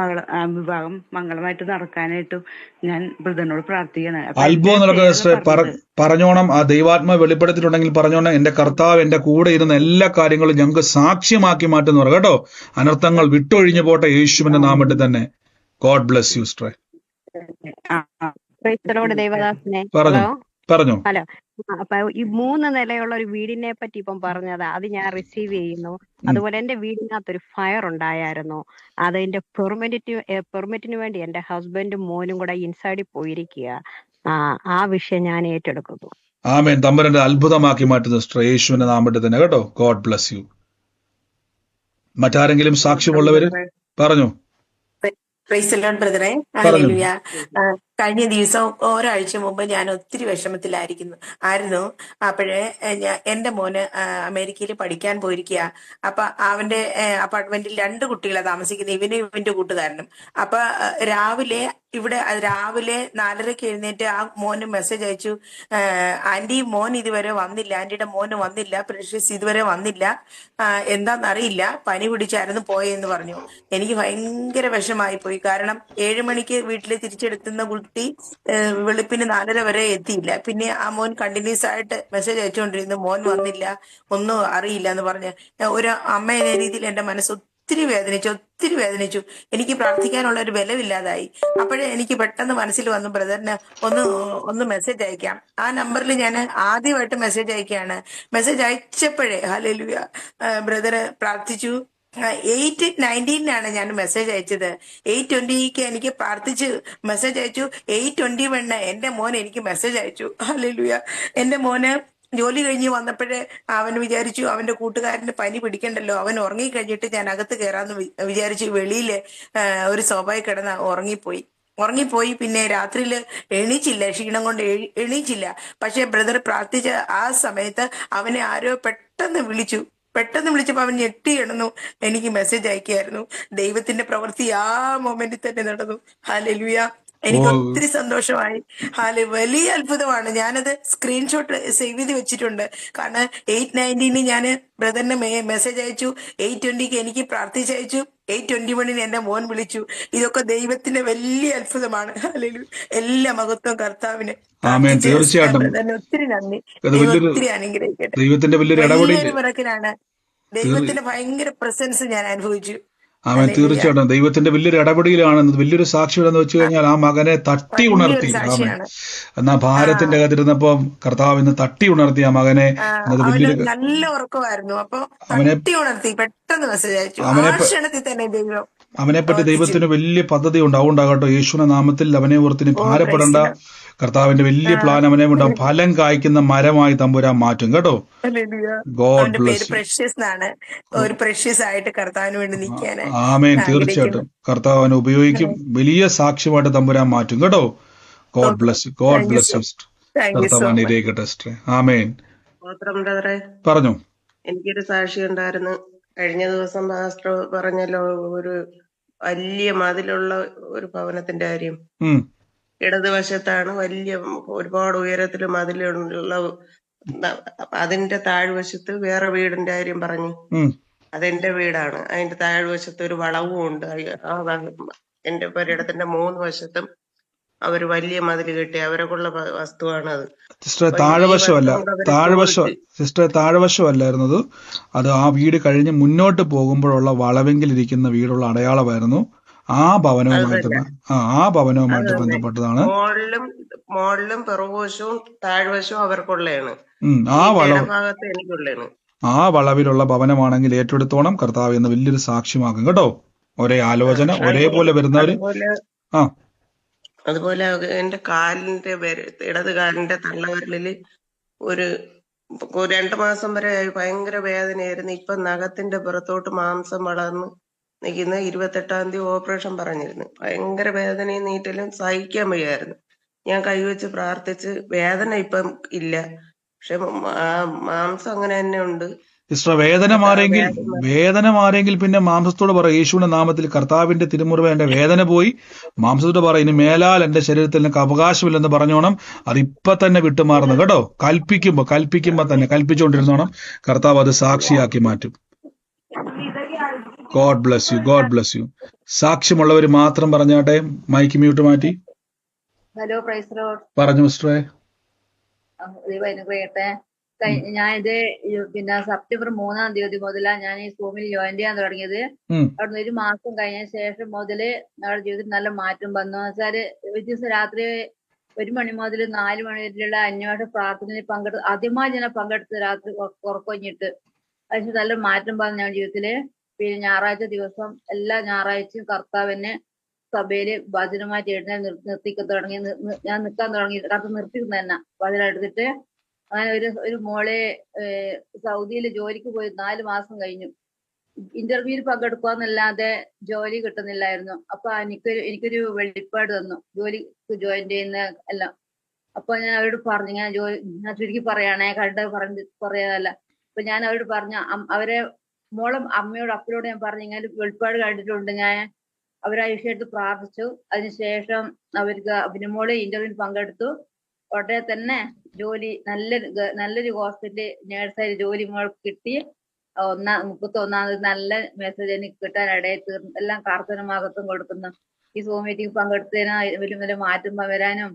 വിവാഹം മംഗളമായിട്ട് നടക്കാനായിട്ടും ഞാൻ ബ്രദറിനോട് പ്രാർത്ഥിക്കണം. അത്ഭുതം പറഞ്ഞോണം. ആ ദൈവാത്മ വെളിപ്പെടുത്തിയിട്ടുണ്ടെങ്കിൽ പറഞ്ഞോണം, എന്റെ കർത്താവ് എന്റെ കൂടെ ഇരുന്ന എല്ലാ കാര്യങ്ങളും ഞങ്ങൾക്ക് സാക്ഷ്യമാക്കി മാറ്റുന്നു പറ കേട്ടോ. അനർത്ഥങ്ങൾ വിട്ടൊഴിഞ്ഞു പോട്ടെ യേശുവിന്റെ നാമത്തിൽ തന്നെ. God bless you sister. പറഞ്ഞോ. ഹലോ. അപ്പൊ ഈ 3 നിലയുള്ള ഒരു വീടിനെ പറ്റി ഇപ്പം പറഞ്ഞത് അത് ഞാൻ റിസീവ് ചെയ്യുന്നു. അതുപോലെ എന്റെ വീടിനകത്തൊരു ഫയർ ഉണ്ടായിരുന്നു. അതിന്റെ പെർമിറ്റിന് വേണ്ടി എന്റെ ഹസ്ബൻഡും മോനും കൂടെ ഇൻസൈഡിൽ പോയിരിക്കുക. ആ വിഷയം ഞാൻ ഏറ്റെടുക്കുന്നു. ആമേൻ. തമ്പുരാന്റെ അത്ഭുതമാക്കി മാറ്റുന്ന സിസ്റ്റർ യേശുവിന്റെ നാമത്തിൽ തന്നെ കേട്ടോ. God bless U. മറ്റാരെങ്കിലും സാക്ഷ്യമുള്ളവര് പറഞ്ഞോ. ബ്രദറെ, ഹല്ലേലൂയ. കഴിഞ്ഞ ദിവസം ഒരാഴ്ച മുമ്പ് ഞാൻ ഒത്തിരി വിഷമത്തിലായിരുന്നു. അപ്പോഴേ എന്റെ മോന് അമേരിക്കയിൽ പഠിക്കാൻ പോയിരിക്കുക. അപ്പൊ അവന്റെ അപ്പാർട്ട്മെന്റിൽ 2 കുട്ടികളെ താമസിക്കുന്നത്, ഇവന്റെ കൂട്ടുകാരനും. അപ്പൊ രാവിലെ 4:30 എഴുന്നേറ്റ് ആ മോന് മെസ്സേജ് അയച്ചു, ആന്റി മോൻ ഇതുവരെ വന്നില്ല, ആന്റിയുടെ മോന് വന്നില്ല, പ്രഷ്യസ് ഇതുവരെ വന്നില്ല, എന്താന്നറിയില്ല, പനി പിടിച്ചായിരുന്നു പോയെന്ന് പറഞ്ഞു. എനിക്ക് ഭയങ്കര വിഷമായി പോയി. കാരണം 7 മണിക്ക് വീട്ടിൽ തിരിച്ചെടുത്തുന്ന കുട്ടി വെളുപ്പിന് 4:30 വരെ എത്തിയില്ല. പിന്നെ ആ മോൻ കണ്ടിന്യൂസ് ആയിട്ട് മെസ്സേജ് അയച്ചുകൊണ്ടിരുന്നു, മോൻ വന്നില്ല, ഒന്നും അറിയില്ല എന്ന് പറഞ്ഞ്. ഒരു അമ്മ എന്ന രീതിയിൽ എന്റെ മനസ്സ് ഒത്തിരി വേദനിച്ചു. എനിക്ക് പ്രാർത്ഥിക്കാനുള്ള ഒരു ബലമില്ലാതായി. അപ്പോഴേ എനിക്ക് പെട്ടെന്ന് മനസ്സിൽ വന്നു, ബ്രദറിന് ഒന്ന് മെസ്സേജ് അയക്കാം. ആ നമ്പറിൽ ഞാൻ ആദ്യമായിട്ട് മെസ്സേജ് അയക്കുകയാണ്. മെസ്സേജ് അയച്ചപ്പോഴേ ഹല്ലേലൂയ ബ്രദറ് പ്രാർത്ഥിച്ചു. 8:19 ഞാൻ മെസ്സേജ് അയച്ചത്. 8:20 എനിക്ക് പ്രാർത്ഥിച്ച് മെസ്സേജ് അയച്ചു. 8:21 എന്റെ മോൻ എനിക്ക് മെസ്സേജ് അയച്ചു. ഹല്ലേലൂയ. എന്റെ മോന് ജോലി കഴിഞ്ഞ് വന്നപ്പോഴേ അവൻ വിചാരിച്ചു അവന്റെ കൂട്ടുകാരന് പനി പിടിക്കണ്ടല്ലോ, അവൻ ഉറങ്ങിക്കഴിഞ്ഞിട്ട് ഞാൻ അകത്ത് കയറാന്ന് വിചാരിച്ചു വെളിയിൽ ഒരു സോഫയിൽ കിടന്ന് ഉറങ്ങിപ്പോയി. പിന്നെ രാത്രിയിൽ എണീച്ചില്ല, ക്ഷീണം കൊണ്ട് എണീച്ചില്ല. പക്ഷെ ബ്രദർ പ്രാർത്ഥിച്ച ആ സമയത്ത് അവനെ ആരോ പെട്ടെന്ന് വിളിച്ചപ്പോ അവൻ ഞെട്ടി കിടന്നു, എനിക്ക് മെസ്സേജ് അയക്കുകയായിരുന്നു. ദൈവത്തിന്റെ പ്രവൃത്തി ആ മൊമെന്റിൽ തന്നെ നടന്നു. ഹല്ലേലൂയ. എനിക്ക് ഒത്തിരി സന്തോഷമായി. വലിയ അത്ഭുതമാണ്. ഞാനത് സ്ക്രീൻഷോട്ട് സേവ് ചെയ്ത് വെച്ചിട്ടുണ്ട്. കാരണം 8:19 ഞാൻ ബ്രദറിന് മെസ്സേജ് അയച്ചു, 8:20 എനിക്ക് പ്രാർത്ഥിച്ചയച്ചു, 8:21 എന്റെ മോൻ വിളിച്ചു. ഇതൊക്കെ ദൈവത്തിന്റെ വലിയ അത്ഭുതമാണ്. ഹല്ലേലൂയ. എല്ലാ മഹത്വം കർത്താവിന്. തീർച്ചയായിട്ടും ബ്രദറിന് ഒത്തിരി നന്ദി. ദൈവം ഒത്തിരി അനുഗ്രഹിക്കട്ടെ. ദൈവത്തിന്റെ വലിയൊരു മിറക്കിലാണ്. ദൈവത്തിന്റെ ഭയങ്കര പ്രസൻസ് ഞാൻ അനുഭവിച്ചു. തീർച്ചയായിട്ടും ദൈവത്തിന്റെ വലിയൊരു ഇടപെടലാണ്, വലിയൊരു സാക്ഷി എന്ന് വെച്ച് കഴിഞ്ഞാൽ ആ മകനെ തട്ടി ഉണർത്തി. എന്നാ ഭാരത്തിന്റെ അകത്തിരുന്നപ്പോ കർത്താവ് ഇന്ന് തട്ടി ഉണർത്തി ആ മകനെ. നല്ല ഉറക്കമായിരുന്നു. അപ്പൊ തട്ടി ഉണർത്തി, പെട്ടെന്ന് മെസ്സേജ് അയച്ചു. ആ ക്ഷണത്തിൽ തന്നെ ദൈവം അവനെപ്പറ്റി ദൈവത്തിന് വലിയ പദ്ധതി ഉണ്ട്. അതുകൊണ്ടാകട്ടോ യേശുവിന്റെ നാമത്തിൽ അവനെ ഓർത്തിന് ഭാരപ്പെടേണ്ട. കർത്താവിന്റെ വലിയ പ്ലാൻ അവനെ ഉണ്ടാവും. ഫലം കായ്ക്കുന്ന മരമായി തമ്പുരാൻ മാറ്റും കേട്ടോ. God bless. ഒരു പ്രഷ്യസ് ആയിട്ട് കർത്താവിന് വേണ്ടി നിൽക്കാൻ. ആമേൻ. തീർച്ചയായിട്ടും കർത്താവ് അവനെ ഉപയോഗിക്കും. വലിയ സാക്ഷ്യമായിട്ട് തമ്പുരാൻ മാറ്റും കേട്ടോ. God bless. God bless. കർത്താവ് അനുഗ്രഹിക്കട്ടെ. ആമേൻ. പറഞ്ഞു. എനിക്കൊരു സാക്ഷി ഉണ്ടായിരുന്നു. കഴിഞ്ഞ ദിവസം പാസ്റ്റർ പറഞ്ഞല്ലോ, ഒരു വലിയ മതിലുള്ള ഒരു ഭവനത്തിന്റെ കാര്യം. ഇടതുവശത്താണ് വലിയ ഒരുപാട് ഉയരത്തിൽ മതിലുള്ള, അതിന്റെ താഴ്വശത്ത് വേറെ വീടിന്റെ കാര്യം പറഞ്ഞു. അതെന്റെ വീടാണ്. അതിന്റെ താഴ്വശത്ത് ഒരു വളവും ഉണ്ട്. എന്റെ പുരയിടത്തിന്റെ 3 വശത്തും അവര് വലിയ മതിൽ കെട്ടി അവരെക്കുള്ള വസ്തുവാണ് അത്. സിസ്റ്റർ താഴ്വശമല്ലായിരുന്നത് അത്. ആ വീട് കഴിഞ്ഞ് മുന്നോട്ട് പോകുമ്പോഴുള്ള വളവെങ്കിലിരിക്കുന്ന വീടുള്ള അടയാളമായിരുന്നു. ആ ഭവനവുമായിട്ട് ബന്ധപ്പെട്ടതാണ്. മോളിലും പിറകുവശവും താഴ്വശവും അവർക്കുള്ളതാണ്. ഭാഗത്ത് എനിക്കുള്ളതാണ്. ആ വളവിലുള്ള ഭവനമാണെങ്കിൽ ഏറ്റെടുത്തോണം. കർത്താവ് എന്ന് വലിയൊരു സാക്ഷ്യമാക്കും കേട്ടോ. ഒരേ ആലോചന, ഒരേപോലെ വരുന്നവര്. അതുപോലെ എന്റെ കാലിന്റെ ഇടത് കാലിന്റെ തള്ളവിരലില് ഒരു 2 മാസം വരെ ഭയങ്കര വേദനയായിരുന്നു. ഇപ്പൊ നഖത്തിന്റെ പുറത്തോട്ട് മാംസം വളർന്ന് നിൽക്കുന്ന. 28-ാം തീയതി ഓപ്പറേഷൻ പറഞ്ഞിരുന്നു. ഭയങ്കര വേദനയും നീറ്റലും സഹിക്കാൻ വയ്യായിരുന്നു. ഞാൻ കൈവച്ച് പ്രാർത്ഥിച്ച് വേദന ഇപ്പം ഇല്ല, പക്ഷെ മാംസം അങ്ങനെ തന്നെ ഉണ്ട്. സിസ്റ്റർ വേദന മാറിയെങ്കിൽ പിന്നെ മാംസത്തോട് പറ, യേശുവിന്റെ നാമത്തിൽ കർത്താവിന്റെ തിരുമുറിവ് എന്റെ വേദന പോയി. മാംസത്തോട് പറ, ഇനി മേലാൽ എന്റെ ശരീരത്തിൽ എനിക്ക് അവകാശമില്ലെന്ന് പറഞ്ഞോണം. അതിപ്പൊ തന്നെ വിട്ടുമാറുന്നു കേട്ടോ. കൽപ്പിക്കുമ്പോ തന്നെ കൽപ്പിച്ചുകൊണ്ടിരുന്നോണം. കർത്താവ് അത് സാക്ഷിയാക്കി മാറ്റും. God bless you. God bless you. സാക്ഷ്യമുള്ളവർ മാത്രം പറഞ്ഞാട്ടെ. മൈക്ക് മ്യൂട്ട് മാറ്റി. Hello, praise Lord. പറഞ്ഞു സിസ്റ്ററെ. ദൈവം അനുഗ്രഹിക്കട്ടെ. ഞാനിത് പിന്നെ സെപ്റ്റംബർ 3-ാം തീയതി മുതലാണ് ഞാൻ ഈ സൂമിൽ ജോയിൻ ചെയ്യാൻ തുടങ്ങിയത്. അവിടുന്ന് 1 മാസം കഴിഞ്ഞ ശേഷം മുതല് നമ്മുടെ ജീവിതത്തിൽ നല്ല മാറ്റം വന്നു. വെച്ചാല് ഒരു ദിവസം രാത്രി 1 മണി മുതൽ 4 മണി വരെയുള്ള അന്വേഷണ പ്രാർത്ഥനയിൽ ആദ്യമായി ഞാൻ പങ്കെടുത്ത് രാത്രി ഉറക്കൊഞ്ഞിട്ട് അതിന് നല്ല മാറ്റം വന്നു ഞാൻ ജീവിതത്തില്. പിന്നെ ഞായറാഴ്ച ദിവസം എല്ലാ ഞായറാഴ്ചയും കർത്താവിനെ സഭയില് വചനമായിട്ട് നിർത്തിക്കാൻ തുടങ്ങി. ഞാൻ നിൽക്കാൻ തുടങ്ങി. കർത്താവ് നിർത്തിയിരുന്നു തന്നെ വചനം എടുത്തിട്ട്. അങ്ങനെ ഒരു മോളെ സൗദിയിൽ ജോലിക്ക് പോയി 4 മാസം കഴിഞ്ഞു. ഇന്റർവ്യൂവിൽ പങ്കെടുക്കാന്നല്ലാതെ ജോലി കിട്ടുന്നില്ലായിരുന്നു. അപ്പൊ എനിക്കൊരു വെളിപ്പാട് തന്നു, ജോലിക്ക് ജോയിൻ ചെയ്യുന്ന എല്ലാം. അപ്പൊ ഞാൻ അവരോട് പറഞ്ഞു, ഞാൻ ചുരുക്കി പറയാണേ, പറയാതല്ല. അപ്പൊ ഞാൻ അവരോട് പറഞ്ഞു, അവരെ അമ്മയോട് അപ്പനോട് ഞാൻ പറഞ്ഞു, ഇങ്ങനെ വെളിപ്പാട് കണ്ടിട്ടുണ്ട്. ഞാൻ അവരാ വിഷയമായിട്ട് പ്രാർത്ഥിച്ചു. അതിനുശേഷം അവർക്ക് പിന്നെ മോള് ഇന്റർവ്യൂവിൽ പങ്കെടുത്തു. ഉടനെ തന്നെ ജോലി നല്ലൊരു ഹോസ്പിറ്റലിൽ നേഴ്സായിട്ട് ജോലി മോൾക്ക് കിട്ടി. 31-ാം തീയതി നല്ല മെസ്സേജ് എനിക്ക് കിട്ടാൻ ഇടയിൽ തീർന്നു. എല്ലാം പ്രാർത്ഥനമാകത്തും കൊടുക്കുന്നു. ഈ സൂം മീറ്റിംഗ് പങ്കെടുത്തതിന് വലിയ മാറ്റം വരാനും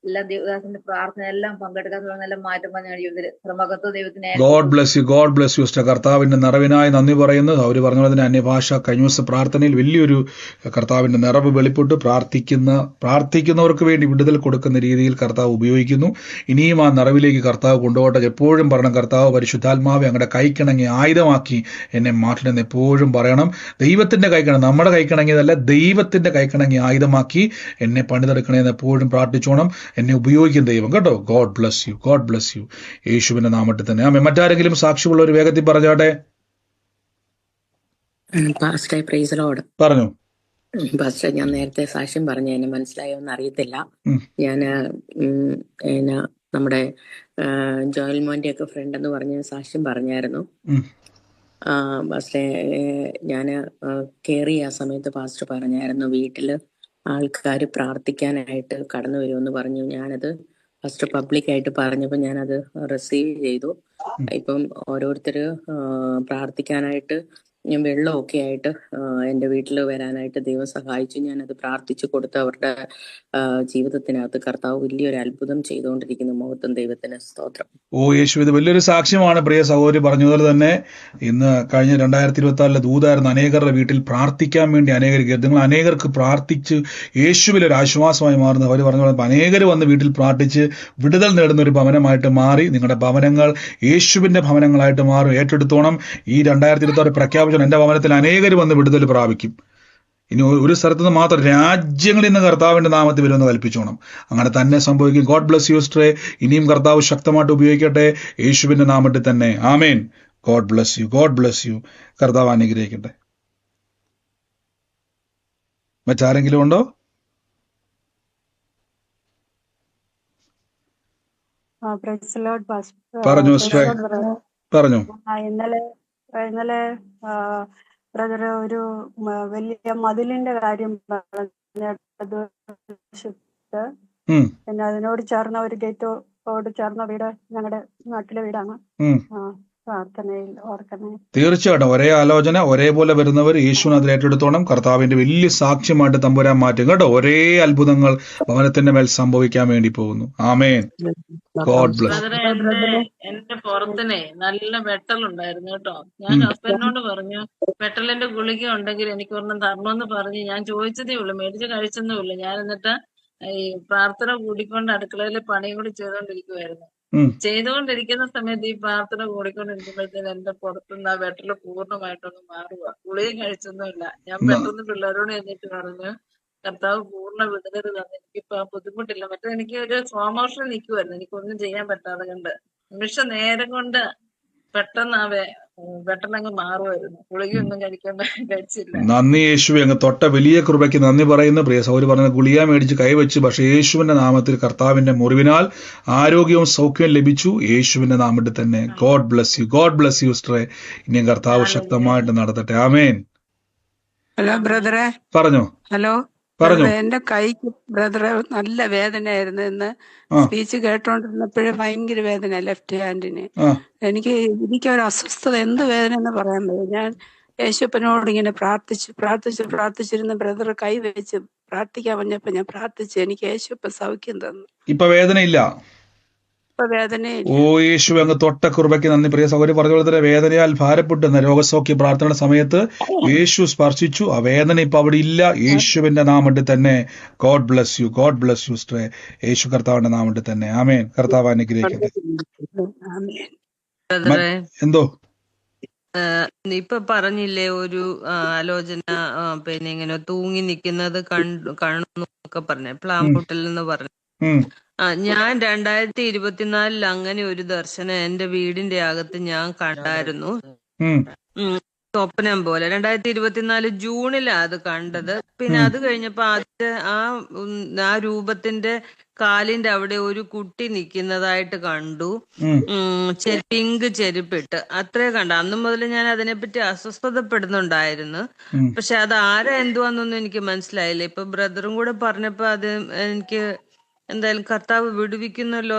എല്ലാം ദൈവദാസന്റെ പ്രാർത്ഥന എല്ലാം പങ്കെടുക്കാൻ നല്ല മാറ്റം വന്നു ജീവിതത്തില്. ശ്രമകത്വ ദൈവത്തിന്. God bless you. God bless you sister. കർത്താവിന്റെ നിറവിനായി നന്ദി പറയുന്നു. അവർ പറഞ്ഞതിന് അന്യഭാഷ കഴിഞ്ഞ ദിവസം പ്രാർത്ഥനയിൽ വലിയൊരു കർത്താവിന്റെ നിറവ് വെളിപ്പെട്ട് പ്രാർത്ഥിക്കുന്നവർക്ക് വേണ്ടി വിടുതൽ കൊടുക്കുന്ന രീതിയിൽ കർത്താവ് ഉപയോഗിക്കുന്നു. ഇനിയും ആ നിറവിലേക്ക് കർത്താവ് കൊണ്ടുപോകട്ടെ. എപ്പോഴും പറയണം, കർത്താവ് പരിശുദ്ധാത്മാവെ അങ്ങടെ കൈക്കിണങ്ങി ആയുധമാക്കി എന്നെ മാറ്റണമെന്ന് എപ്പോഴും പറയണം. ദൈവത്തിന്റെ കൈക്കിണങ്ങി, നമ്മുടെ കൈക്കിണങ്ങിയതല്ല, ദൈവത്തിന്റെ കൈക്കിണങ്ങി ആയുധമാക്കി എന്നെ പണിതെടുക്കണമെന്ന് എപ്പോഴും പ്രാർത്ഥിച്ചോണം. എന്നെ ഉപയോഗിക്കും ദൈവം കേട്ടോ. God bless you. God bless U. യേശുവിന്റെ നാമത്തിൽ തന്നെ. മറ്റാരെങ്കിലും സാക്ഷിയുള്ള ഒരു വേഗത്തിൽ പറഞ്ഞാട്ടെ. പറഞ്ഞു. പാസ്റ്റർ, ഞാൻ നേരത്തെ സാക്ഷ്യം പറഞ്ഞു, എന്നെ മനസ്സിലായോന്ന് അറിയത്തില്ല. ഞാൻ നമ്മുടെ ജോയൽ മോന്റെ ഒക്കെ ഫ്രണ്ട് എന്ന് പറഞ്ഞ സാക്ഷ്യം പറഞ്ഞായിരുന്നു. പാസ്റ്റർ, ഞാൻ കേറി ആ സമയത്ത് പാസ്റ്റർ പറഞ്ഞായിരുന്നു, വീട്ടില് ആൾക്കാർ പ്രാർത്ഥിക്കാനായിട്ട് കടന്നു വരുമെന്ന് പറഞ്ഞു. ഞാനത് ഫസ്റ്റ് പബ്ലിക്കായിട്ട് പറഞ്ഞപ്പോൾ ഞാനത് റിസീവ് ചെയ്തു. ഇപ്പം ഓരോരുത്തർ പ്രാർത്ഥിക്കാനായിട്ട് വെള്ളമൊക്കെ ആയിട്ട് എൻ്റെ വീട്ടിൽ വരാനായിട്ട് ദൈവം സഹായിച്ചു. ഞാനത് പ്രാർത്ഥിച്ചു കൊടുത്ത് അവരുടെ ജീവിതത്തിനകത്ത് കർത്താവ് വലിയൊരു അത്ഭുതം ചെയ്തുകൊണ്ടിരിക്കുന്നു. മഹത്വം ദൈവത്തിന് സ്തോത്രം. ഓ യേശു, ഇത് വലിയൊരു സാക്ഷ്യമാണ്. പ്രിയ സഹോദരി പറഞ്ഞതുപോലെ തന്നെ ഇന്ന് കഴിഞ്ഞ 2024 ദൂതായിരുന്നു അനേകരുടെ വീട്ടിൽ പ്രാർത്ഥിക്കാൻ വേണ്ടി നിങ്ങൾ അനേകർക്ക് പ്രാർത്ഥിച്ച് യേശുവിലൊരു ആശ്വാസമായി മാറുന്നു. അവർ പറഞ്ഞ പോലെ അനേകർ വന്ന് വീട്ടിൽ പ്രാർത്ഥിച്ച് വിടുതൽ നേടുന്ന ഒരു ഭവനമായിട്ട് മാറി. നിങ്ങളുടെ ഭവനങ്ങൾ യേശുവിന്റെ ഭവനങ്ങളായിട്ട് മാറും. ഏറ്റെടുത്തോണം. ഈ 2026 പ്രഖ്യാപിച്ചു എന്റെ ഭവനത്തിൽ അനേകർ വന്ന് വിടുതൽ പ്രാപിക്കും. ഇനി ഒരു സ്ഥലത്ത് നിന്ന് മാത്രം രാജ്യങ്ങളിൽ നിന്ന് കർത്താവിന്റെ നാമത്തിൽ വരുമെന്ന് കൽപ്പിച്ചോണം. അങ്ങനെ തന്നെ സംഭവിക്കും. ഗോഡ് ബ്ലസ് യു സിസ്റ്ററെ. ഇനിയും കർത്താവ് ശക്തമായിട്ട് ഉപയോഗിക്കട്ടെ യേശുവിന്റെ നാമത്തിൽ തന്നെ. ആമേൻ. God bless you. God bless you. കർത്താവ് അനുഗ്രഹിക്കട്ടെ. മറ്റാരെങ്കിലും ഉണ്ടോ? പറഞ്ഞു സിസ്റ്ററെ, പറഞ്ഞു. ഇന്നലെ ബ്രദർ ഒരു വലിയ മതിലിന്റെ കാര്യം പറഞ്ഞിട്ട് പിന്നെ അതിനോട് ചേർന്ന ഒരു ഗേറ്റോട് ചേർന്ന വീട് ഞങ്ങളുടെ നാട്ടിലെ വീടാണ്. പ്രാർത്ഥനയിൽ ഓർക്കണേ. തീർച്ചയായിട്ടും ഒരേ ആലോചന ഒരേപോലെ വരുന്നവർ യേശുവിനെ അതിൽ ഏറ്റെടുത്തോണം. കർത്താവിന്റെ വലിയ സാക്ഷ്യമായിട്ട് തമ്പുരാൻ മാറ്റും കേട്ടോ. ഒരേ അത്ഭുതങ്ങൾ ഭവനത്തിന്റെ മേൽ സംഭവിക്കാൻ വേണ്ടി പോകുന്നു. ആമേൻ. God bless. എന്റെ പുറത്തിനെ നല്ല വെട്ടലുണ്ടായിരുന്നു കേട്ടോ. ഞാൻ ഹസ്ബൻഡിനോട് പറഞ്ഞു വെട്ടലിന്റെ ഗുളിക ഉണ്ടെങ്കിൽ എനിക്ക് ഒരെണ്ണം തരണമെന്ന് പറഞ്ഞ് ഞാൻ ചോദിച്ചതേ ഉള്ളൂ, മേടിച്ച് കഴിച്ചൊന്നുമില്ല. ഞാൻ എന്നിട്ട് ഈ പ്രാർത്ഥന കൂടിക്കൊണ്ട് അടുക്കളയിലെ പണിയും കൂടി ചെയ്തോണ്ടിരിക്കുവായിരുന്നു. ചെയ്തുകൊണ്ടിരിക്കുന്ന സമയത്ത് ഈ പ്രാർത്ഥന കൂടിക്കൊണ്ടിരിക്കുമ്പോഴത്തേന് എന്റെ പുറത്തുനിന്ന് ആ വെട്ടല് പൂർണ്ണമായിട്ടൊന്ന് മാറുക. ഗുളിക കഴിച്ചൊന്നുമില്ല. ഞാൻ പെട്ടെന്ന് പിള്ളേരോട് എന്നിട്ട് പറഞ്ഞു കർത്താവ് പൂർണ്ണ വിടുതൽ തന്നെ. എനിക്കിപ്പോ ആ ബുദ്ധിമുട്ടില്ല. മറ്റേ എനിക്ക് ഒരു സ്ലോ മോഷൻ നിൽക്കുമായിരുന്നു. എനിക്കൊന്നും ചെയ്യാൻ പറ്റാതെ കണ്ട് നിമിഷ നേരം കൊണ്ട് പെട്ടെന്ന് ആ വെട്ടലങ്ങ് മാറുമായിരുന്നു. ഗുളികയൊന്നും കഴിച്ചില്ല. നന്ദി യേശുവെ. അങ്ങ് തൊട്ട വലിയ കൃപയ്ക്ക് നന്ദി പറയുന്നു. പ്രിയ സഹോദരി പറഞ്ഞ ഗുളിക മേടിച്ച് കൈവച്ചു. പക്ഷെ യേശുവിന്റെ നാമത്തിൽ കർത്താവിന്റെ മുറിവിനാൽ ആരോഗ്യവും സൗഖ്യവും ലഭിച്ചു. യേശുവിന്റെ നാമത്തിൽ തന്നെ. God bless you. God bless U സിസ്റ്ററെ. ഇനിയും കർത്താവ് ശക്തമായിട്ട് നടത്തട്ടെ. ആമേൻ. ഹലോ ബ്രദറെ. പറഞ്ഞോ. ഹലോ. പറഞ്ഞു. എന്റെ കൈക്ക് ബ്രദറെ നല്ല വേദനയായിരുന്നു. ഇന്ന് സ്പീച്ച് കേട്ടോണ്ടിരുന്നപ്പോഴേ ഭയങ്കര വേദന ലെഫ്റ്റ് ഹാൻഡിന്. എനിക്കൊരു അസ്വസ്ഥത, എന്ത് വേദന എന്ന് പറയാൻ പറ്റും. ഞാൻ യേശുപ്പനോട് ഇങ്ങനെ പ്രാർത്ഥിച്ചിരുന്ന ബ്രദർ കൈ വെച്ച് പ്രാർത്ഥിക്കാൻ പറഞ്ഞപ്പോ ഞാൻ പ്രാർത്ഥിച്ചു. എനിക്ക് യേശുപ്പ സൗഖ്യം തന്നു. ഇപ്പൊ വേദനയില്ല. വേദനയില്ല. ഓ യേശു, അങ്ങ് തൊട്ട കൃപയ്ക്ക് നന്ദി. പ്രിയ സഹോദരി പറഞ്ഞ പോലെ തന്നെ വേദനയാൽ ഭാരപ്പെട്ടുന്ന രോഗസൗഖ്യ പ്രാർത്ഥന സമയത്ത് യേശു സ്പർശിച്ചു. ആ വേദന ഇപ്പൊ അവിടെ ഇല്ല. യേശുവിന്റെ നാമത്തിൽ തന്നെ. God bless you. God bless U സിസ്റ്ററെ. യേശു കർത്താവിന്റെ നാമത്തിൽ തന്നെ. ആമേൻ. കർത്താവ് അനുഗ്രഹിക്കട്ടെ. എന്തോ ഇപ്പൊ പറഞ്ഞില്ലേ ഒരു ആലോചന, പിന്നെ ഇങ്ങനെ തൂങ്ങി നിൽക്കുന്നത് കാണുന്നു ഒക്കെ പറഞ്ഞ പ്ലാംപൂട്ടിൽ എന്ന് പറഞ്ഞു. ഞാൻ 2024 അങ്ങനെ ഒരു ദർശനം എന്റെ വീടിന്റെ അകത്ത് ഞാൻ കണ്ടായിരുന്നു. സ്വപ്നം പോലെ 2024 ജൂണിലാ അത് കണ്ടത്. പിന്നെ അത് കഴിഞ്ഞപ്പോ ആദ്യത്തെ ആ രൂപത്തിന്റെ കാലിന്റെ അവിടെ ഒരു കുട്ടി നിൽക്കുന്നതായിട്ട് കണ്ടു. പിങ്ക് ചെരുപ്പിട്ട് അത്രേ കണ്ട. അന്നു മുതൽ ഞാൻ അതിനെപ്പറ്റി അസ്വസ്ഥതപ്പെടുന്നുണ്ടായിരുന്നു. പക്ഷെ അത് ആരാ എന്തുവാന്നൊന്നും എനിക്ക് മനസ്സിലായില്ല. ഇപ്പൊ ബ്രദറും കൂടെ പറഞ്ഞപ്പോ അത് എനിക്ക് എന്തായാലും കർത്താവ് വിടുവിക്കുന്നല്ലോ.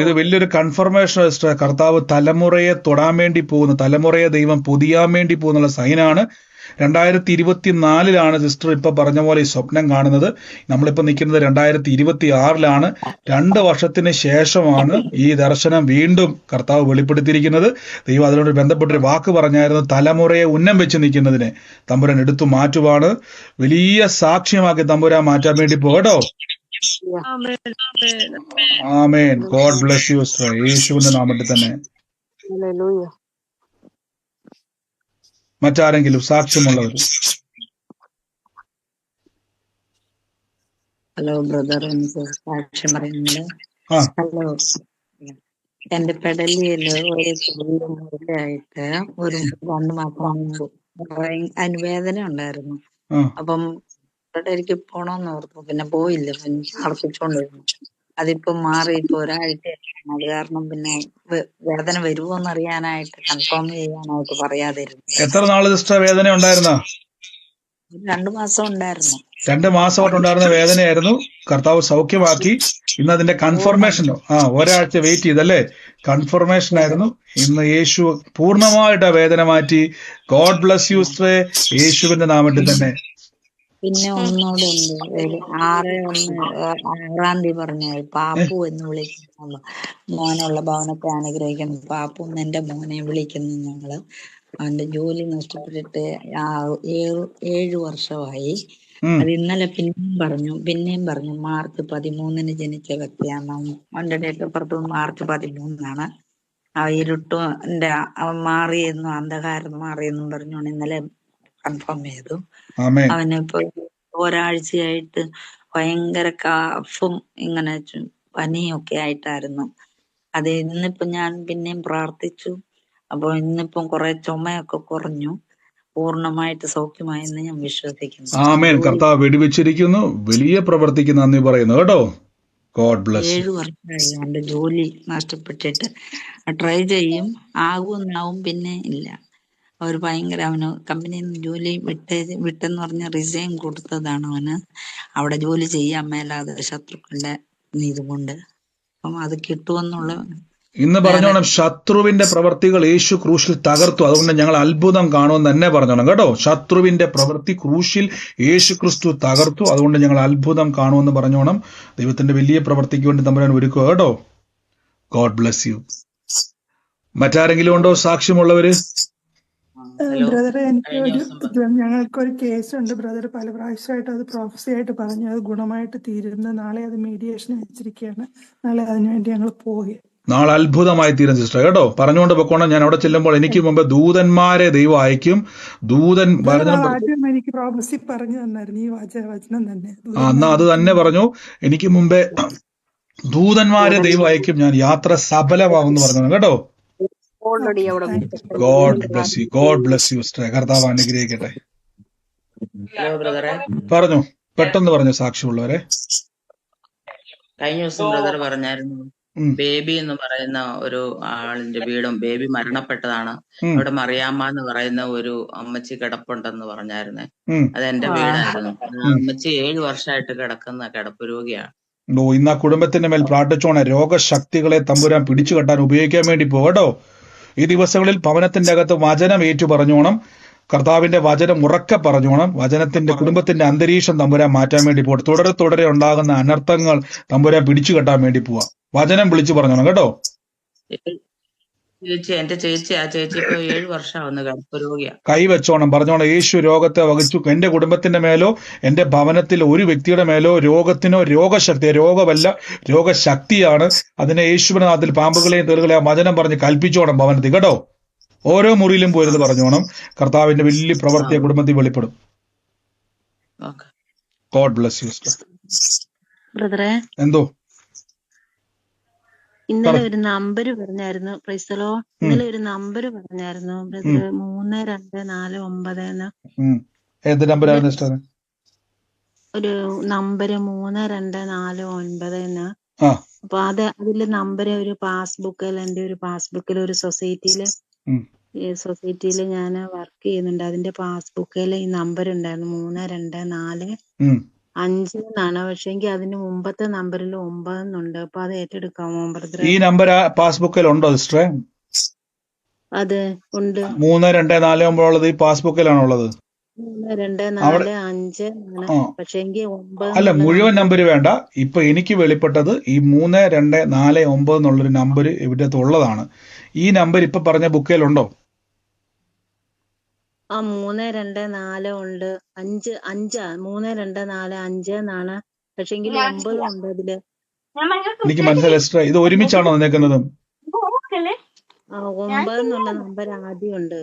ഇത് വലിയൊരു കൺഫർമേഷൻ. കർത്താവ് തലമുറയെ തൊടാൻ വേണ്ടി പോകുന്നു. തലമുറയെ ദൈവം പൊതിയാൻ വേണ്ടി പോകുന്നുള്ള സൈനാണ്. 2024 സിസ്റ്റർ ഇപ്പൊ പറഞ്ഞ പോലെ ഈ സ്വപ്നം കാണുന്നത്. നമ്മളിപ്പോ നിൽക്കുന്നത് 2026 2 വർഷത്തിന് ശേഷമാണ് ഈ ദർശനം വീണ്ടും കർത്താവ് വെളിപ്പെടുത്തിയിരിക്കുന്നത്. ദൈവം അതിനോട് ബന്ധപ്പെട്ടൊരു വാക്ക് പറഞ്ഞായിരുന്നു, തലമുറയെ ഉന്നം വെച്ച് നിൽക്കുന്നതിനെ തമ്പുരാൻ എടുത്തു മാറ്റുവാണ്. വലിയ സാക്ഷ്യമാക്കി തമ്പുരാൻ മാറ്റാൻ വേണ്ടി പോകട്ടോ. ആമേൻ. God bless you sister. യേശുവിന്റെ നാമത്തിൽ തന്നെ. മറ്റാരെങ്കിലും സാക്ഷ്യമുള്ളവർ? ഹലോ ബ്രദർ, എനിക്ക് സാക്ഷ്യം പറയുന്നത്. ഹലോ, എന്റെ പെടലിയില് ഒരു ചെറിയ മുറിയായിട്ട് ഒരു 2 മാസം മുമ്പ് അതിന് വേദന ഉണ്ടായിരുന്നു. അപ്പം എനിക്ക് പോണോന്ന് ഓർത്തു. പിന്നെ പോയില്ല. അടപ്പിച്ചോണ്ടിരുന്നു. അതിപ്പോ മാറി. ഇപ്പൊ ഒരാഴ്ചയാണ്. അത് കാരണം പിന്നെ വേദന വരുമോന്ന് അറിയാനായിട്ട് കൺഫേം ചെയ്യാനായിട്ട് പറയാതിരുന്നു. എത്ര നാള് സിസ്റ്റർ വേദന ഉണ്ടായിരുന്ന? 2 മാസം ഉണ്ടായിരുന്നു. 2 മാസമായിട്ടുണ്ടായിരുന്ന വേദനയായിരുന്നു, കർത്താവ് സൗഖ്യമാക്കി. ഇന്ന് അതിന്റെ കൺഫർമേഷൻ, ഒരാഴ്ച വെയിറ്റ് ചെയ്തല്ലേ, കൺഫർമേഷൻ ആയിരുന്നു. ഇന്ന് യേശു പൂർണ്ണമായിട്ട് ആ വേദന മാറ്റി. ഗോഡ് ബ്ലസ് യു സിസ്റ്ററെ, യേശുവിന്റെ നാമത്തിൽ തന്നെ. പിന്നെ ഒന്നുകൂടെ ഉണ്ട്, 6/1 പറഞ്ഞു, പാപ്പു എന്ന് വിളിക്കുന്നു. മോനുള്ള ഭവനത്തെ അനുഗ്രഹിക്കുന്നു. പാപ്പു എന്റെ മോനെ വിളിക്കുന്നു ഞങ്ങള്. അവന്റെ ജോലി നഷ്ടപ്പെട്ടിട്ട് 7 വർഷമായി. അത് ഇന്നലെ പിന്നെയും പറഞ്ഞു മാർച്ച് 13 ജനിച്ച വ്യക്തിയാണ്. അവന്റെ ഡേറ്റ് ഓഫ് ബർത്ത് മാർച്ച് 13 ആ ഇരുട്ടിന്റെ മാറിയെന്നും അന്ധകാരം മാറിയെന്നും പറഞ്ഞോണ്ട് ഇന്നലെ കൺഫേം ചെയ്തു. അവനിപ്പോ ഒരാഴ്ചയായിട്ട് ഭയങ്കര കഫും ഇങ്ങനെ പനിയൊക്കെ ആയിട്ടായിരുന്നു. അത് ഇന്നിപ്പോ ഞാൻ പിന്നെയും പ്രാർത്ഥിച്ചു. അപ്പൊ ഇന്നിപ്പം കുറെ ചുമയൊക്കെ കുറഞ്ഞു, പൂർണ്ണമായിട്ട് സൗഖ്യമായെന്ന് ഞാൻ വിശ്വസിക്കുന്നു. ആമേൻ. കർത്താവ് വെടിവെച്ചിരിക്കുന്നു, വലിയ പ്രവർത്തിക്ക് നന്ദി പറയുന്നു കേട്ടോ. God bless. 7 വർഷമായി അവന്റെ ജോലി നഷ്ടപ്പെട്ടിട്ട്. ട്രൈ ചെയ്യും, ആകുമെന്നാവും, പിന്നെ ഇല്ല. അവർ ഭയങ്കര, അവന് കമ്പനിയിൽ നിന്ന് ജോലി വിട്ടെന്ന് പറഞ്ഞ റിസൈൻ കൊടുത്തതാണ്. അവന് അവിടെ ജോലി ചെയ്യാൻ മേലാതെ ശത്രുക്കളുടെ ഇതുകൊണ്ട്. അപ്പം അത് കിട്ടുമെന്നുള്ള ഇന്ന് പറഞ്ഞോണം, ശത്രുവിന്റെ പ്രവർത്തികൾ യേശു ക്രൂശിൽ തകർത്തു. അതുകൊണ്ട് ഞങ്ങൾ അത്ഭുതം കാണുമെന്ന് തന്നെ പറഞ്ഞോണം കേട്ടോ. ശത്രുവിന്റെ പ്രവൃത്തി ക്രൂശിൽ യേശു ക്രിസ്തു തകർത്തു. അതുകൊണ്ട് ഞങ്ങൾ അത്ഭുതം കാണുമെന്ന് പറഞ്ഞോണം. ദൈവത്തിന്റെ വലിയ പ്രവർത്തിക്ക് വേണ്ടി തമ്പുരാൻ ഒരുക്കുക കേട്ടോ. God bless U. മറ്റാരെങ്കിലും ഉണ്ടോ സാക്ഷ്യമുള്ളവര്? ബ്രദറെ, ഞങ്ങൾക്കൊരു കേസുണ്ട് ബ്രദർ. പല പ്രാവശ്യമായിട്ട് അത് പ്രോഫസി ആയിട്ട് പറഞ്ഞു അത് ഗുണമായിട്ട് തീരുന്നു. നാളെ അത് മീഡിയേഷൻ വെച്ചിരിക്കുകയാണ്. നാളെ അതിനുവേണ്ടി ഞങ്ങൾ പോയി. നാളെ അത്ഭുതമായി തീരും സിസ്റ്റർ കേട്ടോ. പറഞ്ഞുകൊണ്ട് പൊക്കോണം. ഞാൻ അവിടെ ചെല്ലുമ്പോൾ എനിക്ക് മുമ്പ് ദൂതന്മാരെ ദൈവം അയക്കും. ആദ്യം എനിക്ക് പ്രോഫസി പറഞ്ഞു തന്നായിരുന്നു ഈ വചനം തന്നെ. എന്നാ അത് തന്നെ പറഞ്ഞു. എനിക്ക് മുമ്പേ ദൂതന്മാരെ ദൈവം അയക്കും, ഞാൻ യാത്ര സഫലമാകുമെന്ന് പറഞ്ഞു കേട്ടോ. God bless you. God bless you sister. കർത്താവ് അനുഗ്രഹിക്കട്ടെ. പറഞ്ഞു, പെട്ടെന്ന് പറഞ്ഞു സാക്ഷ്യമുള്ളവരെ. കഴിഞ്ഞ ദിവസം ബ്രദർ പറഞ്ഞായിരുന്നു, ബേബി എന്ന് പറയുന്ന ഒരു ആളിന്റെ വീടും, ബേബി മരണപ്പെട്ടതാണ്, അവിടെ മറിയാമ്മ എന്ന് പറയുന്ന ഒരു അമ്മച്ചി കിടപ്പുണ്ടെന്ന് പറഞ്ഞായിരുന്നേ. അത് എന്റെ വീടായിരുന്നു. അമ്മച്ചി 7 വർഷമായിട്ട് കിടക്കുന്ന കിടപ്പ് രോഗിയാണ്. ഇന്ന് ആ കുടുംബത്തിന്റെ മേൽ പ്രാർത്ഥിച്ചോണേ. രോഗശക്തികളെ തമ്പുരാൻ പിടിച്ചു കെട്ടാൻ ഉപയോഗിക്കാൻ വേണ്ടി പോകട്ടോ. ഈ ദിവസങ്ങളിൽ ഭവനത്തിന്റെ അകത്ത് വചനം ഏറ്റു പറഞ്ഞോണം. കർത്താവിന്റെ വചനം ഉറക്കെ പറഞ്ഞോണം. വചനത്തിന്റെ കുടുംബത്തിന്റെ അന്തരീക്ഷം തമ്പുരാൻ മാറ്റാൻ വേണ്ടി പോകട്ടെ. തുടരെ ഉണ്ടാകുന്ന അനർത്ഥങ്ങൾ തമ്പുരാൻ പിടിച്ചു കെട്ടാൻ വേണ്ടി പോവാ. വചനം വിളിച്ചു പറഞ്ഞോണം കേട്ടോ. എന്റെ ചേച്ചി, ആ ചേച്ചി ഇപ്പൊ 7 വർഷമാവുന്ന കിടപ്പ് രോഗിയാ. കൈവച്ചോണം, പറഞ്ഞോണം. യേശു രോഗത്തെ വഹിച്ചു. എന്റെ കുടുംബത്തിന്റെ മേലോ എന്റെ ഭവനത്തിൽ ഒരു വ്യക്തിയുടെ മേലോ രോഗത്തിനോ, രോഗശക്തി, രോഗമല്ല രോഗശക്തിയാണ്, അതിനെ യേശുവിന്റെ നാമത്തിൽ പാമ്പുകളെയും തേളുകളെയും വചനം പറഞ്ഞ് കൽപ്പിച്ചോണം ഭവനത്തിൽ കേട്ടോ. ഓരോ മുറിയിലും പോയത് പറഞ്ഞോണം. കർത്താവിന്റെ വലിയ പ്രവൃത്തിയെ കുടുംബത്തിൽ വെളിപ്പെടും. God bless you. ബ്രദറെ, എന്തോ ഇന്നലെ ഒരു നമ്പർ പറഞ്ഞായിരുന്നു. പ്രൈസലോ, ഇന്നലെ ഒരു നമ്പർ പറഞ്ഞായിരുന്നു ബ്രദർ, 3249 ഏത് നമ്പറായിരുന്നു? ഒരു നമ്പർ 3249. അപ്പൊ അതില് നമ്പര് ഒരു പാസ്ബുക്കിൽ, എന്റെ ഒരു പാസ്ബുക്കിൽ ഒരു സൊസൈറ്റിയിൽ ഞാൻ വർക്ക് ചെയ്യുന്നുണ്ട്. അതിന്റെ പാസ്ബുക്കിൽ ഈ നമ്പർ ഉണ്ടായിരുന്നു 3245 എന്നാണ്. പക്ഷെങ്കിൽ അതിന് മുമ്പത്തെ നമ്പറിൽ 9 എന്നുണ്ട്. അപ്പൊ അത് ഏറ്റെടുക്കാമോ ബ്രദർ? ഈ നമ്പർ പാസ്ബുക്കിൽ ഉണ്ടോ സിസ്റ്ററെ? അതെ, ഉണ്ട്. 3249 ഉള്ളത് ഈ പാസ്ബുക്കിലാണോ ഉള്ളത്? 3245 പക്ഷെങ്കിൽ 9 അല്ല, മുഴുവൻ നമ്പർ വേണ്ട. ഇപ്പൊ എനിക്ക് വെളിപ്പെട്ടത് ഈ 3249 എന്നുള്ളൊരു നമ്പർ ഇവിടെ ഉള്ളതാണ്. ഈ നമ്പർ ഇപ്പൊ പറഞ്ഞ ബുക്കിലുണ്ടോ? 324 ഉണ്ട്. 3245 എന്നാണ്. പക്ഷെങ്കിൽ 9 ഉണ്ട് അതില്. എനിക്ക് മനസ്സിലായി. ഇത് ഒരുമിച്ചാണോ നിൽക്കുന്നത്? 9 എന്നുള്ള നമ്പർ ആദ്യം ഉണ്ട്.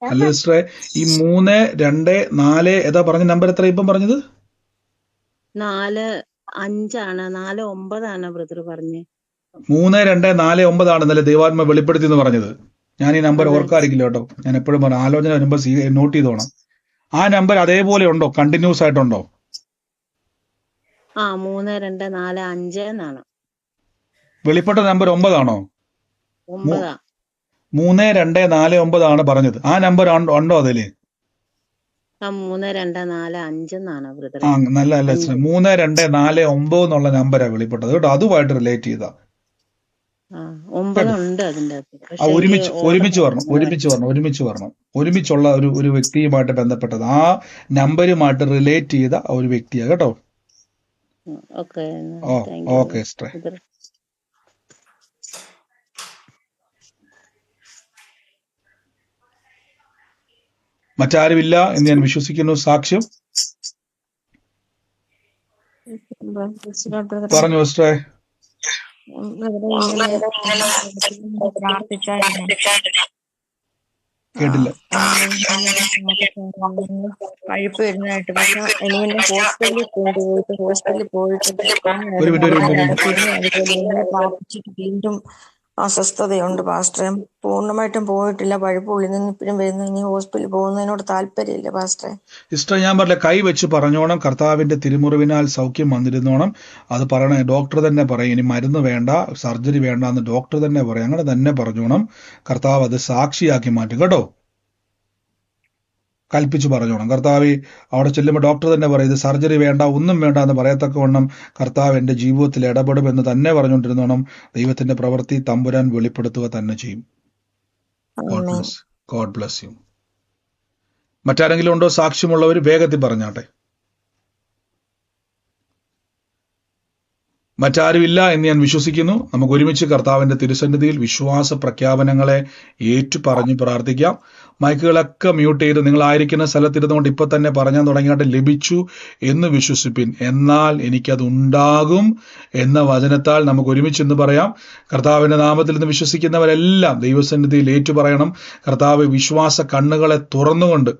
അല്ല സിസ്റ്ററെ, ഈ 324 ഏതാ പറഞ്ഞ നമ്പർ? എത്ര ഇപ്പം പറഞ്ഞത്? 45 ആണ്. 49 ആണ് ബ്രദർ പറഞ്ഞ്. 3249 ആണ് ഇന്നലെ ദൈവാത്മ വെളിപ്പെടുത്തി എന്ന് പറഞ്ഞത്. ഞാൻ ഈ നമ്പർ ഓർക്കാറില്ല കേട്ടോ. ഞാൻ എപ്പോഴും പറഞ്ഞു, ആലോചന വരുമ്പോൾ നോട്ട് ചെയ്തോണം. ആ നമ്പർ അതേപോലെ ഉണ്ടോ? കണ്ടിന്യൂസ് ആയിട്ടുണ്ടോ? 3245 എന്നാണ്. വെളിപ്പെട്ട നമ്പർ 9 ആണോ? 9 3249 ആണ് പറഞ്ഞത്. ആ നമ്പർ ഉണ്ടോ അതില്? 3245 എന്നാണ് ആ ബ്രദറെ. നല്ല 3249 എന്നുള്ള നമ്പരാ വെളിപ്പെട്ടത് കേട്ടോ. അതുമായിട്ട് റിലേറ്റ് ചെയ്താ 9 കേട്ടോ. ഉണ്ട് അതിന്റെ അകത്ത്. ആ പക്ഷെ എനിക്ക് ഒരുമിച്ച് ഓർമ്മ വരണം. ഒരുമിച്ചുള്ള ഒരു വ്യക്തിയുമായിട്ട് ബന്ധപ്പെട്ടത് ആ നമ്പരുമായിട്ട് റിലേറ്റ് ചെയ്ത ഒരു വ്യക്തിയാ കേട്ടോ. ഓക്കെ. താങ്ക് യു ഓക്കെ സിസ്റ്ററെ. ബ്രദർ. മറ്റാരുമില്ല എന്ന് ഞാൻ വിശ്വസിക്കുന്നു. സാക്ഷ്യം പറഞ്ഞു സിസ്റ്ററെ. കേട്ടില്ല. പഴുപ്പ് വരുന്നതായിട്ട് പക്ഷെ എനിക്ക് ഹോസ്പിറ്റലിൽ പോയിട്ട് ഒരു മിനിറ്റ്. അതുപോലെ പ്രാർത്ഥിച്ചിട്ട് വീണ്ടും അസ്വസ്ഥതയുണ്ട് പാസ്റ്ററെ. പൂർണ്ണമായിട്ടും പോയിട്ടില്ല, പഴുപ്പ് ഉള്ളിൽ നിന്ന് ഇപ്പോഴും വരുന്നു. ഇനി ഹോസ്പിറ്റലിൽ പോകുന്നതിനോട് താല്പര്യമില്ല പാസ്റ്ററെ. സിസ്റ്റർ ഞാൻ പറഞ്ഞ കൈ വെച്ച് പറഞ്ഞോണം, കർത്താവിന്റെ തിരുമുറിവിനാൽ സൗഖ്യം വന്നിരുന്നോണം. അത് പറയണേ. ഡോക്ടർ തന്നെ പറയും ഇനി മരുന്ന് വേണ്ട, സർജറി വേണ്ട എന്ന് ഡോക്ടർ തന്നെ പറയും. അങ്ങനെ തന്നെ പറഞ്ഞോണം. കർത്താവ് അത് സാക്ഷിയാക്കി മാറ്റും കേട്ടോ. കൽപ്പിച്ചു പറഞ്ഞോണം. കർത്താവ് അവിടെ ചെല്ലുമ്പോൾ ഡോക്ടർ തന്നെ പറയും ഇത് സർജറി വേണ്ട, ഒന്നും വേണ്ട എന്ന് പറയത്തക്കവണ്ണം കർത്താവ് എൻ്റെ ജീവിതത്തിൽ ഇടപെടുമെന്ന് തന്നെ പറഞ്ഞുകൊണ്ടിരുന്നോണം. ദൈവത്തിന്റെ പ്രവൃത്തി തമ്പുരാൻ വെളിപ്പെടുത്തുക തന്നെ ചെയ്യും. God bless U. മറ്റാരെങ്കിലും ഉണ്ടോ സാക്ഷ്യമുള്ളവർ? വേഗത്തിൽ പറഞ്ഞാട്ടെ. മറ്റാരുമില്ല എന്ന് ഞാൻ വിശ്വസിക്കുന്നു. നമുക്ക് ഒരുമിച്ച് കർത്താവിന്റെ തിരുസന്നിധിയിൽ വിശ്വാസ പ്രഖ്യാപനങ്ങളെ ഏറ്റു പറഞ്ഞു പ്രാർത്ഥിക്കാം. മൈക്കുകളൊക്കെ മ്യൂട്ട് ചെയ്ത് നിങ്ങളായിരിക്കുന്ന സ്ഥലത്തിരുന്നുകൊണ്ട് ഇപ്പൊ തന്നെ പറയാൻ തുടങ്ങിയിട്ട് ലഭിച്ചു എന്ന് വിശ്വസിപ്പിൻ. എന്നാൽ എനിക്കത് ഉണ്ടാകും എന്ന വചനത്താൽ നമുക്ക് ഒരുമിച്ച് എന്ന് പറയാം. കർത്താവിന്റെ നാമത്തിൽ നിന്ന് വിശ്വസിക്കുന്നവരെല്ലാം ദൈവസന്നിധിയിൽ ഏറ്റു പറയണം. കർത്താവ് വിശ്വാസ കണ്ണുകളെ തുറന്നുകൊണ്ട്,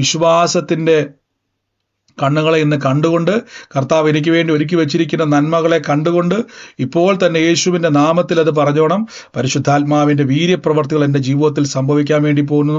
വിശ്വാസത്തിന്റെ കണ്ണുകളെ ഇന്ന് കണ്ടുകൊണ്ട്, കർത്താവ് എനിക്ക് വേണ്ടി ഒരുക്കി വെച്ചിരിക്കുന്ന നന്മകളെ കണ്ടുകൊണ്ട് ഇപ്പോൾ തന്നെ യേശുവിന്റെ നാമത്തിൽ അത് പറഞ്ഞോണം. പരിശുദ്ധാത്മാവിന്റെ വീര്യപ്രവർത്തികൾ എൻ്റെ ജീവിതത്തിൽ സംഭവിക്കാൻ വേണ്ടി പോകുന്നു.